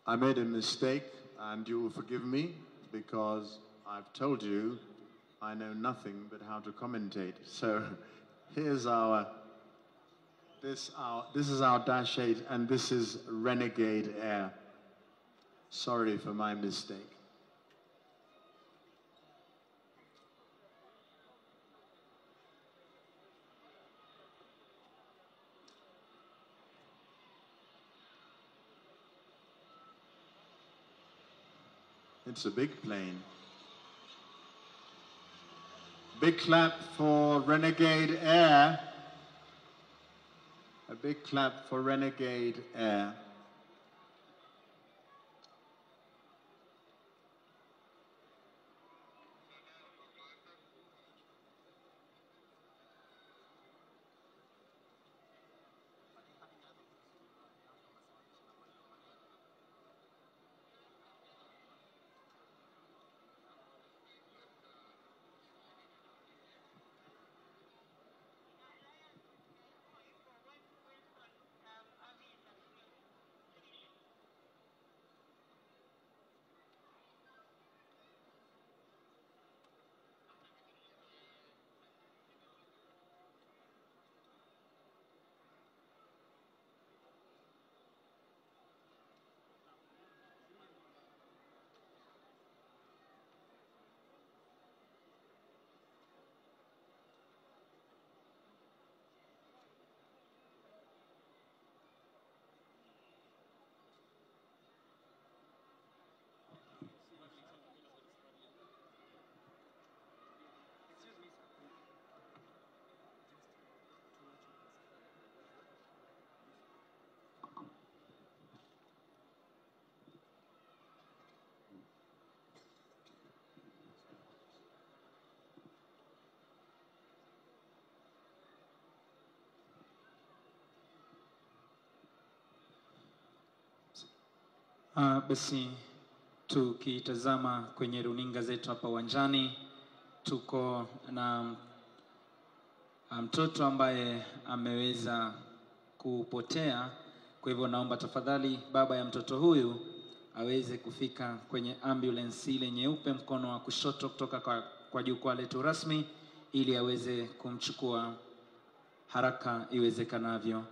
I made a mistake, and you will forgive me, because I've told you I know nothing but how to commentate. So here's this is our Dash 8, and this is Renegade Air. Sorry for my mistake. It's a big plane. Big clap for Renegade Air. A big clap for Renegade Air. Basi tukitazama kwenye runinga zetu hapa uwanjani, tuko na mtoto ambaye ameweza kupotea. Kwa hivyo naomba tafadhali baba ya mtoto huyu aweze kufika kwenye ambulance ile nyeupe mkono wa kushoto kutoka kwa jukwaa letu rasmi, ili aweze kumchukua haraka iwezekanavyo.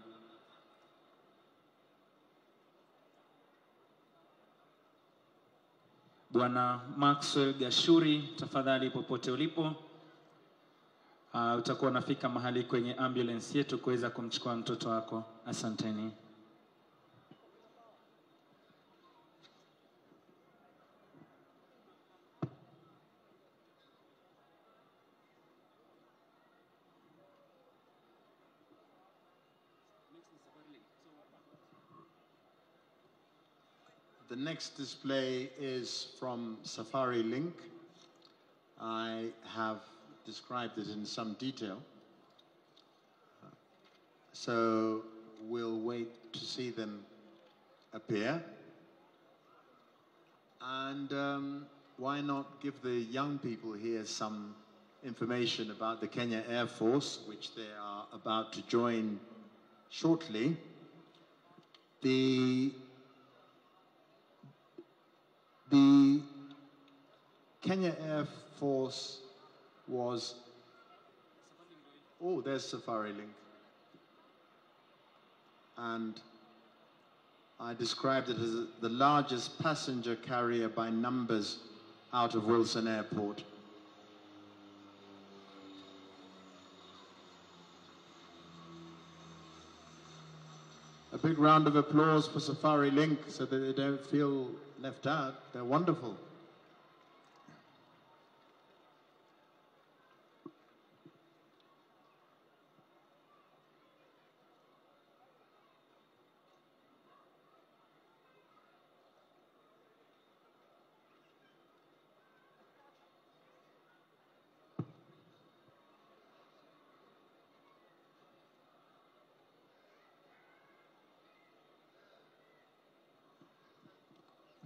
Bwana Maxwell Gashuri, tafadhali popote ulipo, utakuwa unafika mahali kwenye ambulance yetu kuweza kumchukua mtoto wako. Asanteni. The next display is from Safarilink. I have described it in some detail. So we'll wait to see them appear. And why not give the young people here some information about the Kenya Air Force, which they are about to join shortly. The Kenya Air Force was, oh, there's Safarilink. And I described it as the largest passenger carrier by numbers out of Wilson Airport. A big round of applause for Safarilink so that they don't feel left out. They're wonderful.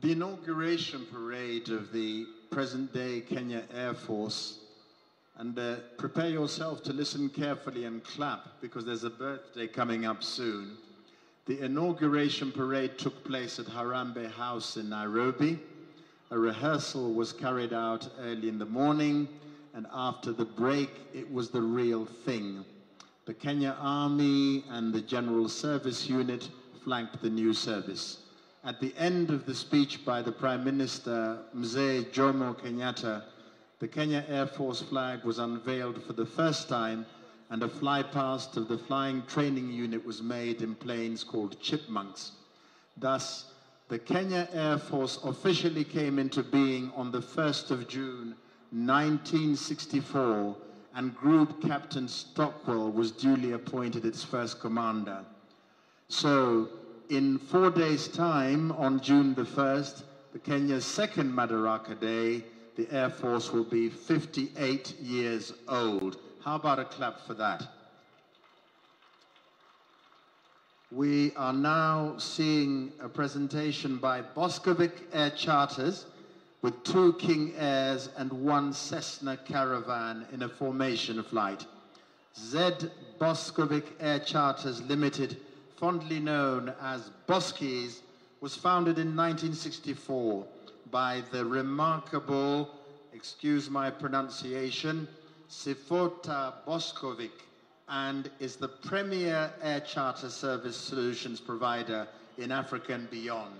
The inauguration parade of the present-day Kenya Air Force, and prepare yourself to listen carefully and clap because there's a birthday coming up soon. The inauguration parade took place at Harambee House in Nairobi. A rehearsal was carried out early in the morning, and after the break, it was the real thing. The Kenya Army and the General Service Unit flanked the new service. At the end of the speech by the Prime Minister, Mzee Jomo Kenyatta, the Kenya Air Force flag was unveiled for the first time, and a flypast of the flying training unit was made in planes called chipmunks. Thus, the Kenya Air Force officially came into being on the 1st of June, 1964, and Group Captain Stockwell was duly appointed its first commander. So, in 4 days' time, on June the 1st, the Kenya's second Madaraka Day, the Air Force will be 58 years old. How about a clap for that? We are now seeing a presentation by Boscovic Air Charters with 2 King Airs and 1 Cessna Caravan in a formation flight. Z Boscovic Air Charters Limited, fondly known as Boskies, was founded in 1964 by the remarkable, excuse my pronunciation, Sifota Boscovic, and is the premier air charter service solutions provider in Africa and beyond.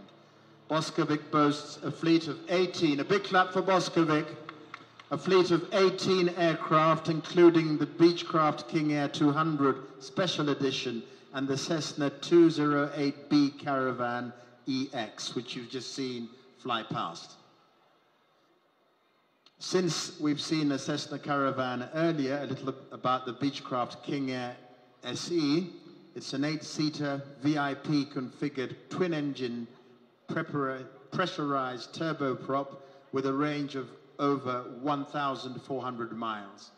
Boscovic boasts a fleet of 18, a big clap for Boscovic, a fleet of 18 aircraft, including the Beechcraft King Air 200 Special Edition and the Cessna 208B Caravan EX, which you've just seen fly past. Since we've seen a Cessna Caravan earlier, a little about the Beechcraft King Air SE. It's an 8-seater VIP configured twin-engine pressurized turboprop with a range of over 1,400 miles.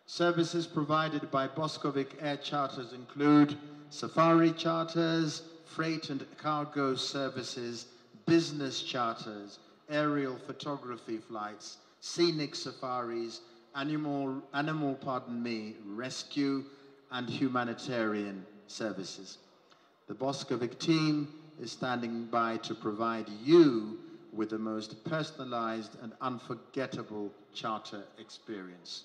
Services provided by Boscovic Air Charters include safari charters, freight and cargo services, business charters, aerial photography flights, scenic safaris, animal rescue, and humanitarian services. The Boscovic team is standing by to provide you with the most personalized and unforgettable charter experience.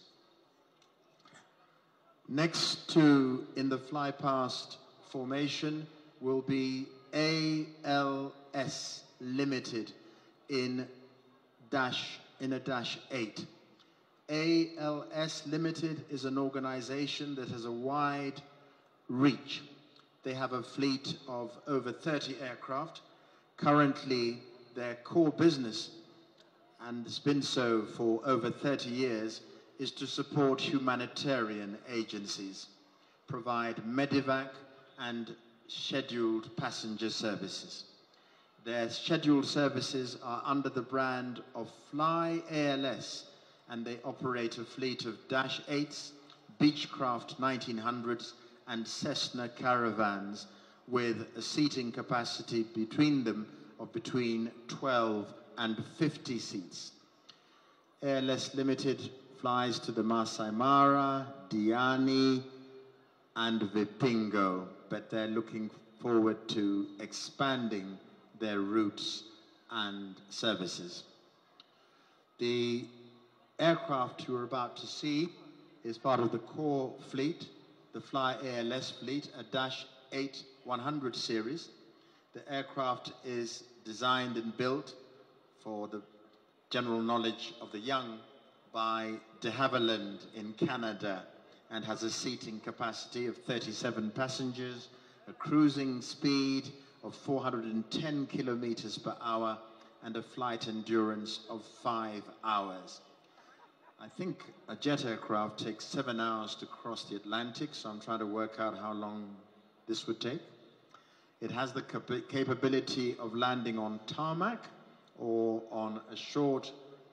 Next to in the fly past formation will be ALS Limited in a dash 8. ALS Limited is an organization that has a wide reach. They have a fleet of over 30 aircraft. Currently, their core business, and it's been so for over 30 years, is to support humanitarian agencies, provide medevac and scheduled passenger services. Their scheduled services are under the brand of Fly ALS, and they operate a fleet of Dash 8s, Beechcraft 1900s, and Cessna Caravans with a seating capacity between them of between 12 and 50 seats. ALS Limited flies to the Masai Mara, Diani, and Vipingo, but they're looking forward to expanding their routes and services. The aircraft you're about to see is part of the core fleet, the Fly ALS fleet, a Dash 8-100 series. The aircraft is designed and built for the general knowledge of the young by de Havilland in Canada, and has a seating capacity of 37 passengers, a cruising speed of 410 kilometers per hour, and a flight endurance of 5 hours. I think a jet aircraft takes 7 hours to cross the Atlantic, so I'm trying to work out how long this would take. It has the capability of landing on tarmac or on a short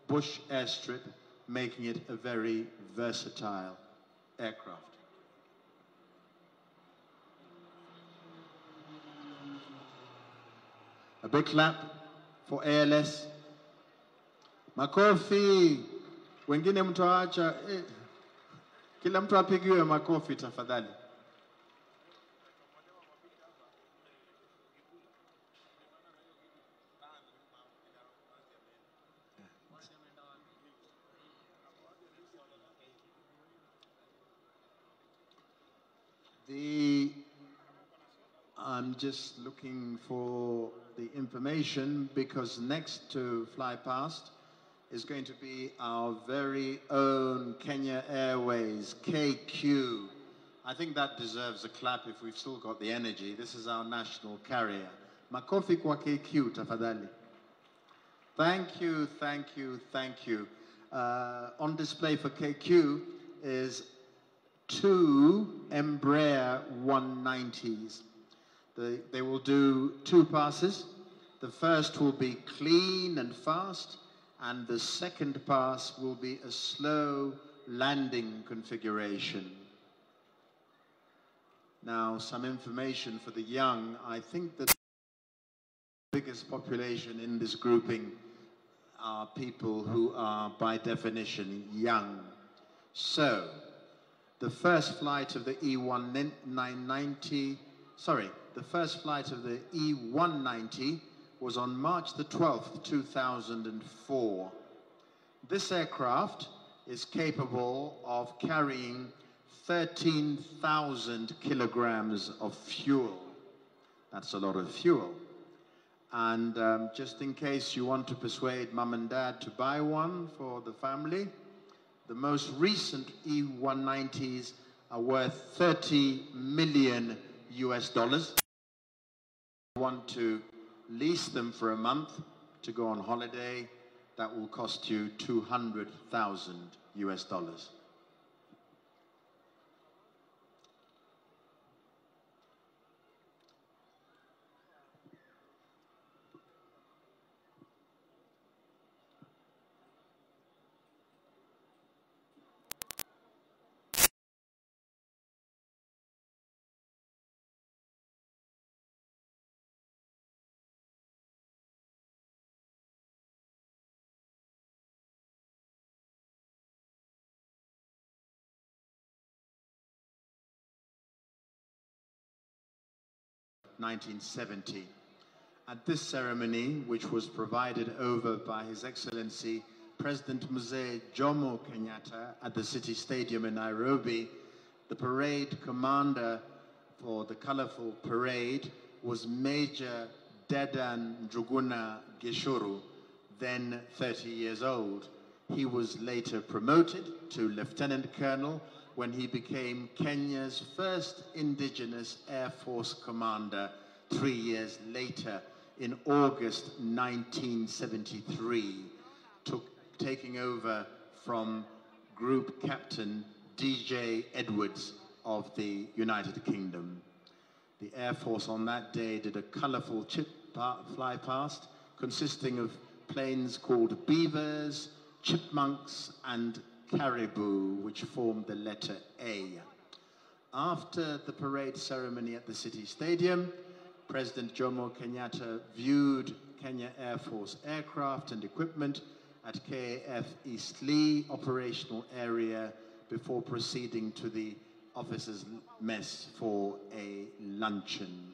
bush airstrip, making it a very versatile aircraft. A big clap for ALS. Makofi. Wengine mtaacha. Kila mtu apigiwe makofi tafadhali. I'm just looking for the information, because next to fly past is going to be our very own Kenya Airways, KQ. I think that deserves a clap if we've still got the energy. This is our national carrier. Makofi kwa KQ, tafadhali. Thank you, thank you, thank you. On display for KQ is 2 Embraer 190s. They will do 2 passes. The first will be clean and fast, and the second pass will be a slow landing configuration. Now, some information for the young. I think that the biggest population in this grouping are people who are, by definition, young. So, the first flight of the E190 was on March the 12th, 2004. This aircraft is capable of carrying 13,000 kilograms of fuel. That's a lot of fuel. And just in case you want to persuade mum and dad to buy one for the family, the most recent E190s are worth 30 million US dollars. If you want to lease them for a month to go on holiday, that will cost you 200,000 US dollars. 1970. At this ceremony, which was provided over by His Excellency President Mzee Jomo Kenyatta at the City Stadium in Nairobi, the parade commander for the colorful parade was Major Dedan Njuguna Gishuru, then 30 years old. He was later promoted to Lieutenant Colonel when he became Kenya's first indigenous Air Force commander 3 years later in August 1973, taking over from Group Captain D.J. Edwards of the United Kingdom. The Air Force on that day did a colorful fly past consisting of planes called Beavers, Chipmunks, and Caribou, which formed the letter A. After the parade ceremony at the City Stadium, President Jomo Kenyatta viewed Kenya Air Force aircraft and equipment at KDF East Lee operational area before proceeding to the officers' mess for a luncheon.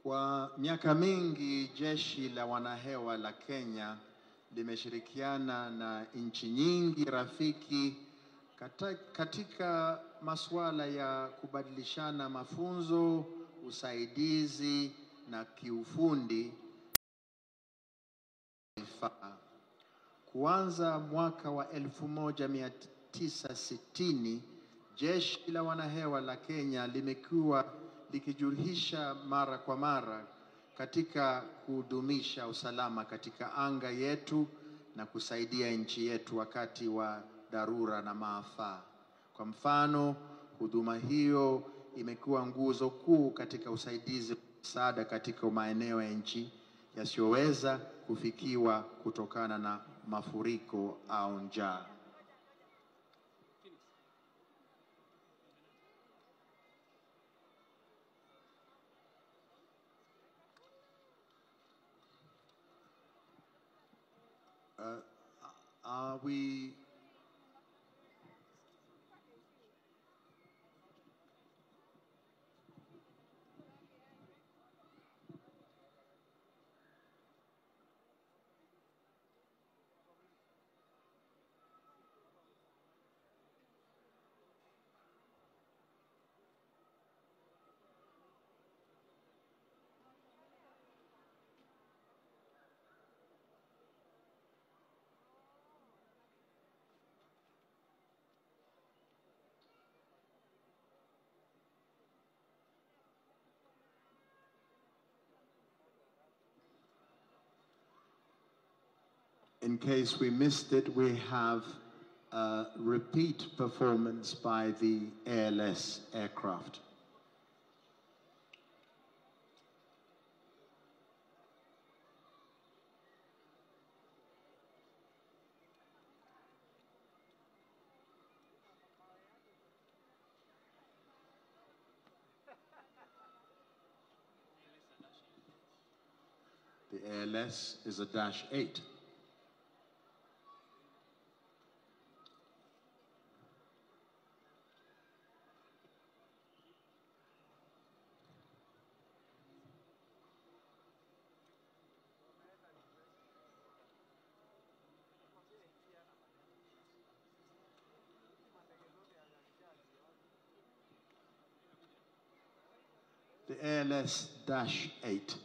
Kwa miaka mingi jeshi la wanahewa la Kenya limeshirikiana na nchi nyingi rafiki katika masuala ya kubadilishana mafunzo, usaidizi na kiufundi. Kuanza mwaka wa 1960, jeshi la wanahewa la Kenya limekuwa likijulisha mara kwa mara katika kudumisha usalama katika anga yetu na kusaidia nchi yetu wakati wa dharura na maafa. Kwa mfano, huduma hiyo imekuwa nguzo kuu katika usaidizi msaada katika maeneo ya nchi yasiyoweza kufikiwa kutokana na mafuriko au njaa. Are we... In case we missed it, we have a repeat performance by the ALS aircraft. The ALS is a Dash 8. The ALS-8.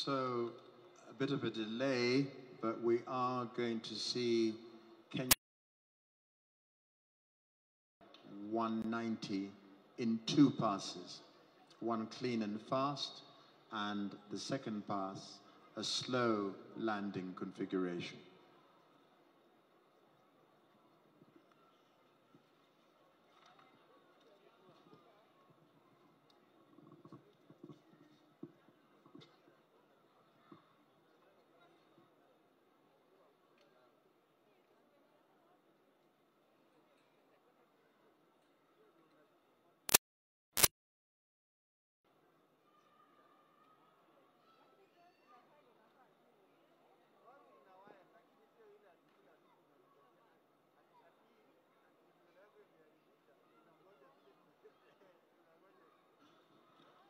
So, a bit of a delay, but we are going to see Kenya 190 in 2 passes. One clean and fast, and the second pass, a slow landing configuration.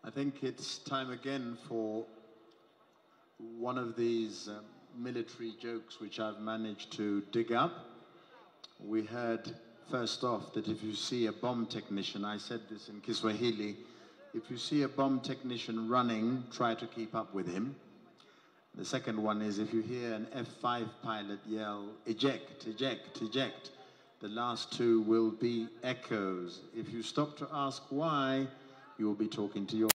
I think it's time again for one of these military jokes which I've managed to dig up. We heard first off that if you see a bomb technician, I said this in Kiswahili, if you see a bomb technician running, try to keep up with him. The second one is if you hear an F5 pilot yell, eject, eject, eject, the last 2 will be echoes. If you stop to ask why, you will be talking to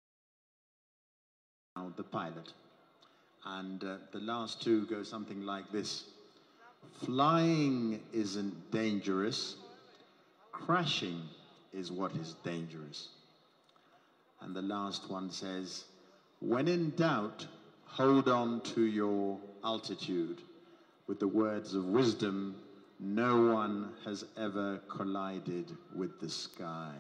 the pilot. And the last 2 go something like this. Flying isn't dangerous. Crashing is what is dangerous. And the last one says, when in doubt, hold on to your altitude. With the words of wisdom, no one has ever collided with the sky.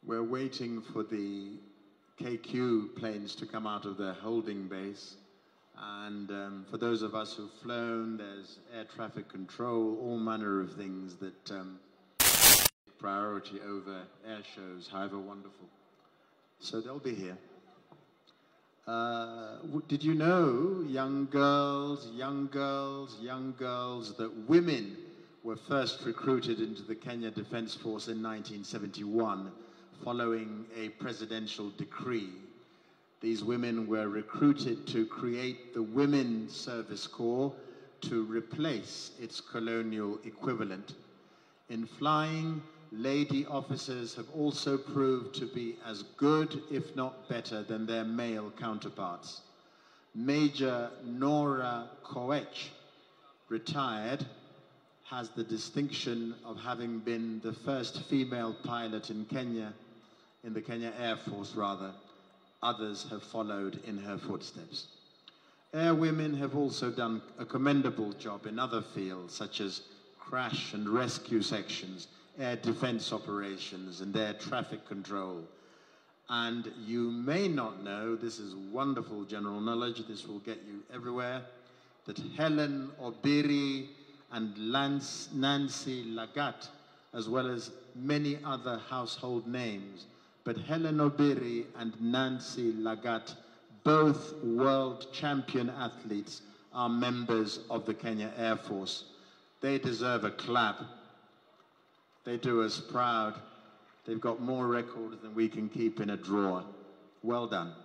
We're waiting for the KQ planes to come out of their holding base. And for those of us who've flown, there's air traffic control, all manner of things that priority over air shows, however wonderful. So they'll be here. Did you know, young girls, that women were first recruited into the Kenya Defense Force in 1971 following a presidential decree? These women were recruited to create the Women's Service Corps to replace its colonial equivalent. In flying, lady officers have also proved to be as good, if not better, than their male counterparts. Major Nora Koech, retired, has the distinction of having been the first female pilot in Kenya, in the Kenya Air Force rather. Others have followed in her footsteps. Air women have also done a commendable job in other fields such as crash and rescue sections, air defense operations, and air traffic control. And you may not know, this is wonderful general knowledge, this will get you everywhere, that Helen Obiri and Nancy Lagat, as well as many other household names, but Helen Obiri and Nancy Lagat, both world champion athletes, are members of the Kenya Air Force. They deserve a clap. They do us proud. They've got more records than we can keep in a drawer. Well done.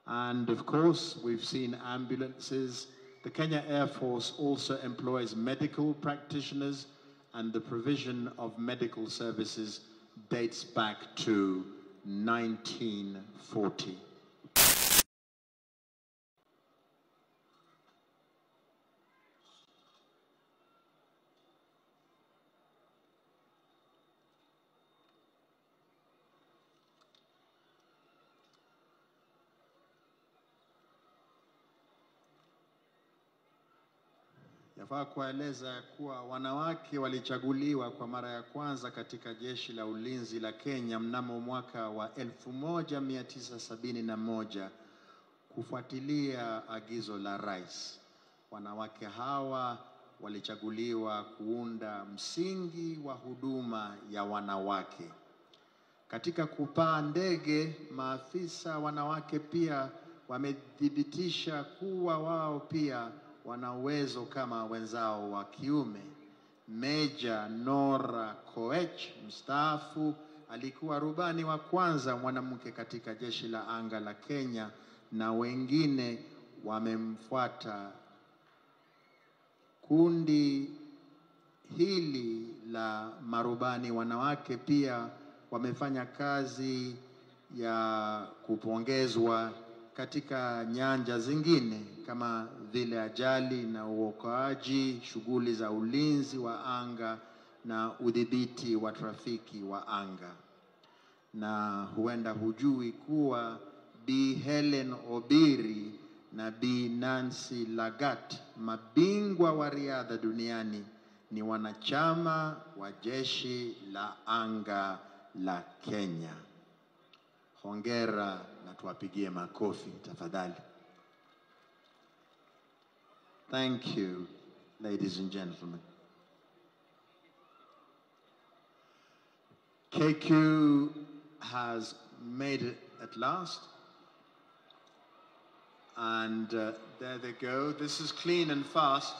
And of course, we've seen ambulances. The Kenya Air Force also employs medical practitioners, and the provision of medical services dates back to 1940. Yafaa kueleza kuwa wanawake walichaguliwa kwa mara ya kwanza katika jeshi la ulinzi la Kenya mnamo mwaka wa 1971 kufuatilia agizo la rais. Wanawake hawa walichaguliwa kuunda msingi wa huduma ya wanawake. Katika kupaa ndege, maafisa wanawake pia wamethibitisha kuwa wao pia wana uwezo kama wenzao wa kiume. Meja Nora Koech mstaafu alikuwa rubani wa kwanza mwanamke katika jeshi la anga la Kenya, na wengine wamemfuata. Kundi hili la marubani wanawake pia wamefanya kazi ya kupongezwa katika nyanja zingine kama vile ajali na uokoaji, shughuli za ulinzi wa anga na udhibiti wa trafiki wa anga. Na huenda hujui kuwa Bi Helen Obiri na Bi Nancy Lagat, mabingwa wa riadha duniani, ni wanachama wa jeshi la anga la Kenya. Hongera na tuwapigie makofi tafadhali. Thank you, ladies and gentlemen. KQ has made it at last. And there they go. This is clean and fast.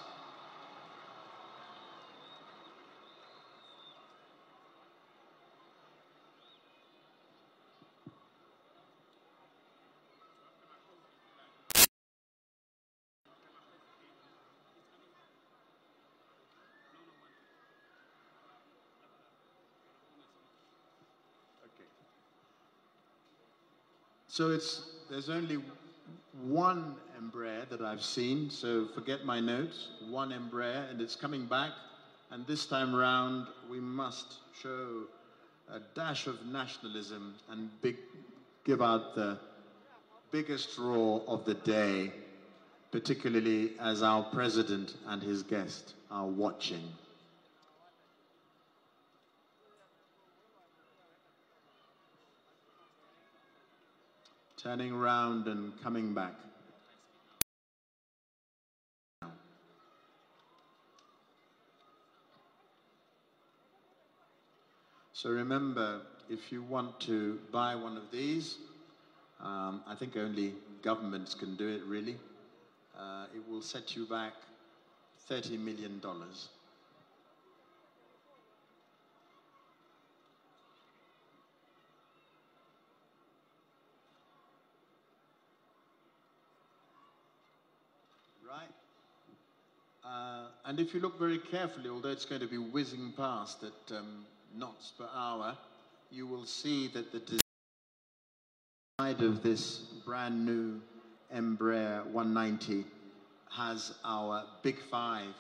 So there's only one Embraer that I've seen, so forget my notes. One Embraer, and it's coming back. And this time round, we must show a dash of nationalism and give out the biggest roar of the day, particularly as our president and his guest are watching. Turning round and coming back. So remember, if you want to buy one of these, I think only governments can do it really. It will set you back $30 million. Right? And if you look very carefully, although it's going to be whizzing past at knots per hour, you will see that the design of this brand new Embraer 190 has our Big Five.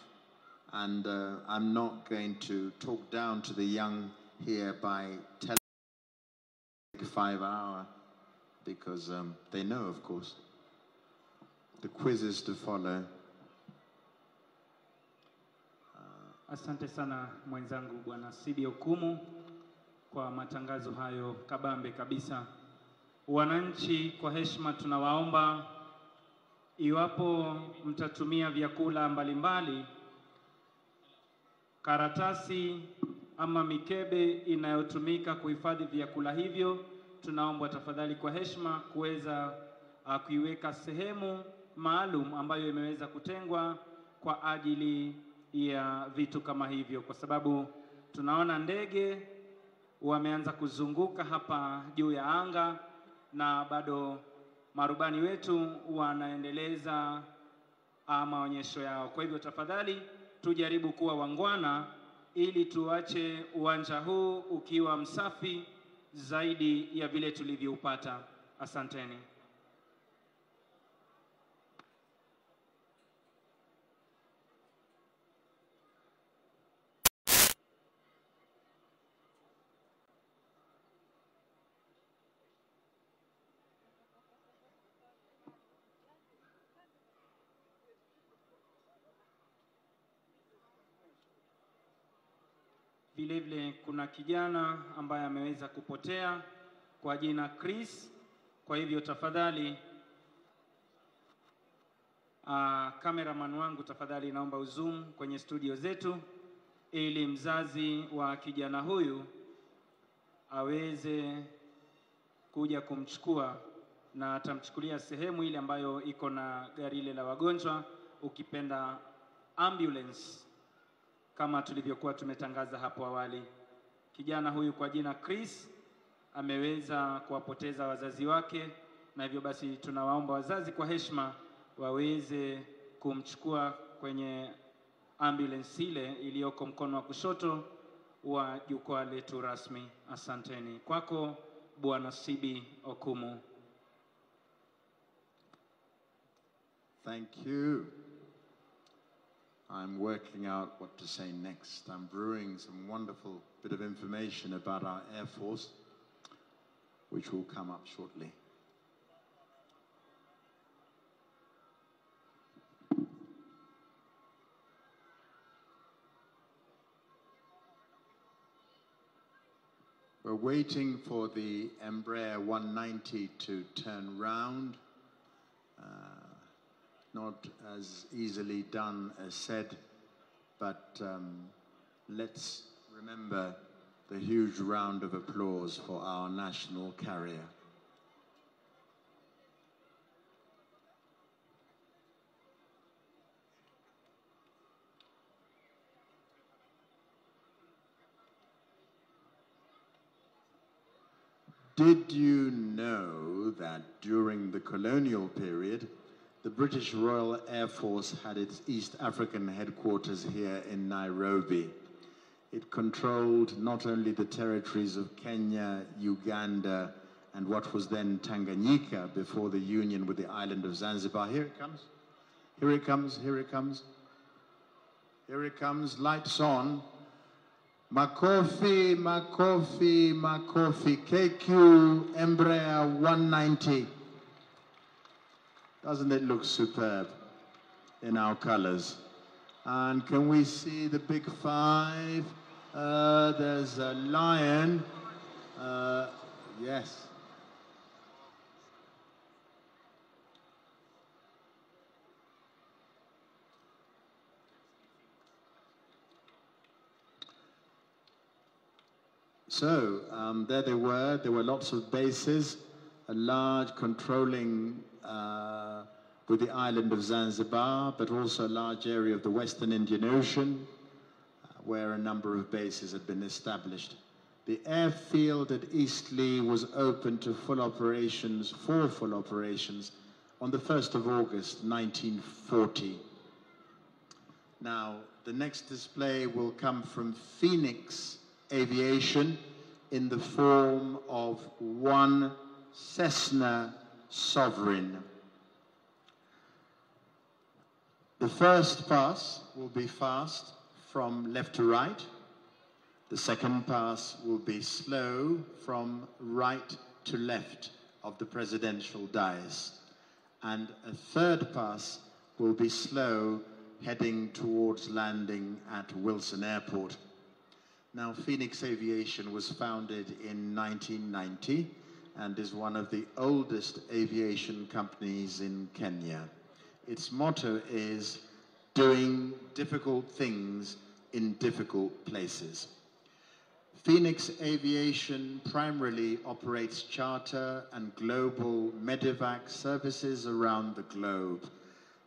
And I'm not going to talk down to the young here by telling Big 5 hour, because they know, of course. The quizzes to follow. Asante sana mwenzangu bwana Sidi Okumu kwa matangazo hayo kabambe kabisa. Wananchi, kwa heshima tunawaomba, iwapo mtatumia vyakula mbalimbali, karatasi ama mikebe inayotumika kuhifadhi vyakula hivyo, tunaomba tafadhali kwa heshima kuweza kuiweka sehemu maalum ambayo imeweza kutengwa kwa ajili ya vitu kama hivyo, kwa sababu tunaona ndege wameanza kuzunguka hapa juu ya anga na bado marubani wetu wanaendeleza maonyesho yao. Kwa hivyo tafadhali tujaribu kuwa wangwana ili tuache uwanja huu ukiwa msafi zaidi ya vile tulivyoupata. Asanteni. Vile vile kuna kijana ambaye ameweza kupotea kwa jina Chris. Kwa hivyo tafadhali cameraman wangu tafadhali naomba uzoom kwenye studio zetu ili mzazi wa kijana huyu aweze kuja kumchukua na atamchukulia sehemu ile ambayo iko na gari ile la wagonjwa, ukipenda ambulance, kama tulivyokuwa tumetangaza hapo awali. Kijana huyu kwa jina Chris ameweza kuwapoteza wazazi wake, na hivyo basi tunawaomba wazazi kwa heshima waweze kumchukua kwenye ambulance ile iliyoko mkono wa kushoto wa jukwaa letu rasmi. Asanteni. Kwako Bwana Sibi Okumu. Thank you. I'm working out what to say next. I'm brewing some wonderful bit of information about our Air Force, which will come up shortly. We're waiting for the Embraer 190 to turn round. Not as easily done as said, but let's remember the huge round of applause for our national carrier. Did you know that during the colonial period, the British Royal Air Force had its East African headquarters here in Nairobi? It controlled not only the territories of Kenya, Uganda, and what was then Tanganyika before the union with the island of Zanzibar. Here it comes. Here it comes. Here it comes. Here it comes. Lights on. Makofi, Makofi, Makofi. KQ Embraer 190. Doesn't it look superb in our colors? And can we see the big five? There's a lion. Yes. So there they were. There were lots of bases, a large controlling with the island of Zanzibar, but also a large area of the Western Indian Ocean, where a number of bases had been established. The airfield at Eastleigh was open to full operations, for full operations, on the 1st of August, 1940. Now, the next display will come from Phoenix Aviation in the form of one Cessna Sovereign. The first pass will be fast from left to right. The second pass will be slow from right to left of the presidential dais. And a third pass will be slow heading towards landing at Wilson Airport. Now, Phoenix Aviation was founded in 1990 and is one of the oldest aviation companies in Kenya. Its motto is doing difficult things in difficult places. Phoenix Aviation primarily operates charter and global medevac services around the globe.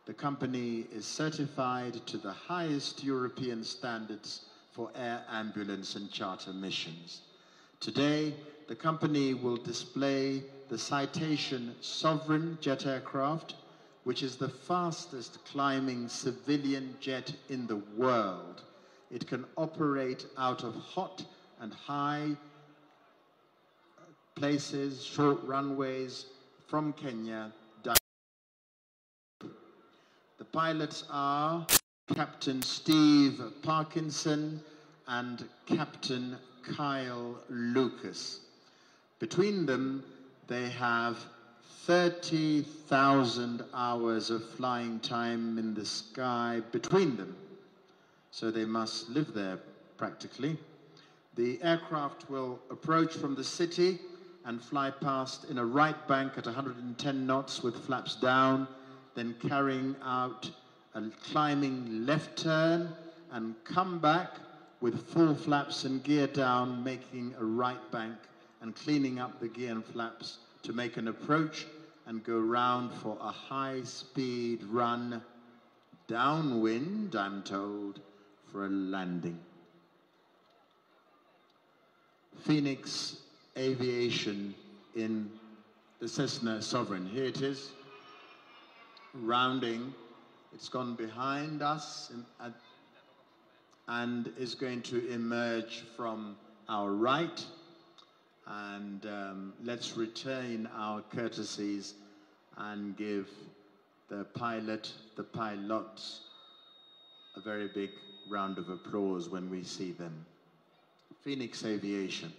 The company is certified to the highest European standards for air ambulance and charter missions. Today, the company will display the Citation Sovereign jet aircraft, which is the fastest climbing civilian jet in the world. It can operate out of hot and high places, short runways from Kenya. The pilots are Captain Steve Parkinson and Captain Kyle Lucas. Between them, they have 30,000 hours of flying time in the sky between them. So they must live there practically. The aircraft will approach from the city and fly past in a right bank at 110 knots with flaps down, then carrying out a climbing left turn and come back with full flaps and gear down, making a right bank and cleaning up the gear and flaps to make an approach and go round for a high-speed run downwind, I'm told, for a landing. Phoenix Aviation in the Cessna Sovereign. Here it is, rounding. It's gone behind us and is going to emerge from our right. And let's retain our courtesies and give the pilot, the pilots, a very big round of applause when we see them. Phoenix Aviation.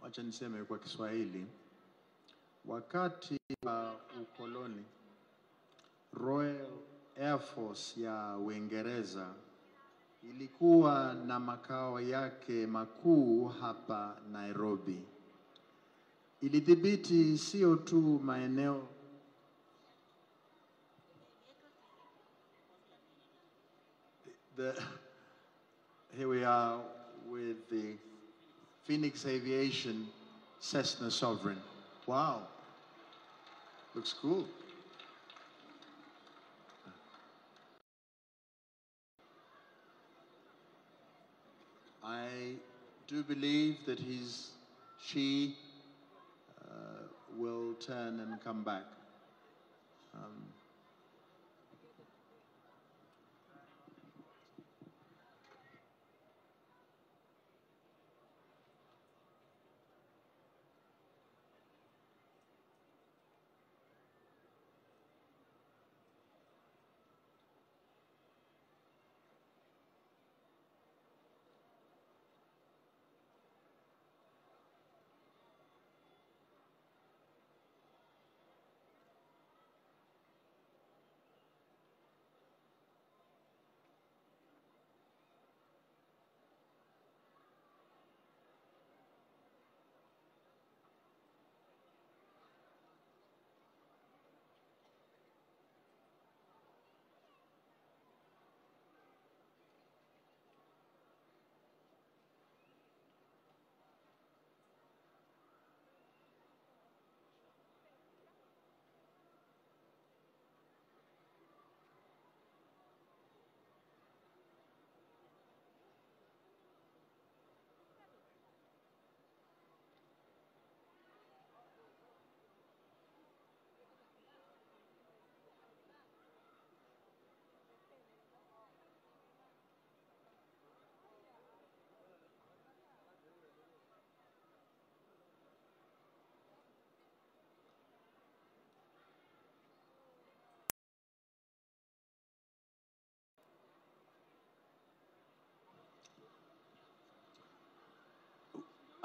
Wacha niseme kwa Kiswahili, wakati wa ukoloni, Royal Air Force ya Uingereza ilikuwa na makao yake makuu hapa Nairobi. Ilidhibiti sio tu maeneo here we are with the Phoenix Aviation Cessna Sovereign. Wow, looks cool. I do believe that she will turn and come back.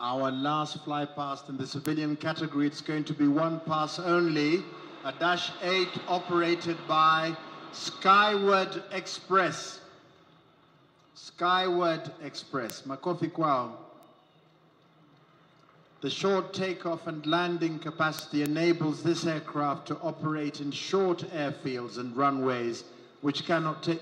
Our last fly past in the civilian category, it's going to be one pass only, a Dash 8 operated by Skyward Express. Skyward Express. Makofi kwao. The short takeoff and landing capacity enables this aircraft to operate in short airfields and runways which cannot take...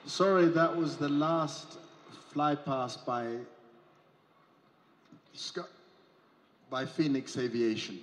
Sorry, that was the last flypast by Phoenix Aviation.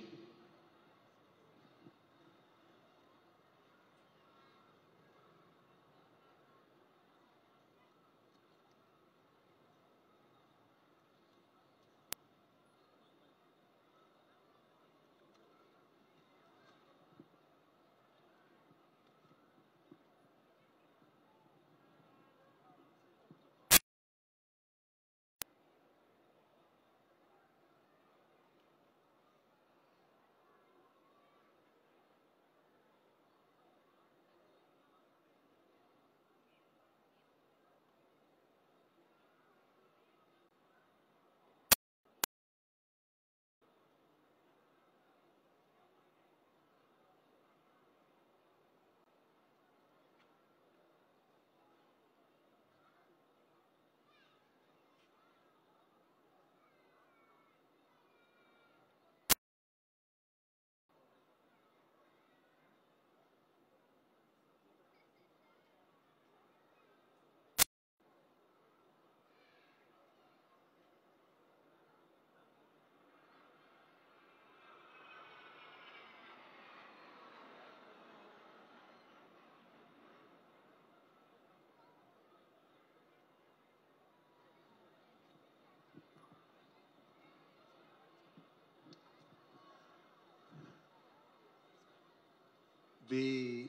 The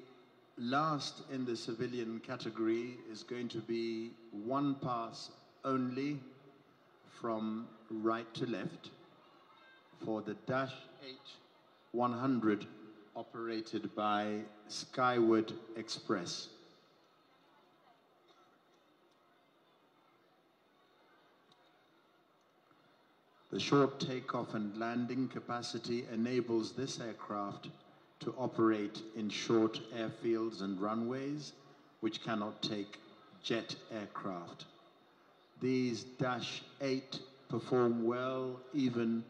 last in the civilian category is going to be one pass only from right to left for the Dash 8-100 operated by Skyward Express. The short takeoff and landing capacity enables this aircraft to operate in short airfields and runways which cannot take jet aircraft. These Dash 8 perform well even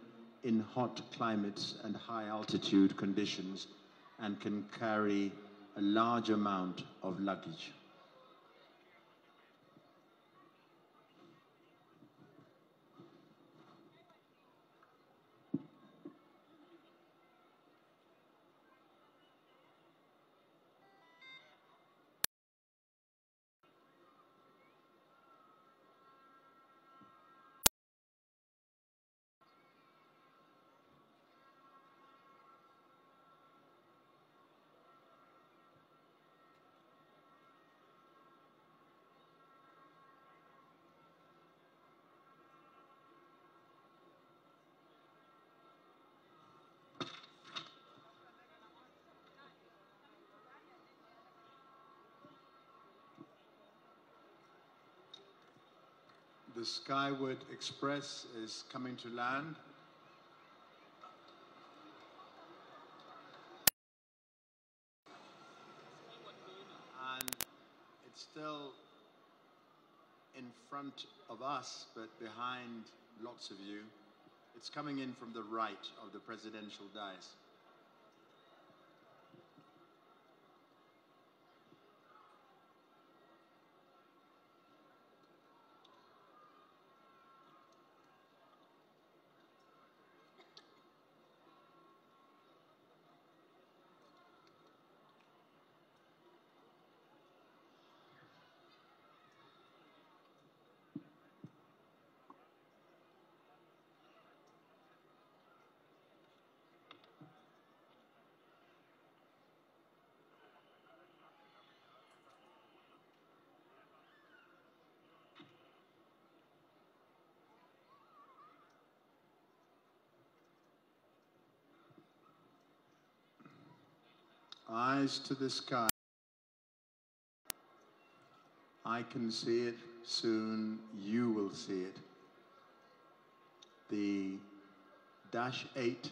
in hot climates and high altitude conditions and can carry a large amount of luggage. The Skyward Express is coming to land. It's still in front of us, but behind lots of you. It's coming in from the right of the presidential dais. Eyes to the sky. I can see it, soon you will see it. The Dash 8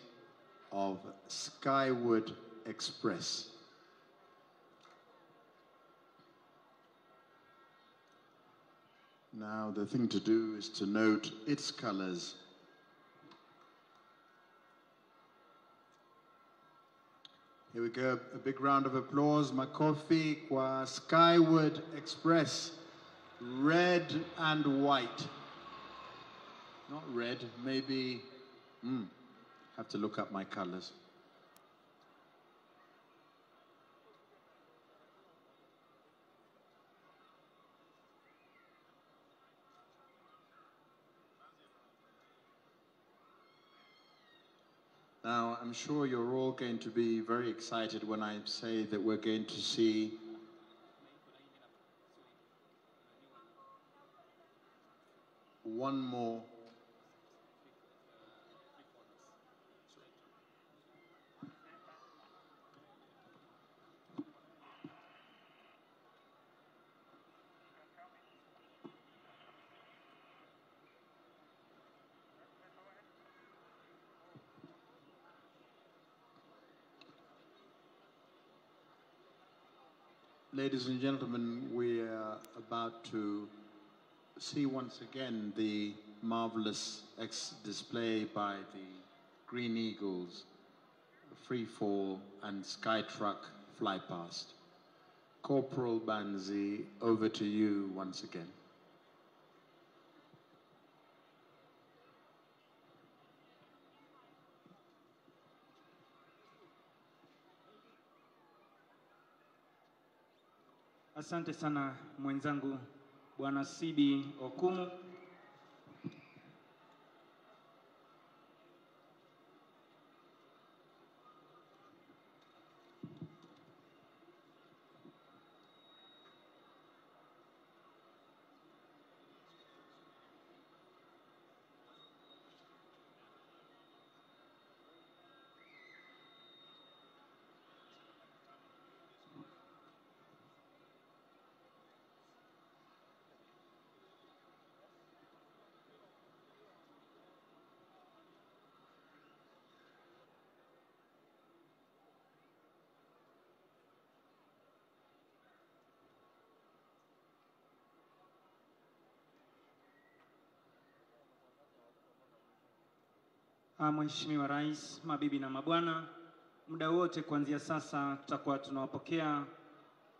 of Skyward Express. Now the thing to do is to note its colors. Here we go, a big round of applause. Makofi kwa Skyward Express. Red and white. Not red, maybe, have to look up my colors. Now, I'm sure you're all going to be very excited when I say that we're going to see one more Ladies and gentlemen, we are about to see once again the marvelous display by the Green Eagles, free fall and Skytruck fly past. Corporal Banzi, over to you once again. Asante sana mwenzangu Bwana Sibi Okumu. Mheshimiwa Rais, mabibi na mabwana, muda wote kuanzia sasa tutakuwa tunawapokea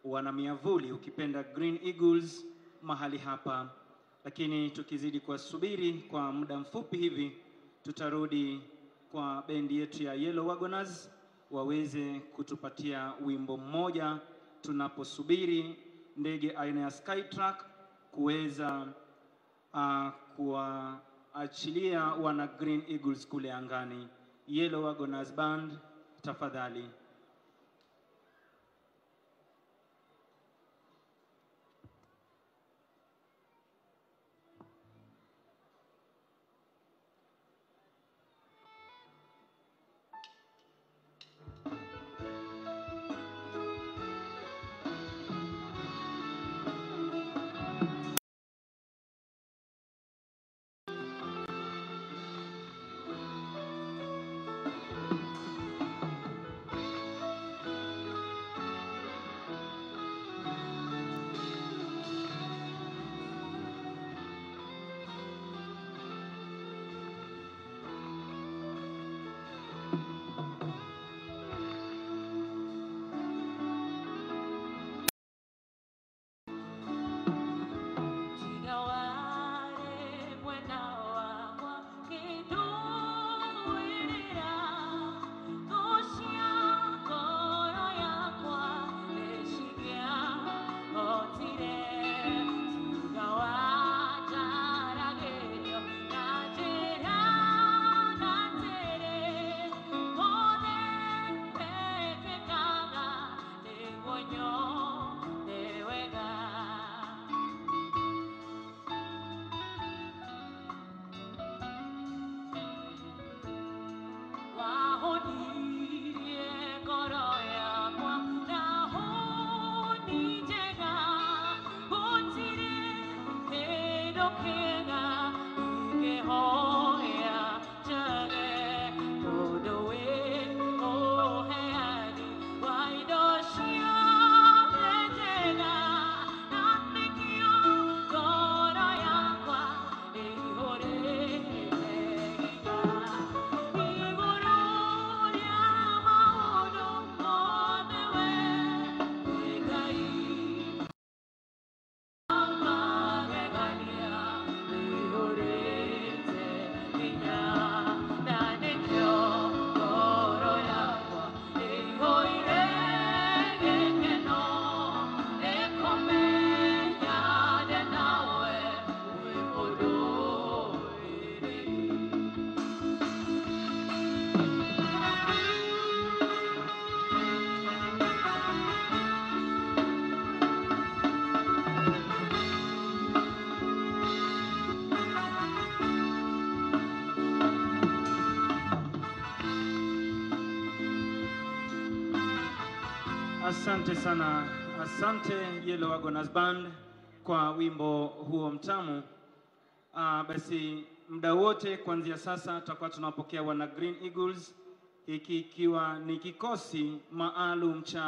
wanamiavuli, ukipenda Green Eagles, mahali hapa. Lakini tukizidi kuwasubiri kwa muda mfupi hivi, tutarudi kwa bendi yetu ya Yellow Wagoners waweze kutupatia wimbo mmoja tunaposubiri ndege aina ya Skytruck kuweza kuwaachilia wana Green Eagles kule angani. Yellow Wagoners Band, tafadhali. Asante sana, asante Yellow Wagoners Band kwa wimbo huo mtamu. Basi muda wote kuanzia sasa tutakuwa tunapokea wana Green Eagles, hiki ikiwa ni kikosi maalum cha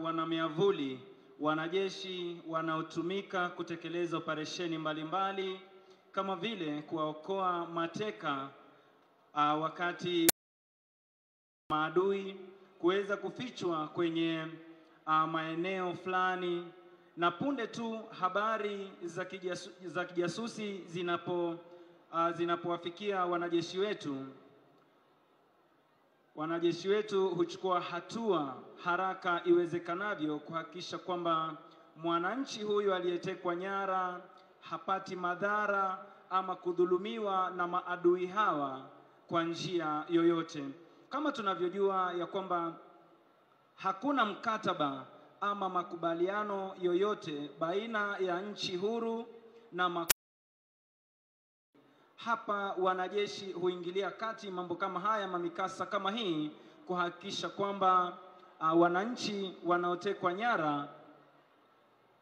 wanamiavuli, wanajeshi wanaotumika kutekeleza operesheni mbalimbali kama vile kuwaokoa mateka wakati maadui kuweza kufichwa kwenye maeneo fulani, na punde tu habari za kijasusi zinapowafikia wanajeshi wetu huchukua hatua haraka iwezekanavyo kuhakikisha kwamba mwananchi huyu aliyetekwa nyara hapati madhara ama kudhulumiwa na maadui hawa kwa njia yoyote. Kama tunavyojua ya kwamba hakuna mkataba ama makubaliano yoyote baina ya nchi huru na hapa wanajeshi huingilia kati mambo kama haya, mamikasa kama hii, kuhakikisha kwamba wananchi wanaotekwa nyara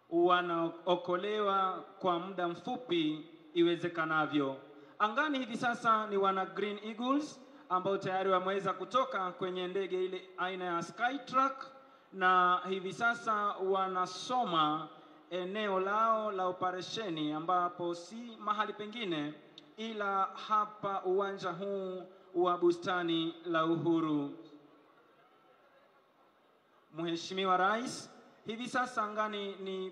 wanaokolewa kwa muda mfupi iwezekanavyo. Angani hivi sasa ni wana Green Eagles ambao tayari wameweza kutoka kwenye ndege ile aina ya Skytruck, na hivi sasa wanasoma eneo lao la operesheni, ambapo si mahali pengine ila hapa uwanja huu wa bustani la Uhuru. Mheshimiwa Rais, hivi sasa angani ni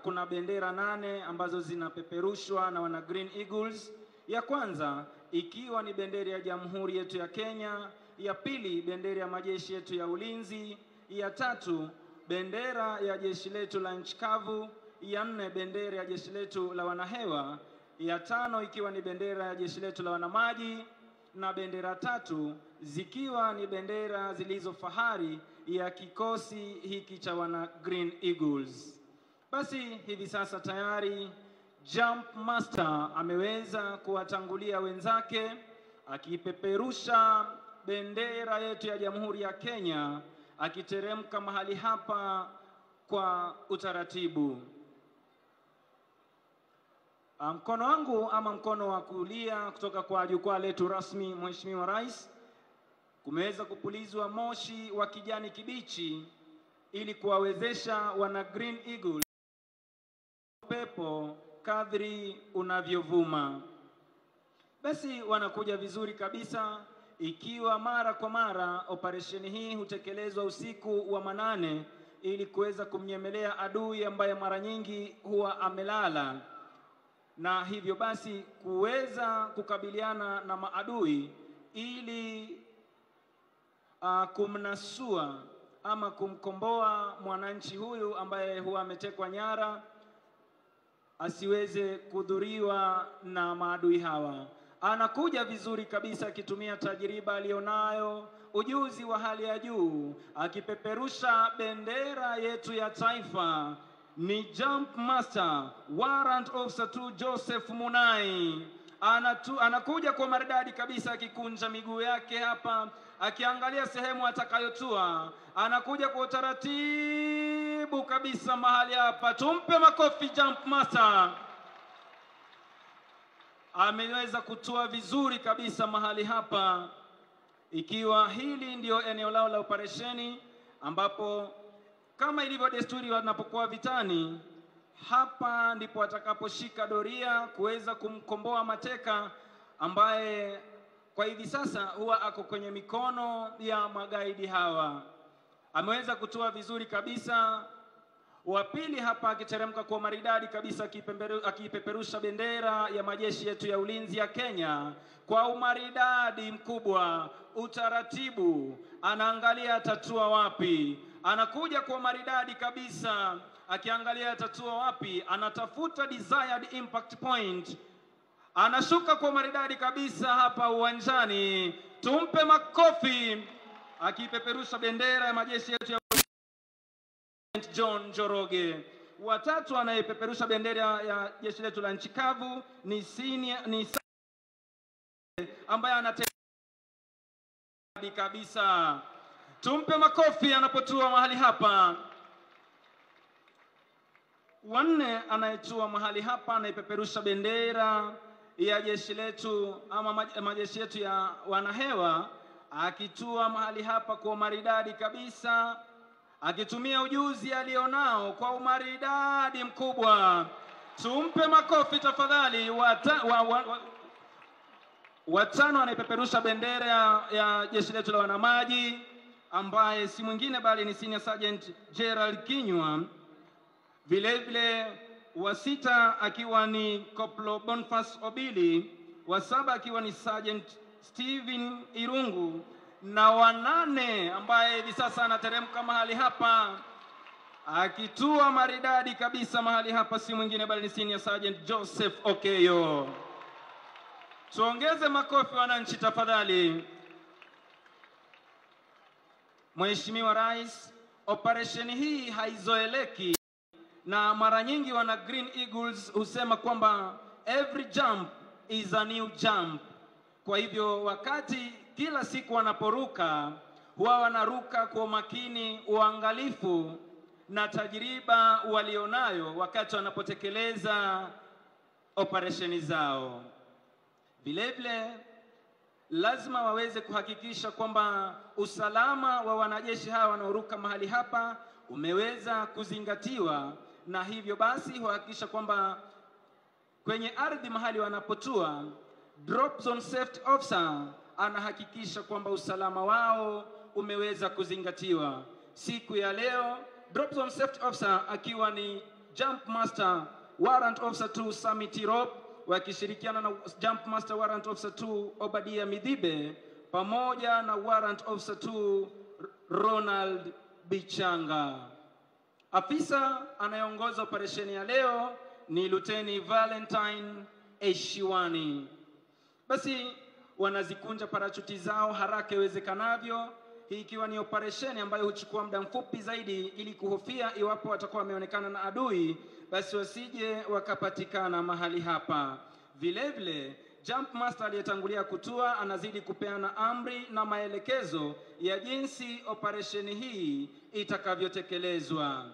kuna bendera 8 ambazo zinapeperushwa na wana Green Eagles. Ya kwanza ikiwa ni bendera ya Jamhuri yetu ya Kenya, ya pili bendera ya majeshi yetu ya ulinzi, ya tatu bendera ya jeshi letu la nchi kavu, ya 4 bendera ya jeshi letu la wanahewa, ya 5 ikiwa ni bendera ya jeshi letu la wanamaji, na bendera 3 zikiwa ni bendera zilizo fahari ya kikosi hiki cha wana Green Eagles. Basi hivi sasa tayari Jump Master ameweza kuwatangulia wenzake akipeperusha bendera yetu ya Jamhuri ya Kenya, akiteremka mahali hapa kwa utaratibu. Mkono wangu ama mkono wa kulia kutoka kwa jukwaa letu rasmi, Mheshimiwa Rais, kumeweza kupulizwa moshi wa kijani kibichi ili kuwawezesha wana Green Eagle pepo kadri unavyovuma. Basi wanakuja vizuri kabisa, ikiwa mara kwa mara operesheni hii hutekelezwa usiku wa manane ili kuweza kumnyemelea adui ambaye mara nyingi huwa amelala, na hivyo basi kuweza kukabiliana na maadui ili kumnasua ama kumkomboa mwananchi huyu ambaye huwa ametekwa nyara asiweze kudhuriwa na maadui hawa. Anakuja vizuri kabisa akitumia tajriba alionayo, ujuzi wa hali ya juu, akipeperusha bendera yetu ya taifa. Ni Jump Master Warrant Officer 2 Joseph Munai. Anakuja kwa maridadi kabisa, akikunja miguu yake hapa, akiangalia sehemu atakayotua. Anakuja kwa utaratibu karibu kabisa mahali hapa. Tumpe makofi Jump Master. Ameweza kutua vizuri kabisa mahali hapa, ikiwa hili ndio eneo lao la operesheni, ambapo kama ilivyo desturi wanapokuwa vitani, hapa ndipo atakaposhika doria kuweza kumkomboa mateka ambaye kwa hivi sasa huwa ako kwenye mikono ya magaidi hawa. Ameweza kutua vizuri kabisa. Wa pili hapa akiteremka kwa maridadi kabisa, akipeperusha bendera ya majeshi yetu ya ulinzi ya Kenya kwa umaridadi mkubwa, utaratibu, anaangalia atatua wapi. Anakuja kwa maridadi kabisa, akiangalia atatua wapi, anatafuta desired impact point. Anashuka kwa maridadi kabisa hapa uwanjani. Tumpe makofi akipeperusha bendera ya majeshi yetu ya John Joroge. Watatu anayepeperusha bendera ya jeshi letu la nchi kavu ni ambaye anatenda kabisa. Tumpe makofi anapotua mahali hapa. Wanne anayetua mahali hapa anayepeperusha bendera ya jeshi letu ama majeshi yetu ya wanahewa, akitua mahali hapa kwa maridadi kabisa, akitumia ujuzi alionao kwa umaridadi mkubwa. Tumpe makofi tafadhali. Watano anayepeperusha bendera ya jeshi letu la wanamaji, ambaye si mwingine bali ni Senior Sergeant Gerald Kinywa. Vile vile wa sita akiwa ni Koplo Boniface Obili, wa saba akiwa ni Sergeant Steven Irungu, na wa nane ambaye hivi sasa anateremka mahali hapa akitua maridadi kabisa mahali hapa si mwingine bali ni Senior Sergeant Joseph Okeyo. Tuongeze makofi wananchi tafadhali. Mheshimiwa Rais, operesheni hii haizoeleki, na mara nyingi wana Green Eagles husema kwamba every jump is a new jump. Kwa hivyo wakati kila siku wanaporuka, huwa wanaruka kwa makini, uangalifu na tajriba walionayo wakati wanapotekeleza operesheni zao. Vile vile lazima waweze kuhakikisha kwamba usalama wa wanajeshi hawa wanaoruka mahali hapa umeweza kuzingatiwa, na hivyo basi huhakikisha kwamba kwenye ardhi mahali wanapotua, drop zone safety officer anahakikisha kwamba usalama wao umeweza kuzingatiwa. Siku ya leo drop zone safety officer akiwa ni Jump Master Warrant Officer 2 Sami Tirop, wakishirikiana na Jump Master Warrant Officer 2 Obadia Midhibe pamoja na Warrant Officer 2 Ronald Bichanga. Afisa anayeongoza operesheni ya leo ni Luteni Valentine Eshiwani. Basi wanazikunja parachuti zao haraka iwezekanavyo, hii ikiwa ni operesheni ambayo huchukua muda mfupi zaidi, ili kuhofia iwapo watakuwa wameonekana na adui basi wasije wakapatikana mahali hapa. Vile vile Jump Master aliyetangulia kutua anazidi kupeana amri na maelekezo ya jinsi operesheni hii itakavyotekelezwa.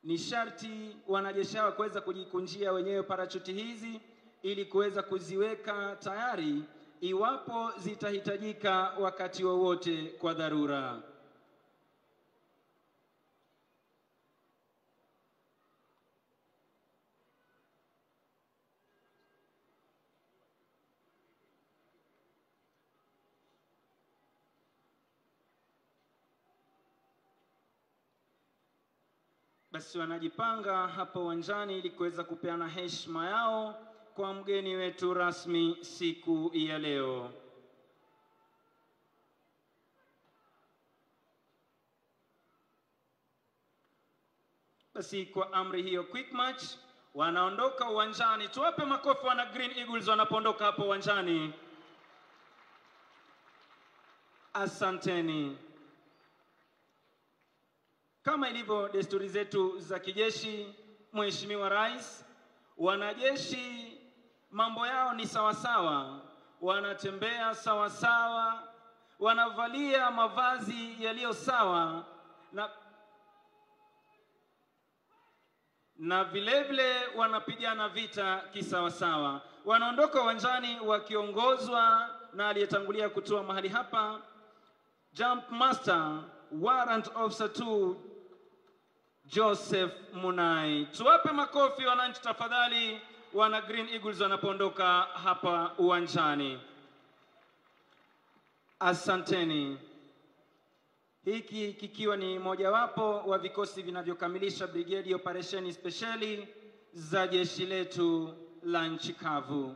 Ni sharti wanajeshi hawa kuweza kujikunjia wenyewe parachuti hizi ili kuweza kuziweka tayari iwapo zitahitajika wakati wowote kwa dharura. Basi wanajipanga hapa uwanjani ili kuweza kupeana heshima yao kwa mgeni wetu rasmi siku ya leo. Basi kwa amri hiyo quick march wanaondoka uwanjani. Tuwape makofi wana Green Eagles wanapoondoka hapo uwanjani. Asanteni. Kama ilivyo desturi zetu za kijeshi, Mheshimiwa Rais, wanajeshi mambo yao ni sawasawa, wanatembea sawasawa, wanavalia mavazi yaliyo sawa na vilevile wanapigana vita kisawasawa. Wanaondoka uwanjani wakiongozwa na aliyetangulia kutoa mahali hapa, Jump Master Warrant Officer 2 Joseph Munai. Tuwape makofi wananchi tafadhali, wana Green Eagles wanapoondoka hapa uwanjani. Asanteni. Hiki kikiwa ni mojawapo wa vikosi vinavyokamilisha brigedi operesheni speciali za jeshi letu la nchi kavu.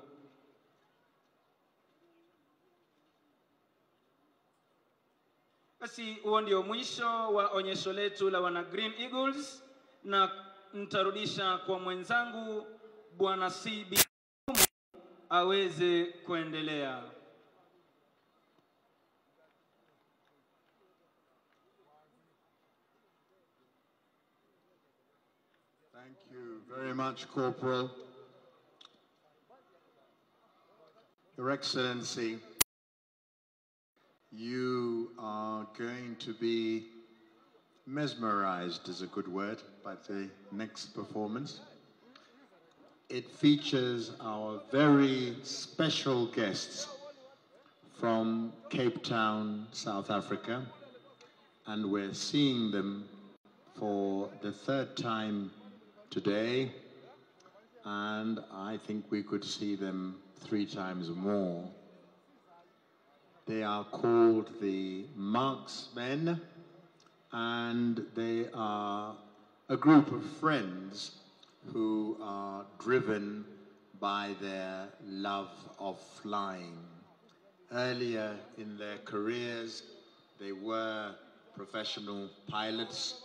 Basi huo ndio mwisho wa onyesho letu la wana Green Eagles, na nitarudisha kwa mwenzangu Bwana CB aweze kuendelea. Thank you very much, Corporal. Your Excellency, you are going to be mesmerized, is a good word, by the next performance. It features our very special guests from Cape Town, South Africa, and we're seeing them for the third time today, and I think we could see them 3 times more. They are called the Marksmen, and they are a group of friends who are driven by their love of flying. Earlier in their careers, they were professional pilots.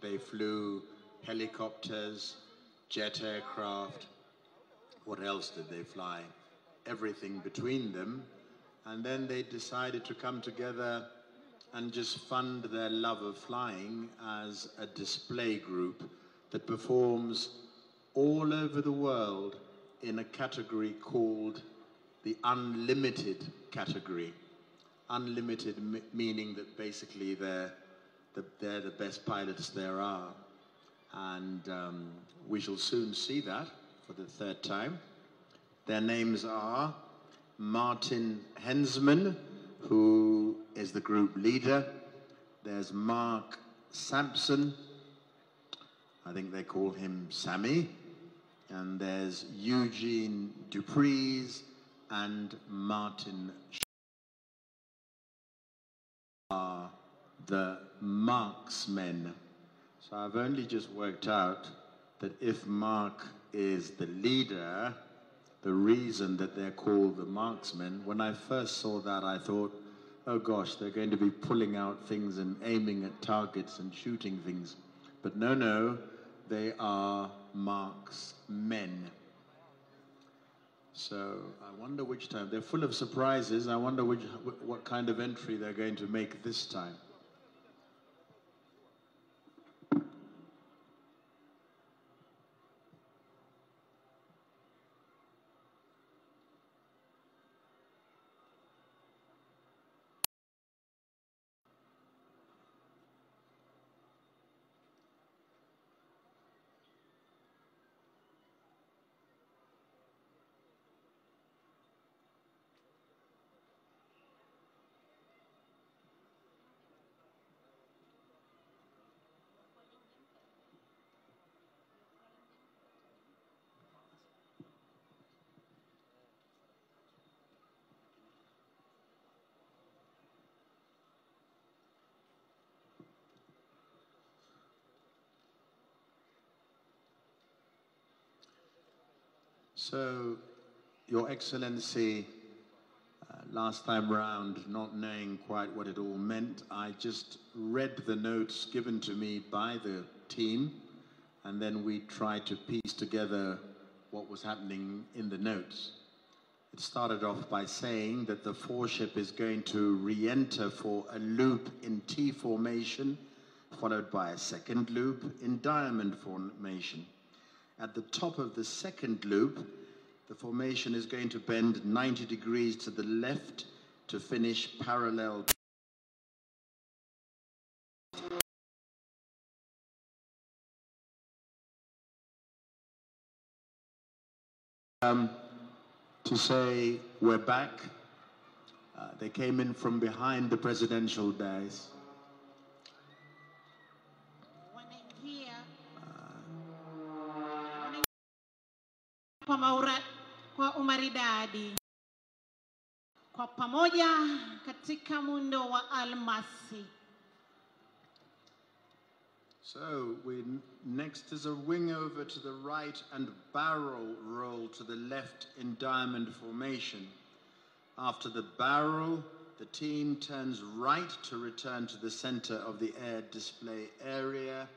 They flew helicopters, jet aircraft. What else did they fly? Everything between them. And then they decided to come together and just fund their love of flying as a display group that performs all over the world in a category called the unlimited category. Unlimited meaning that basically they're the best pilots there are. And we shall soon see that for the 3rd time. Their names are Martin Hensman, who is the group leader. There's Mark Sampson, I think they call him Sammy. And there's Eugene Dupreez and Martin are the Marksmen. So I've only just worked out that if Mark is the leader, the reason that they're called the Marksmen, when I first saw that, I thought, oh gosh, they're going to be pulling out things and aiming at targets and shooting things. But no, they are Marksmen. So I wonder which time. They're full of surprises. I wonder what kind of entry they're going to make this time. So, Your Excellency, last time round, not knowing quite what it all meant, I just read the notes given to me by the team, and then we tried to piece together what was happening in the notes. It started off by saying that the 4-ship is going to re-enter for a loop in T formation, followed by a 2nd loop in diamond formation. At the top of the 2nd loop, the formation is going to bend 90 degrees to the left to finish parallel To say we're back. They came in from behind the presidential dais. Kwa umaridadi kwa pamoja katika muundo wa almasi. So next is a wing over to the right and barrel roll to the left in diamond formation. After the barrel, the team turns right to return to the center of the air display area,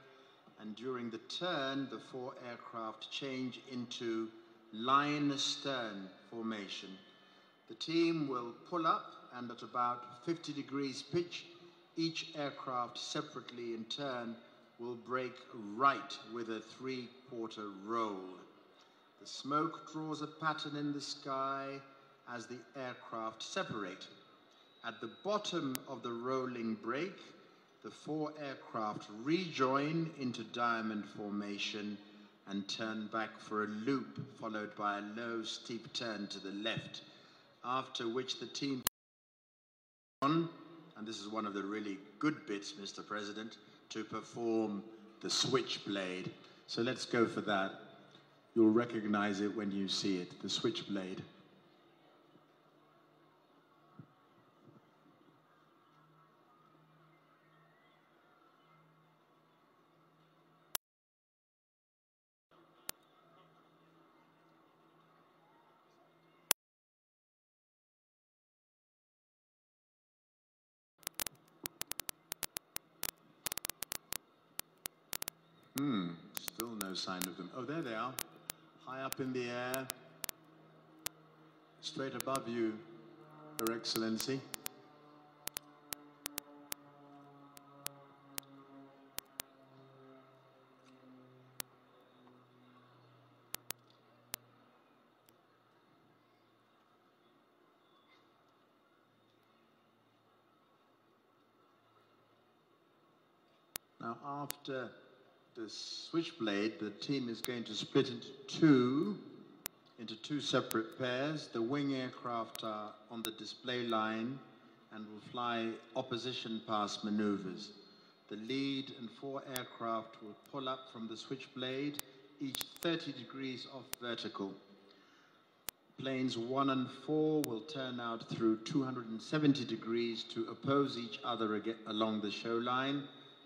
and during the turn, the 4 aircraft change into line astern formation. The team will pull up, and at about 50 degrees pitch, each aircraft separately in turn will break right with a 3/4 roll. The smoke draws a pattern in the sky as the aircraft separate. At the bottom of the rolling break, the 4 aircraft rejoin into diamond formation and turn back for a loop, followed by a low, steep turn to the left, after which the team on, and this is one of the really good bits, Mr. President, to perform the Switchblade. So let's go for that. You'll recognize it when you see it, the Switchblade. Still no sign of them. Oh, there they are. High up in the air. Straight above you, Your Excellency. Now, after the Switchblade, the team is going to split into two separate pairs. The wing aircraft are on the display line and will fly opposition pass maneuvers. The lead and 4 aircraft will pull up from the Switchblade, each 30 degrees off vertical. Planes 1 and 4 will turn out through 270 degrees to oppose each other along the show line.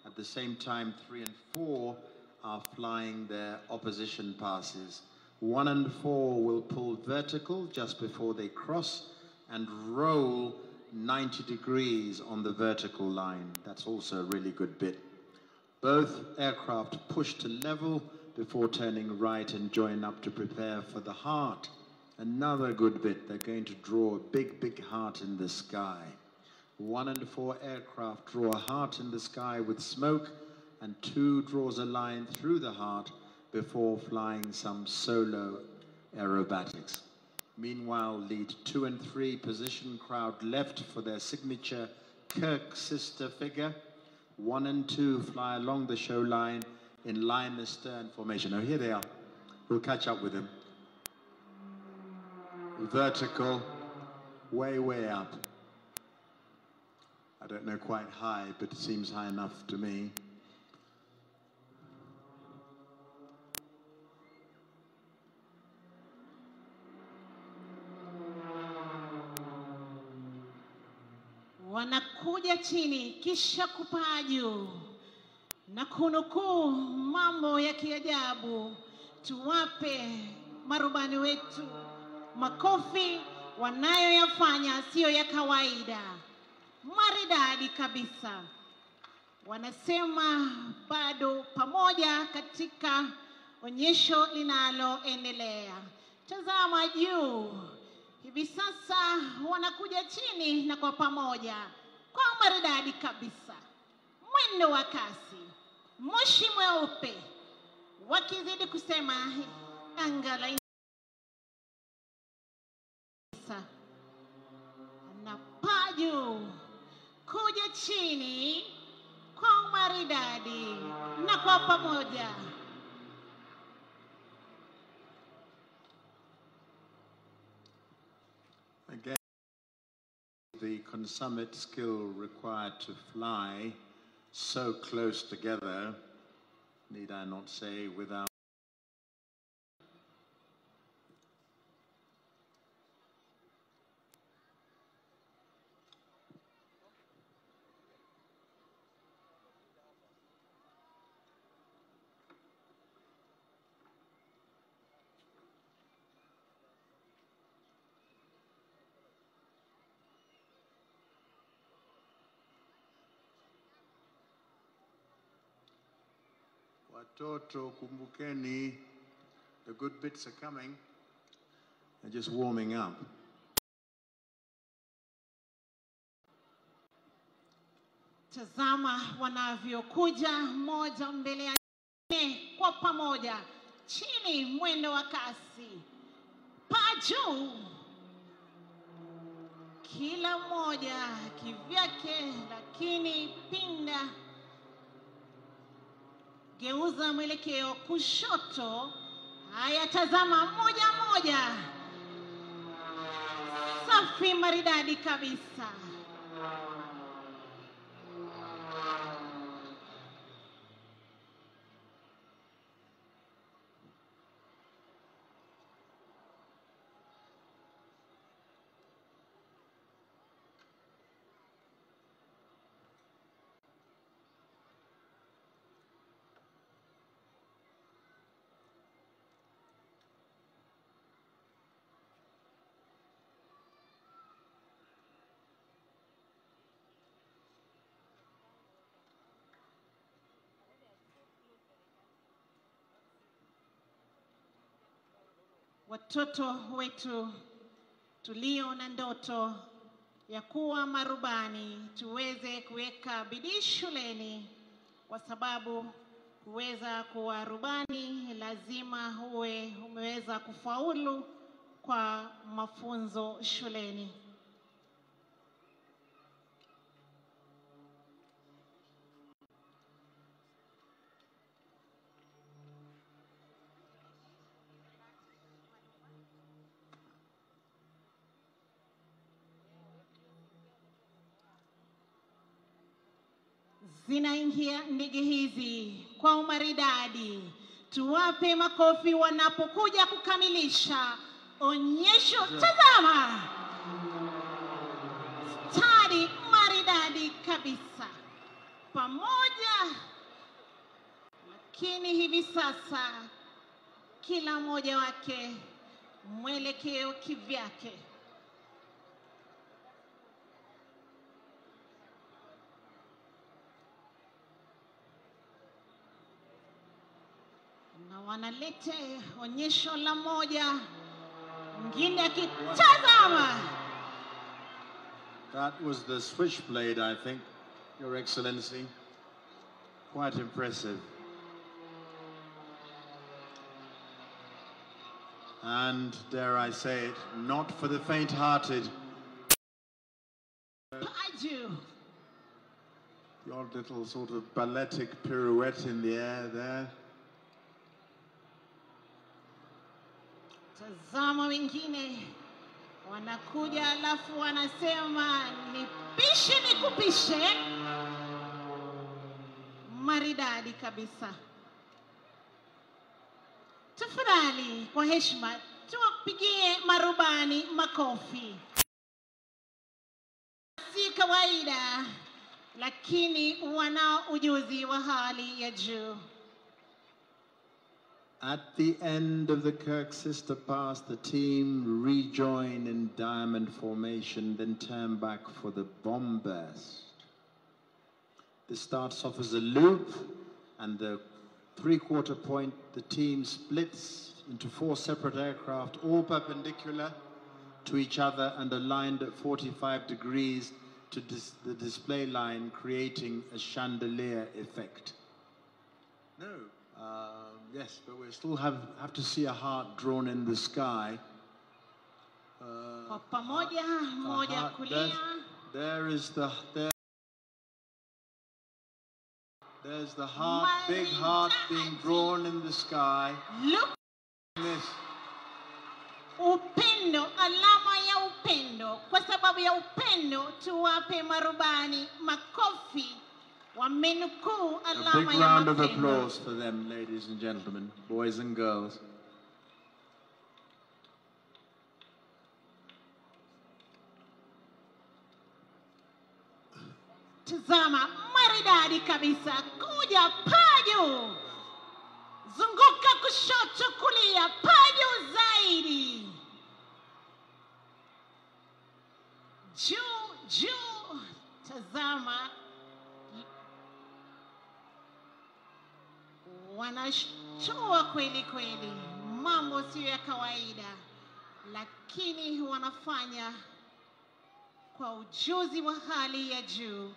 At the same time, 3 and 4 are flying their opposition passes. 1 and 4 will pull vertical just before they cross and roll 90 degrees on the vertical line. That's also a really good bit. Both aircraft push to level before turning right and join up to prepare for the heart. Another good bit, they're going to draw a big, big heart in the sky. 1 and 4 aircraft draw a heart in the sky with smoke, and 2 draws a line through the heart before flying some solo aerobatics. Meanwhile, lead 2 and 3 position crowd left for their signature Kirk sister figure. 1 and 2 fly along the show line in line astern formation. Oh, here they are. We'll catch up with them. Vertical, way, way up. I don't know quite high, but it seems high enough to me. Wanakuja chini kisha kupaa juu na kunukuu mambo ya kiajabu. Tuwape marubani wetu makofi, wanayoyafanya sio ya kawaida. Maridadi kabisa. Wanasema bado pamoja katika onyesho linaloendelea. Tazama juu. Hivi sasa wanakuja chini na kwa pamoja. Kwa maridadi kabisa. Mwendo wa kasi. Moshi mweupe. Wakizidi kusema angala na paa juu. Kuja chini kwa maridadi na kwa pamoja. consummate skill required to fly so close together, need I not say, without watoto, kumbukeni, the good bits are coming. They're just warming up. Tazama wanavyokuja moja mbele ya nyingine kwa pamoja. Chini mwendo wa kasi. Paa juu. Kila mmoja kivyake, lakini pinda. Geuza mwelekeo kushoto. Haya, tazama moja moja. Safi maridadi kabisa. Watoto wetu tulio na ndoto ya kuwa marubani, tuweze kuweka bidii shuleni, kwa sababu kuweza kuwa rubani lazima uwe umeweza kufaulu kwa mafunzo shuleni. Zinaingia ndege hizi kwa umaridadi. Tuwape makofi wanapokuja kukamilisha onyesho. Tazama, stadi maridadi kabisa pamoja, lakini hivi sasa kila mmoja wake mwelekeo kivyake. Na wanalete onyesho la moja, mwingine akitazama. That was the Switchblade, I think, Your Excellency. Quite impressive. And, dare I say it, not for the faint-hearted. The odd little sort of balletic pirouette in the air there. Tazama wengine wanakuja, alafu wanasema nipishe nikupishe. Maridadi kabisa. Tafadhali kwa heshima tuwapigie marubani makofi. Si kawaida, lakini wana ujuzi wa hali ya juu. At the end of the Kirk Sister Pass, the team rejoin in diamond formation, then turn back for the bombast. This starts off as a loop, and the three-quarter point, the team splits into 4 separate aircraft, all perpendicular to each other and aligned at 45 degrees to the display line, creating a chandelier effect. No. Yes, but we still have to see a heart drawn in the sky. There's the heart, big heart being drawn in the sky. Look. This. Upendo, alama ya upendo. upendo. Kwa sababu ya upendo tuwape marubani makofi. Wamenukuu A alama big ya round of mapendo. applause for them, ladies and gentlemen, boys and girls. Tazama, maridadi kabisa. Kuja paju. Zunguka kushoto kulia, paju zaidi. Juu, juu. Tazama. Wanashtua kweli kweli. Mambo sio ya kawaida. Lakini wanafanya kwa ujuzi wa hali ya juu.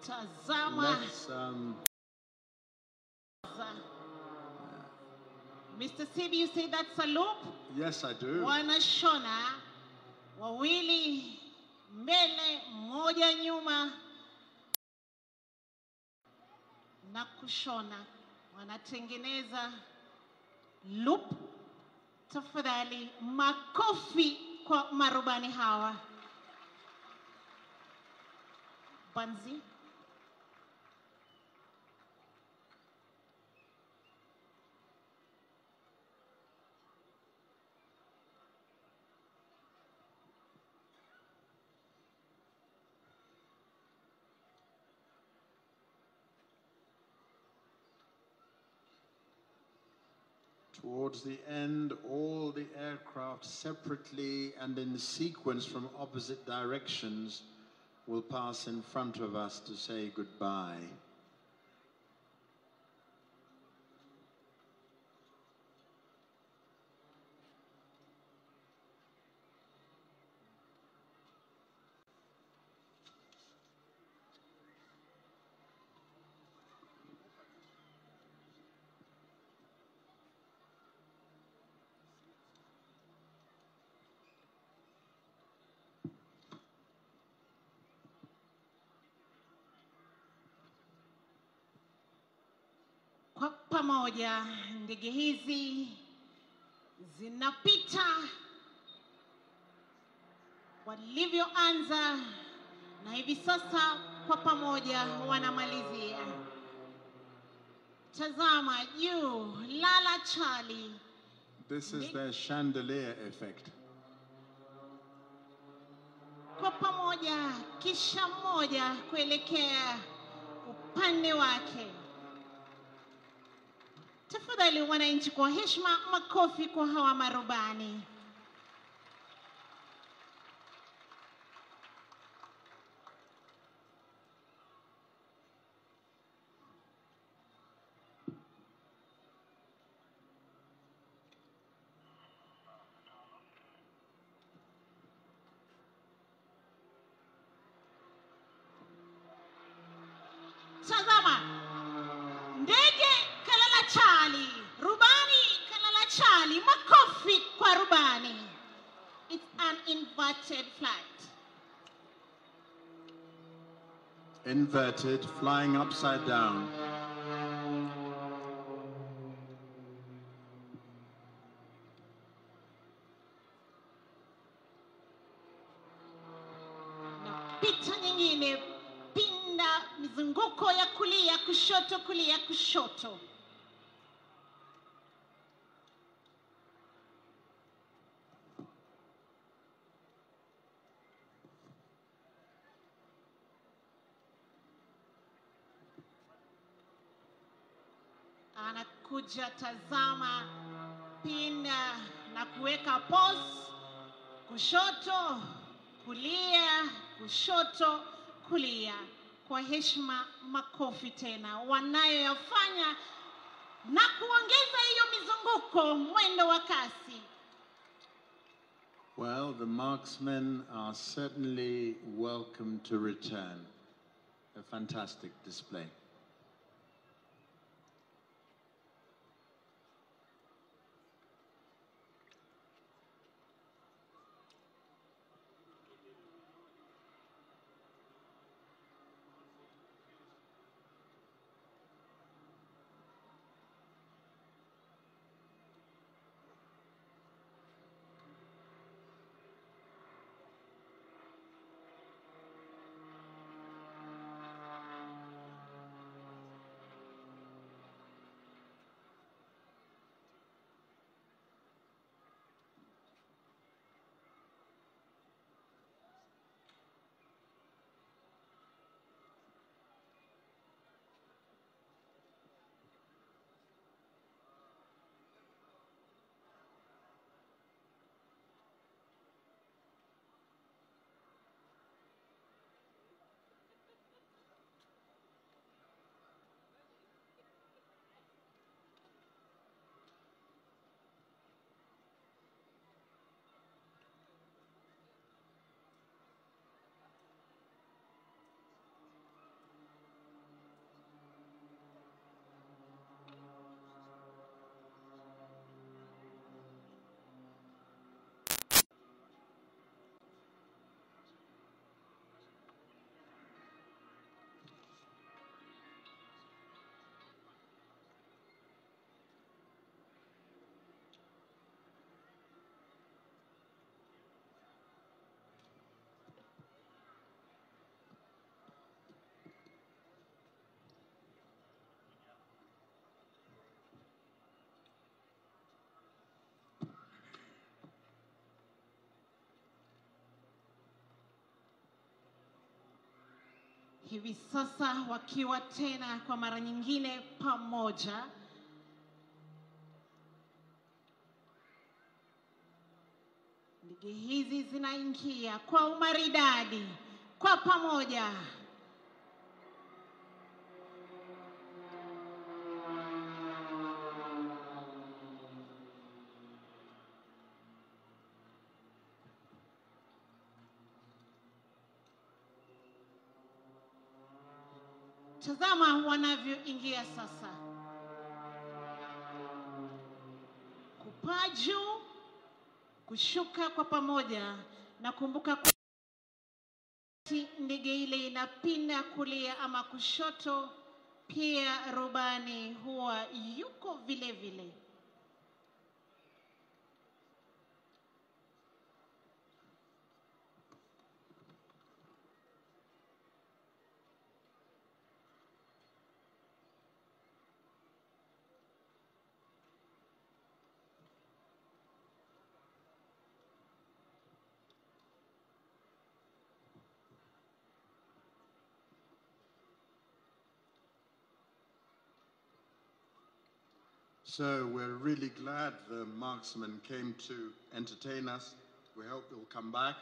Tazama. Mr. Sibi, you say that's a loop? Yes, I do. Wanashona wawili mbele, moja nyuma na kushona. Wanatengeneza loop. Tafadhali makofi kwa marubani hawa. Banzi. Towards the end, all the aircraft separately and in sequence from opposite directions will pass in front of us to say goodbye. Kwa pamoja ndege hizi zinapita walivyoanza na hivi sasa kwa pamoja wanamalizia. Tazama juu, lala chali. This is their chandelier effect. Kwa pamoja, kisha mmoja kuelekea upande wake. Tafadhali wananchi, kwa heshima, makofi kwa hawa marubani. Tazama, ndege kalala chali, rubani kalala chali, makofi kwa rubani. It's an inverted flight. Inverted, flying upside down. Picha nyingine, pinda mizunguko ya kulia kushoto, kulia kushoto. Anakuja, tazama, pinda na kuweka pose, kushoto, kulia, kushoto, kulia. Kwa heshima, makofi tena wanayoyafanya na kuongeza hiyo mizunguko, mwendo wa kasi. Well, the Marksmen are certainly welcome to return. A fantastic display. . hivi sasa wakiwa tena kwa mara nyingine pamoja. Ndege hizi zinaingia kwa umaridadi kwa pamoja. Tazama wanavyoingia sasa. Kupaa juu, kushuka kwa pamoja, na kumbuka ndege ile inapinda kulia ama kushoto, pia rubani huwa yuko vile vile. So we're really glad the Marksmen came to entertain us. We hope they'll come back,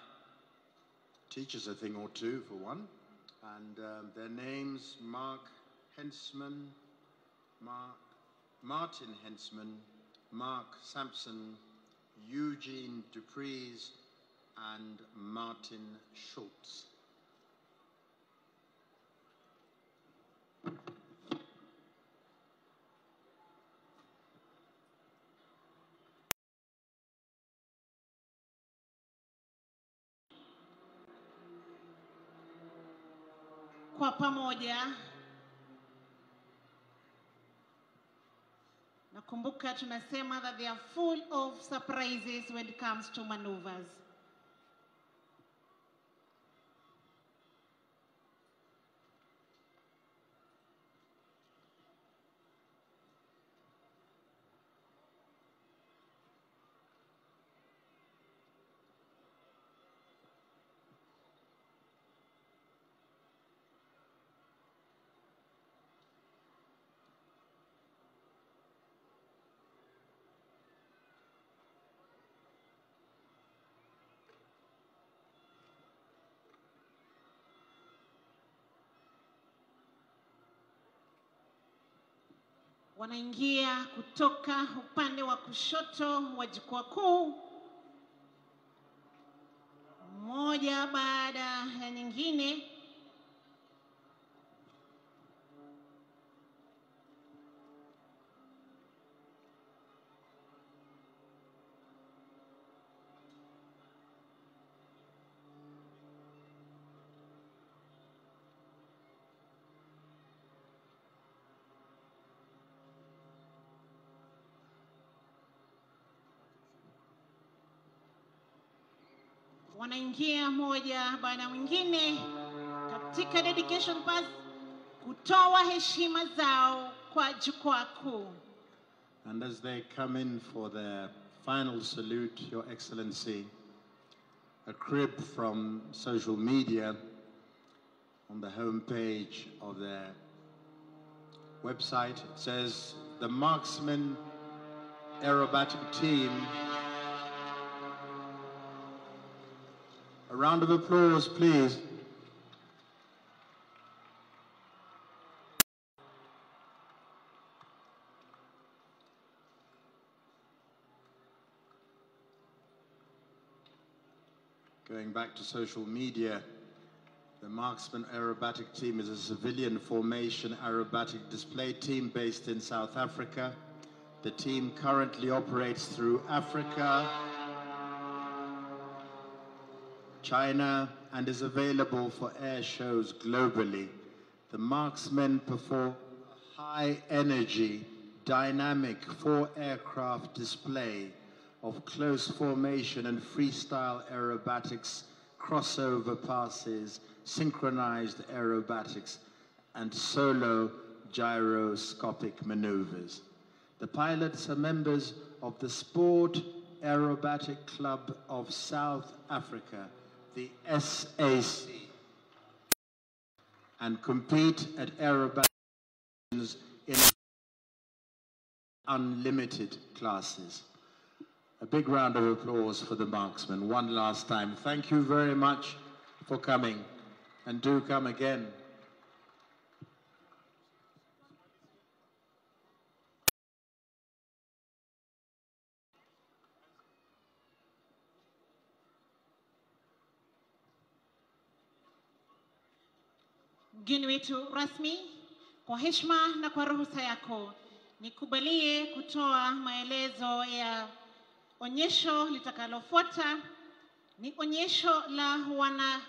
teach us a thing or two for one. And their names, Martin Hensman, Mark Sampson, Eugene Dupreez, and Martin Schultz. Kwa pamoja. Nakumbuka tunasema that they are full of surprises when it comes to maneuvers. Wanaingia kutoka upande wa kushoto wa jukwaa kuu, moja baada ya nyingine. Wanaingia moja baada ya mwingine katika dedication pass kutoa heshima zao kwa jukwaa kuu. And as they come in for their final salute, Your Excellency, a crib from social media on the homepage of their website, it says, the Marksman Aerobatic team. A round of applause, please. Going back to social media, the Marksman Aerobatic team is a civilian formation aerobatic display team based in South Africa. The team currently operates through Africa, China, and is available for air shows globally. The Marksmen perform a high-energy, dynamic 4-aircraft display of close formation and freestyle aerobatics, crossover passes, synchronized aerobatics, and solo gyroscopic maneuvers. The pilots are members of the Sport Aerobatic Club of South Africa, the SAC. and compete at Aerobatic in unlimited classes. A big round of applause for the Marksmen one last time. Thank you very much for coming, and do come again. Mgeni wetu rasmi, kwa heshima na kwa ruhusa yako, nikubalie kutoa maelezo ya onyesho litakalofuata. Ni onyesho la wana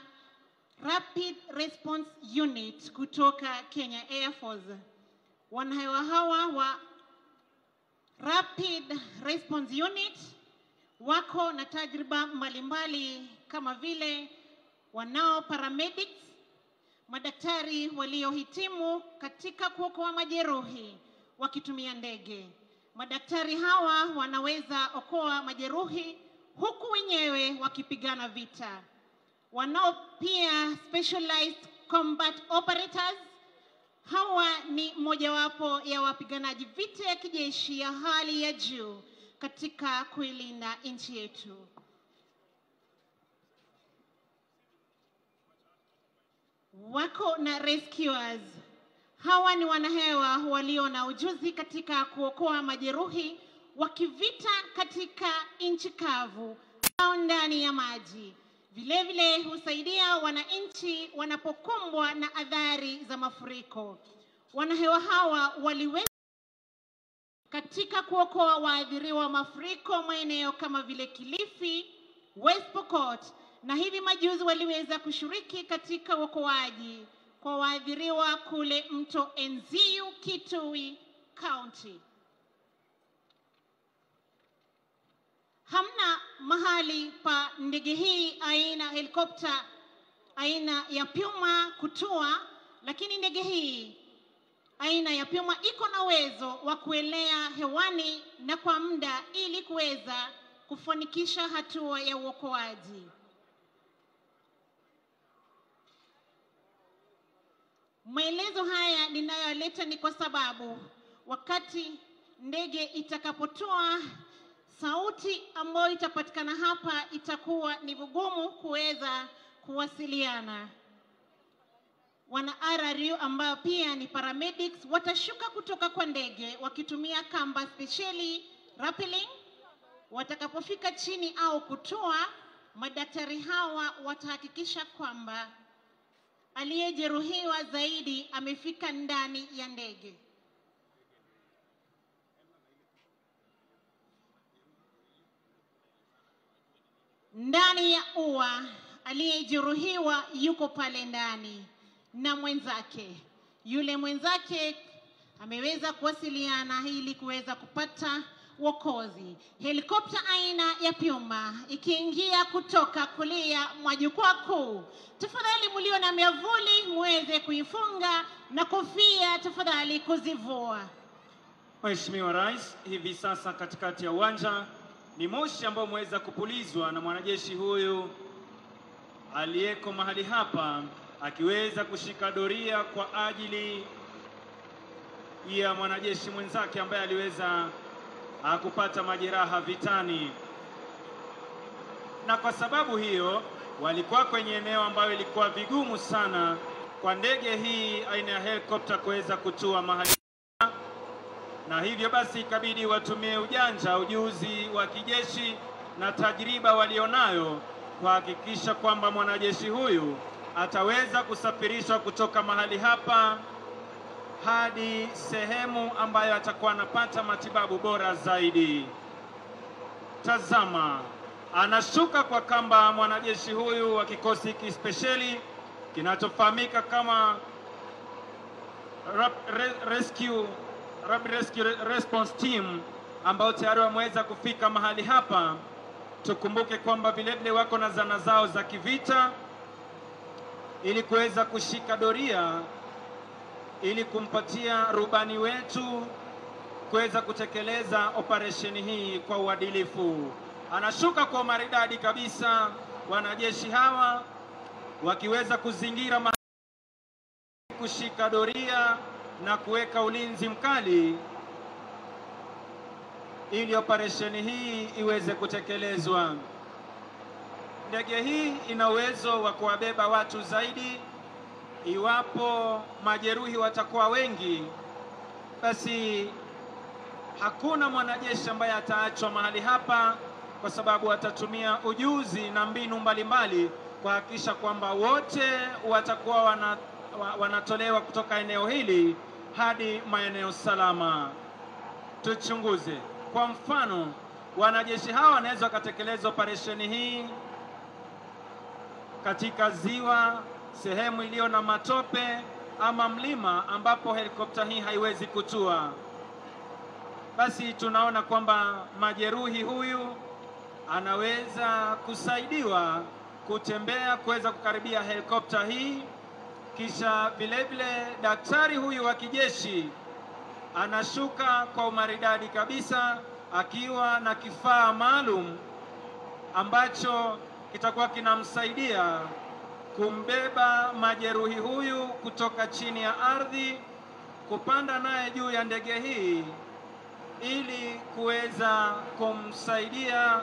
Rapid Response Unit kutoka Kenya Air Force. Wanahewa hawa wa Rapid Response Unit wako na tajriba mbalimbali kama vile wanao paramedics, madaktari waliohitimu katika kuokoa majeruhi wakitumia ndege. Madaktari hawa wanaweza okoa majeruhi huku wenyewe wakipigana vita. Wanao pia specialized combat operators. Hawa ni mojawapo ya wapiganaji vita ya kijeshi ya hali ya juu katika kuilinda nchi yetu. Wako na rescuers. Hawa ni wanahewa walio na ujuzi katika kuokoa majeruhi wakivita katika nchi kavu au ndani ya maji. Vile vile husaidia wananchi wanapokumbwa na athari za mafuriko. Wanahewa hawa waliweza katika kuokoa waathiriwa mafuriko maeneo kama vile Kilifi, West Pokot, na hivi majuzi waliweza kushiriki katika uokoaji kwa waathiriwa kule mto Enziu, Kitui County. Hamna mahali pa ndege hii aina helikopta aina ya Puma kutua, lakini ndege hii aina ya Puma iko na uwezo wa kuelea hewani na kwa muda ili kuweza kufanikisha hatua ya uokoaji. Maelezo haya ninayoleta ni kwa sababu wakati ndege itakapotoa, sauti ambayo itapatikana hapa itakuwa ni vigumu kuweza kuwasiliana. Wana RRU ambao pia ni paramedics watashuka kutoka kwa ndege wakitumia kamba specially rappelling. Watakapofika chini au kutoa, madaktari hawa watahakikisha kwamba aliyejeruhiwa zaidi amefika ndani ya ndege. Ndani ya ua, aliyejeruhiwa yuko pale ndani na mwenzake. Yule mwenzake ameweza kuwasiliana ili kuweza kupata wokozi. Helikopta aina ya Puma ikiingia kutoka kulia mwa jukwaa kuu. Tafadhali mlio na miavuli muweze kuifunga na kofia tafadhali kuzivua. Mheshimiwa Rais, hivi sasa katikati ya uwanja ni moshi ambao umeweza kupulizwa na mwanajeshi huyu aliyeko mahali hapa akiweza kushika doria kwa ajili ya mwanajeshi mwenzake ambaye aliweza kupata majeraha vitani. Na kwa sababu hiyo walikuwa kwenye eneo ambayo ilikuwa vigumu sana kwa ndege hii aina ya helikopta kuweza kutua mahali, na hivyo basi ikabidi watumie ujanja, ujuzi wa kijeshi na tajriba walionayo kuhakikisha kwamba mwanajeshi huyu ataweza kusafirishwa kutoka mahali hapa hadi sehemu ambayo atakuwa anapata matibabu bora zaidi. Tazama, anashuka kwa kamba mwanajeshi huyu wa kikosi kispesheli kinachofahamika kama Rapid Rescue Response Team ambao tayari wameweza kufika mahali hapa. Tukumbuke kwamba vilevile wako na zana zao za kivita ili kuweza kushika doria ili kumpatia rubani wetu kuweza kutekeleza operesheni hii kwa uadilifu. Anashuka kwa maridadi kabisa, wanajeshi hawa wakiweza kuzingira kushika doria na kuweka ulinzi mkali ili operesheni hii iweze kutekelezwa. Ndege hii ina uwezo wa kuwabeba watu zaidi. Iwapo majeruhi watakuwa wengi, basi hakuna mwanajeshi ambaye ataachwa mahali hapa, kwa sababu atatumia ujuzi na mbinu mbalimbali kuhakikisha kwamba wote watakuwa wanatolewa kutoka eneo hili hadi maeneo salama. Tuchunguze. Kwa mfano, wanajeshi hawa wanaweza wakatekeleza operesheni hii katika ziwa, sehemu iliyo na matope ama mlima ambapo helikopta hii haiwezi kutua. Basi tunaona kwamba majeruhi huyu anaweza kusaidiwa kutembea kuweza kukaribia helikopta hii. Kisha vile vile daktari huyu wa kijeshi anashuka kwa umaridadi kabisa akiwa na kifaa maalum ambacho kitakuwa kinamsaidia kumbeba majeruhi huyu kutoka chini ya ardhi kupanda naye juu ya ndege hii ili kuweza kumsaidia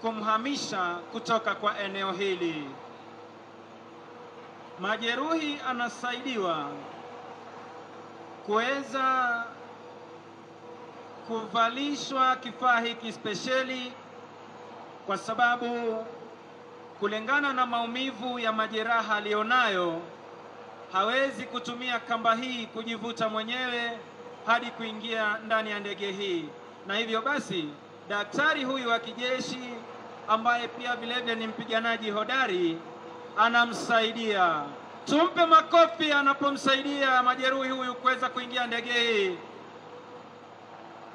kumhamisha kutoka kwa eneo hili. Majeruhi anasaidiwa kuweza kuvalishwa kifaa hiki spesheli, kwa sababu kulingana na maumivu ya majeraha alionayo hawezi kutumia kamba hii kujivuta mwenyewe hadi kuingia ndani ya ndege hii, na hivyo basi daktari huyu wa kijeshi ambaye pia vilevile ni mpiganaji hodari anamsaidia. Tumpe makofi anapomsaidia majeruhi huyu kuweza kuingia ndege hii.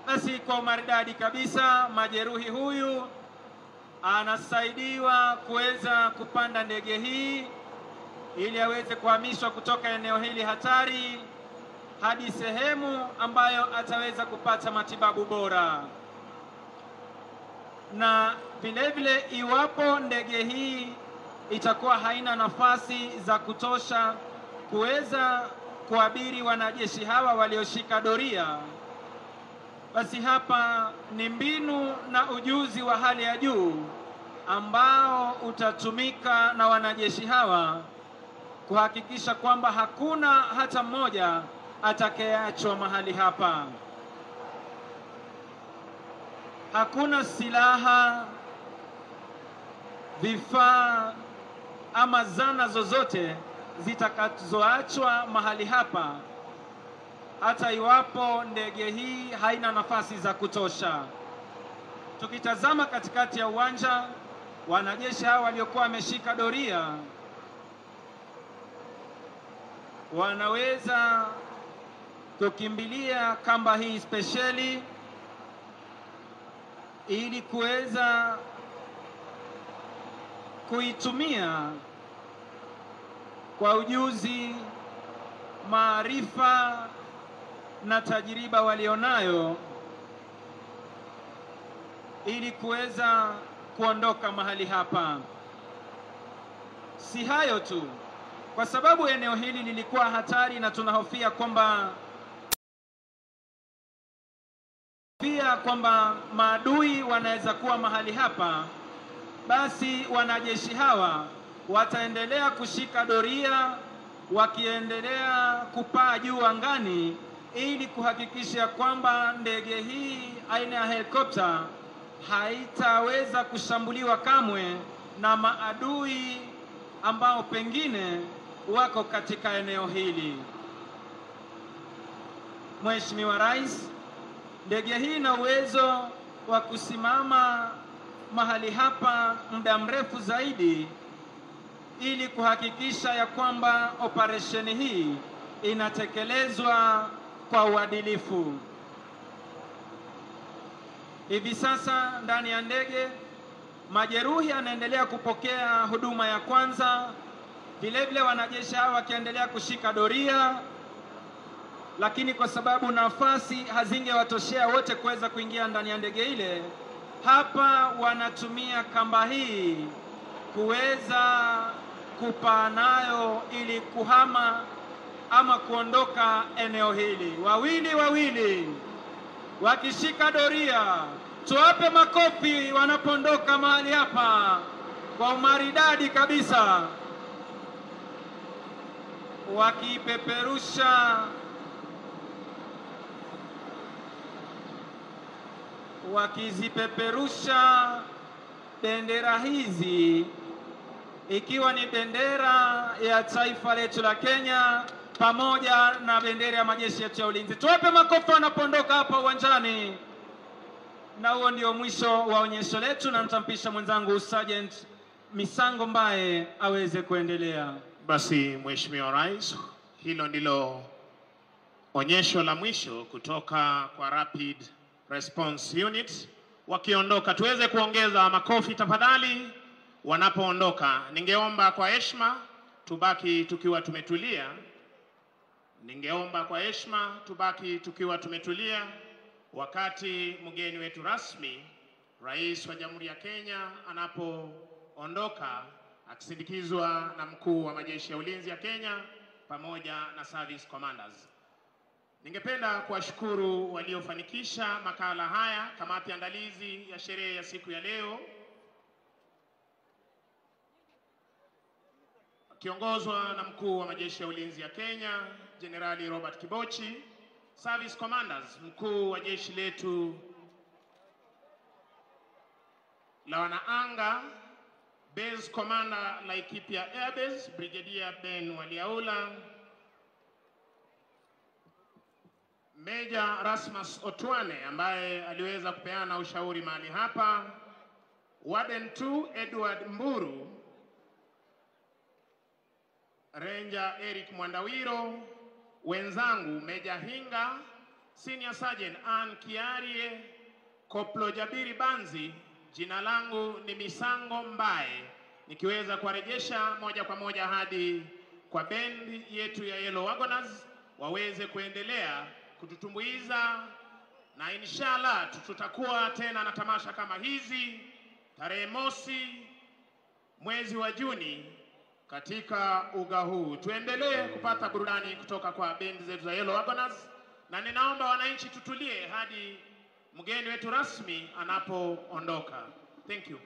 Basi kwa umaridadi kabisa majeruhi huyu anasaidiwa kuweza kupanda ndege hii ili aweze kuhamishwa kutoka eneo hili hatari hadi sehemu ambayo ataweza kupata matibabu bora. Na vile vile iwapo ndege hii itakuwa haina nafasi za kutosha kuweza kuabiri wanajeshi hawa walioshika doria, basi hapa ni mbinu na ujuzi wa hali ya juu ambao utatumika na wanajeshi hawa kuhakikisha kwamba hakuna hata mmoja atakayeachwa mahali hapa. Hakuna silaha, vifaa ama zana zozote zitakazoachwa mahali hapa hata iwapo ndege hii haina nafasi za kutosha. Tukitazama katikati ya uwanja, wanajeshi hawa waliokuwa wameshika doria wanaweza kukimbilia kamba hii spesheli ili kuweza kuitumia kwa ujuzi, maarifa na tajiriba walionayo ili kuweza kuondoka mahali hapa. Si hayo tu, kwa sababu eneo hili lilikuwa hatari na tunahofia kwamba maadui wanaweza kuwa mahali hapa, basi wanajeshi hawa wataendelea kushika doria wakiendelea kupaa juu angani ili kuhakikisha kwamba ndege hii aina ya helikopta haitaweza kushambuliwa kamwe na maadui ambao pengine wako katika eneo hili. Mheshimiwa Rais, ndege hii ina uwezo wa kusimama mahali hapa muda mrefu zaidi ili kuhakikisha ya kwamba operesheni hii inatekelezwa kwa uadilifu. Hivi sasa ndani ya ndege majeruhi anaendelea kupokea huduma ya kwanza, vile vile wanajeshi hawa wakiendelea kushika doria, lakini kwa sababu nafasi hazingewatoshea wote kuweza kuingia ndani ya ndege ile, hapa wanatumia kamba hii kuweza kupaa nayo ili kuhama ama kuondoka eneo hili. Wawili wawili wakishika doria, tuwape makofi wanapoondoka mahali hapa kwa umaridadi kabisa, wakizipeperusha bendera hizi, ikiwa ni bendera ya taifa letu la Kenya pamoja na bendera ya majeshi yetu ya ulinzi. Tuwape makofi wanapoondoka hapa uwanjani. Na huo ndio mwisho wa onyesho letu, na nitampisha mwenzangu Sergeant Misango Mbaye aweze kuendelea. Basi Mheshimiwa Rais, hilo ndilo onyesho la mwisho kutoka kwa Rapid Response Unit. Wakiondoka tuweze kuongeza makofi tafadhali wanapoondoka. Ningeomba kwa heshima tubaki tukiwa tumetulia. Ningeomba kwa heshima tubaki tukiwa tumetulia wakati mgeni wetu rasmi, Rais wa Jamhuri ya Kenya, anapoondoka akisindikizwa na mkuu wa majeshi ya ulinzi ya Kenya pamoja na service commanders. Ningependa kuwashukuru waliofanikisha makala haya, kamati andalizi ya sherehe ya siku ya leo, kiongozwa na mkuu wa majeshi ya ulinzi ya Kenya, Generali Robert Kibochi, service commanders, mkuu wa jeshi letu la wanaanga, base commander Laikipia Airbus, Brigadier Ben Waliaula, Major Rasmus Otwane ambaye aliweza kupeana ushauri mahali hapa, Warden 2 Edward Mburu, Ranger Eric Mwandawiro, wenzangu Meja Hinga, Senior Sergeant Ann Kiarie, Koplo Jabiri Banzi. Jina langu ni Misango Mbaye, nikiweza kuwarejesha moja kwa moja hadi kwa bendi yetu ya Yellow Wagoners waweze kuendelea kututumbuiza, na inshallah tutakuwa tena na tamasha kama hizi tarehe mosi mwezi wa Juni katika uga huu. Tuendelee kupata burudani kutoka kwa bendi zetu za Yellow Wagoners, na ninaomba wananchi tutulie hadi mgeni wetu rasmi anapoondoka. Thank you.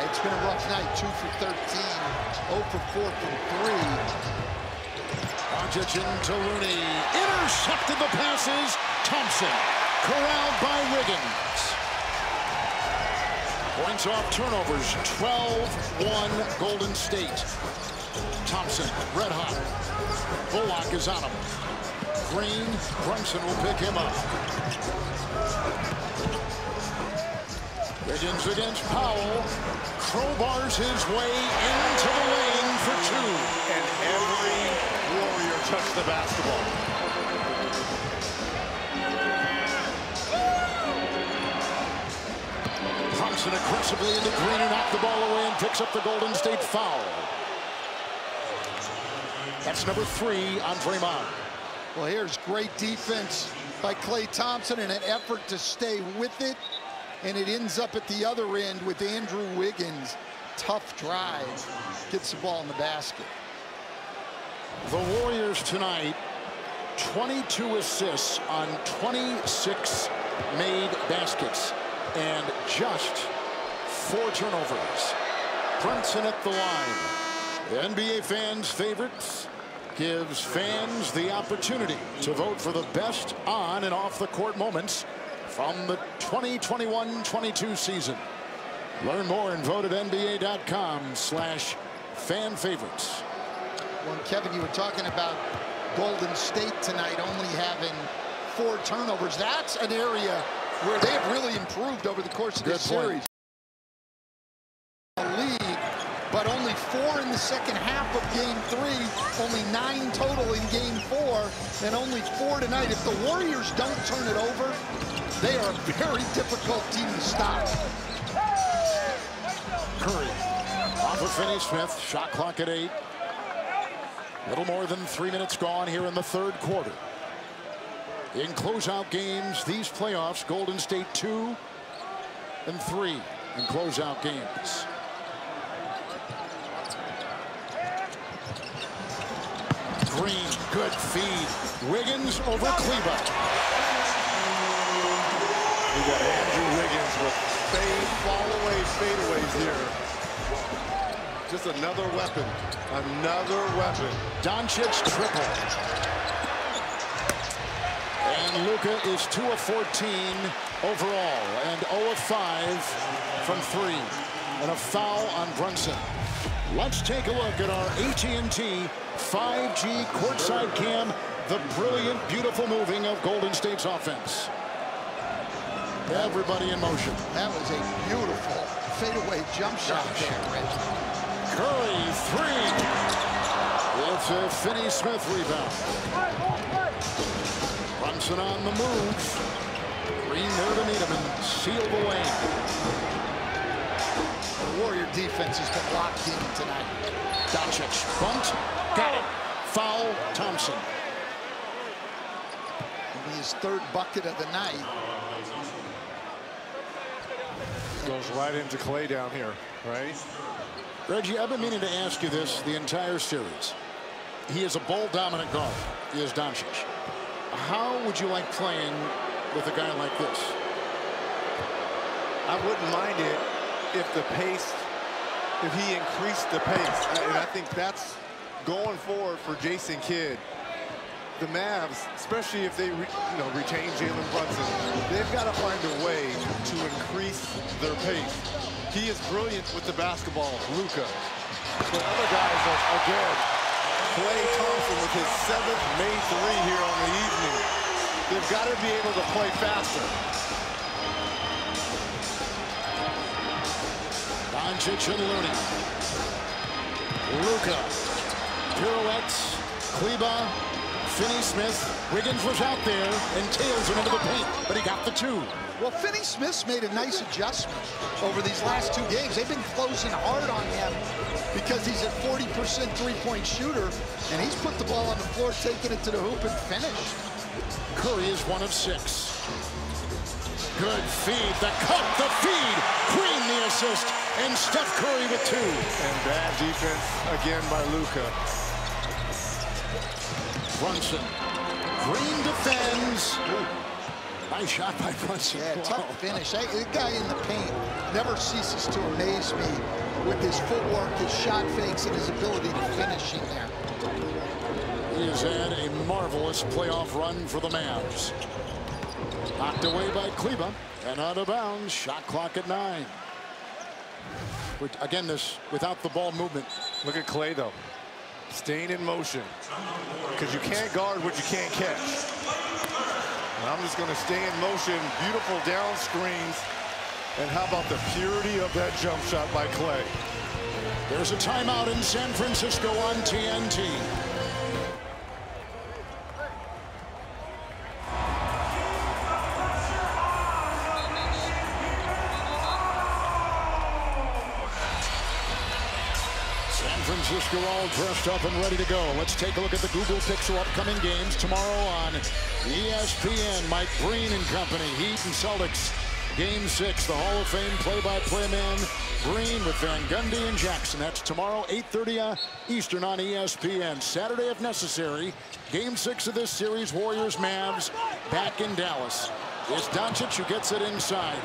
it's been a rough night. 2 for 13, 0 for 4 from 3. Doncic into Looney. Intercepted the passes. Thompson corralled by Wiggins. Points off turnovers. 12-1 Golden State. Thompson, red hot. Bullock is on him. Green, Brunson will pick him up. Wiggins against Powell. Crowbars his way into the lane for 2. And every Warrior touched the basketball. Brunson aggressively into Green and knocked the ball away and picks up the Golden State foul. That's number 3 on Draymond. Well, here's great defense by Klay Thompson in an effort to stay with it. And it ends up at the other end with Andrew Wiggins. Tough drive. Gets the ball in the basket. The Warriors tonight, 22 assists on 26 made baskets. And just 4 turnovers. Brunson at the line. The NBA fans' favorites gives fans the opportunity to vote for the best on and off the court moments from the 2021-22 season. Learn more and vote at NBA.com/fan favorites. Well, Kevin, you were talking about Golden State tonight only having 4 turnovers. That's an area where they have really improved over the course of this series. Lead, but only 4 in the second half of Game 3, only 9 total in Game 4, and only 4 tonight. If the Warriors don't turn it over, they are a very difficult team to stop. Curry off of Finney-Smith. Shot clock at 8. Little more than 3 minutes gone here in the 3rd quarter. In closeout games, these playoffs, Golden State 2 and 3 in closeout games. Green, good feed. Wiggins over Kleber. We got Andrew Wiggins with fall-away fadeaways here. Just another weapon. Another weapon. Doncic triple. And Luka is 2 of 14 overall and 0 of 5 from 3. And a foul on Brunson. Let's take a look at our AT&T 5G courtside cam. The brilliant, beautiful moving of Golden State's offense. Everybody in motion. That was a beautiful fadeaway jump shot there, Rich. Curry, 3. It's a Finney-Smith rebound. Brunson on the move. Green there to meet him and seal the lane. The Warrior defense has been locked in tonight. Doncic, bumped, got it. Foul, Thompson. And his 3rd bucket of the night. Goes right into Klay down here, right? Reggie, I've been meaning to ask you this the entire series. He is a ball-dominant guard. He is Doncic. How would you like playing with a guy like this? I wouldn't mind it if he increased the pace. And I think that's going forward for Jason Kidd. The Mavs, especially if they retain Jalen Brunson, they've got to find a way to increase their pace. He is brilliant with the basketball, Luka. But other guys are good. Klay Thompson with his 7th made 3 here on the evening. They've got to be able to play faster. Doncic and Looney. Luka. Pirouettes. Kleber. Finney-Smith. Wiggins was out there and tails him into the paint, but he got the 2. Well, Finney-Smith's made a nice adjustment over these last 2 games. They've been closing hard on him because he's a 40% three-point shooter, and he's put the ball on the floor, taking it to the hoop and finished. Curry is 1 of 6. Good feed, the cut, the feed, Green the assist, and Steph Curry with 2. And bad defense again by Luka. Brunson. Green defends. Nice shot by Brunson. Yeah, tough finish. The guy in the paint never ceases to amaze me with his footwork, his shot fakes, and his ability to finish in there. He has had a marvelous playoff run for the Mavs. Knocked away by Kleba and out of bounds. Shot clock at 9. Again, this without the ball movement. Look at Clay, though. Staying in motion. Because you can't guard what you can't catch. And I'm just going to stay in motion. Beautiful down screens. And how about the purity of that jump shot by Clay? There's a timeout in San Francisco on TNT. Francisco all dressed up and ready to go. Let's take a look at the Google Pixel upcoming games tomorrow on ESPN. Mike Breen and company, Heat and Celtics. Game 6, the Hall of Fame play-by-play man, Breen with Van Gundy and Jackson. That's tomorrow, 8:30 Eastern on ESPN. Saturday, if necessary, Game 6 of this series, Warriors-Mavs, back in Dallas. It's Doncic who gets it inside.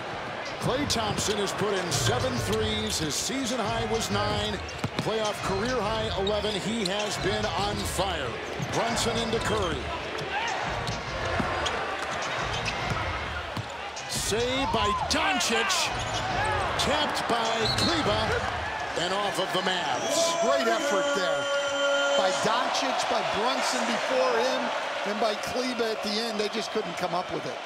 Klay Thompson has put in 7 threes. His season high was 9. Playoff career high 11. He has been on fire. Brunson into Curry. Save by Doncic. Tapped by Kleba. And off of the Mavs. Great effort there by Doncic, by Brunson before him, and by Kleba at the end. They just couldn't come up with it.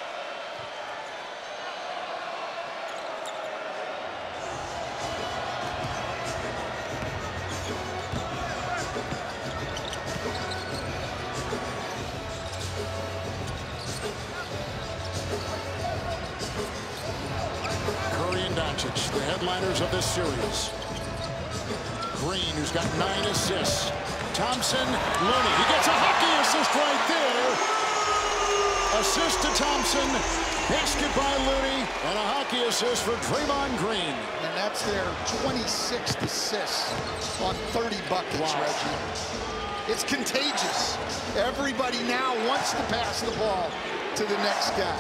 The headliners of this series. Green, who's got 9 assists. Thompson, Looney. He gets a hockey assist right there. Assist to Thompson. Basket by Looney. And a hockey assist for Draymond Green. And that's their 26th assist on 30 buckets, wow. Reggie. It's contagious. Everybody now wants to pass the ball to the next guy.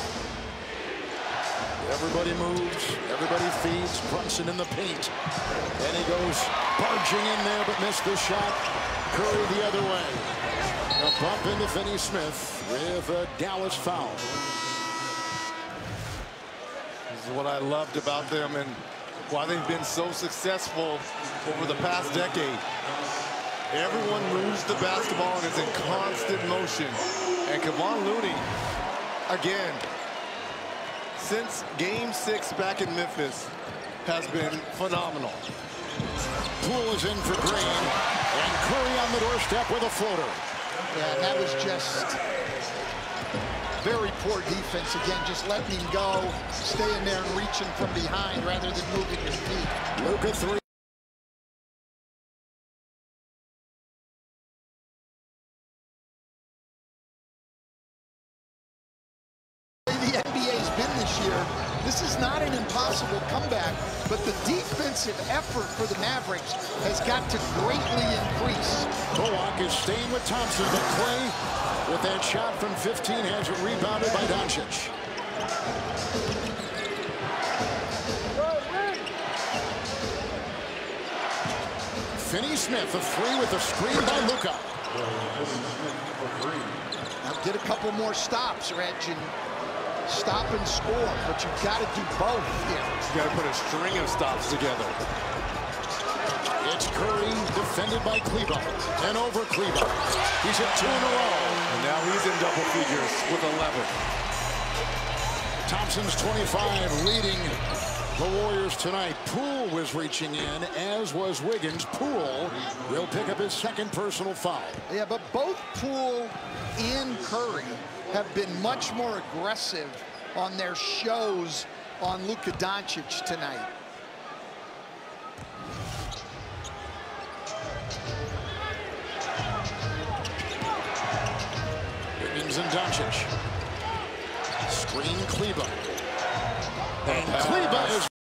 Everybody moves, everybody feeds. Brunson in the paint. And he goes barging in there, but missed the shot. Curry the other way. A bump into Finney Smith with a Dallas foul. This is what I loved about them and why they've been so successful over the past decade. Everyone moves the basketball and is in constant motion. And Kevon Looney, again, since Game 6 back in Memphis, has been phenomenal. Poole is in for Green, and Curry on the doorstep with a floater. Yeah, and that was just very poor defense. Again, just letting him go, staying there and reaching from behind rather than moving his feet. Luka 3. This is not an impossible comeback, but the defensive effort for the Mavericks has got to greatly increase. Bullock is staying with Thompson, but Clay, with that shot from 15, has it rebounded by Doncic. Finney Smith, a 3 with a screen by Luka. Now get a couple more stops, Reg, and stop and score, but you've got to do both here. You've got to put a string of stops together. It's Curry, defended by Kleba, and over Kleba. He's hit 2 in a row. And now he's in double figures with 11. Thompson's 25, leading the Warriors tonight. Poole was reaching in, as was Wiggins. Poole will pick up his 2nd personal foul. Yeah, but both Poole and Curry have been much more aggressive on their shows on Luka Doncic tonight. Wiggins and Doncic. Screen Kleba. And Kleba is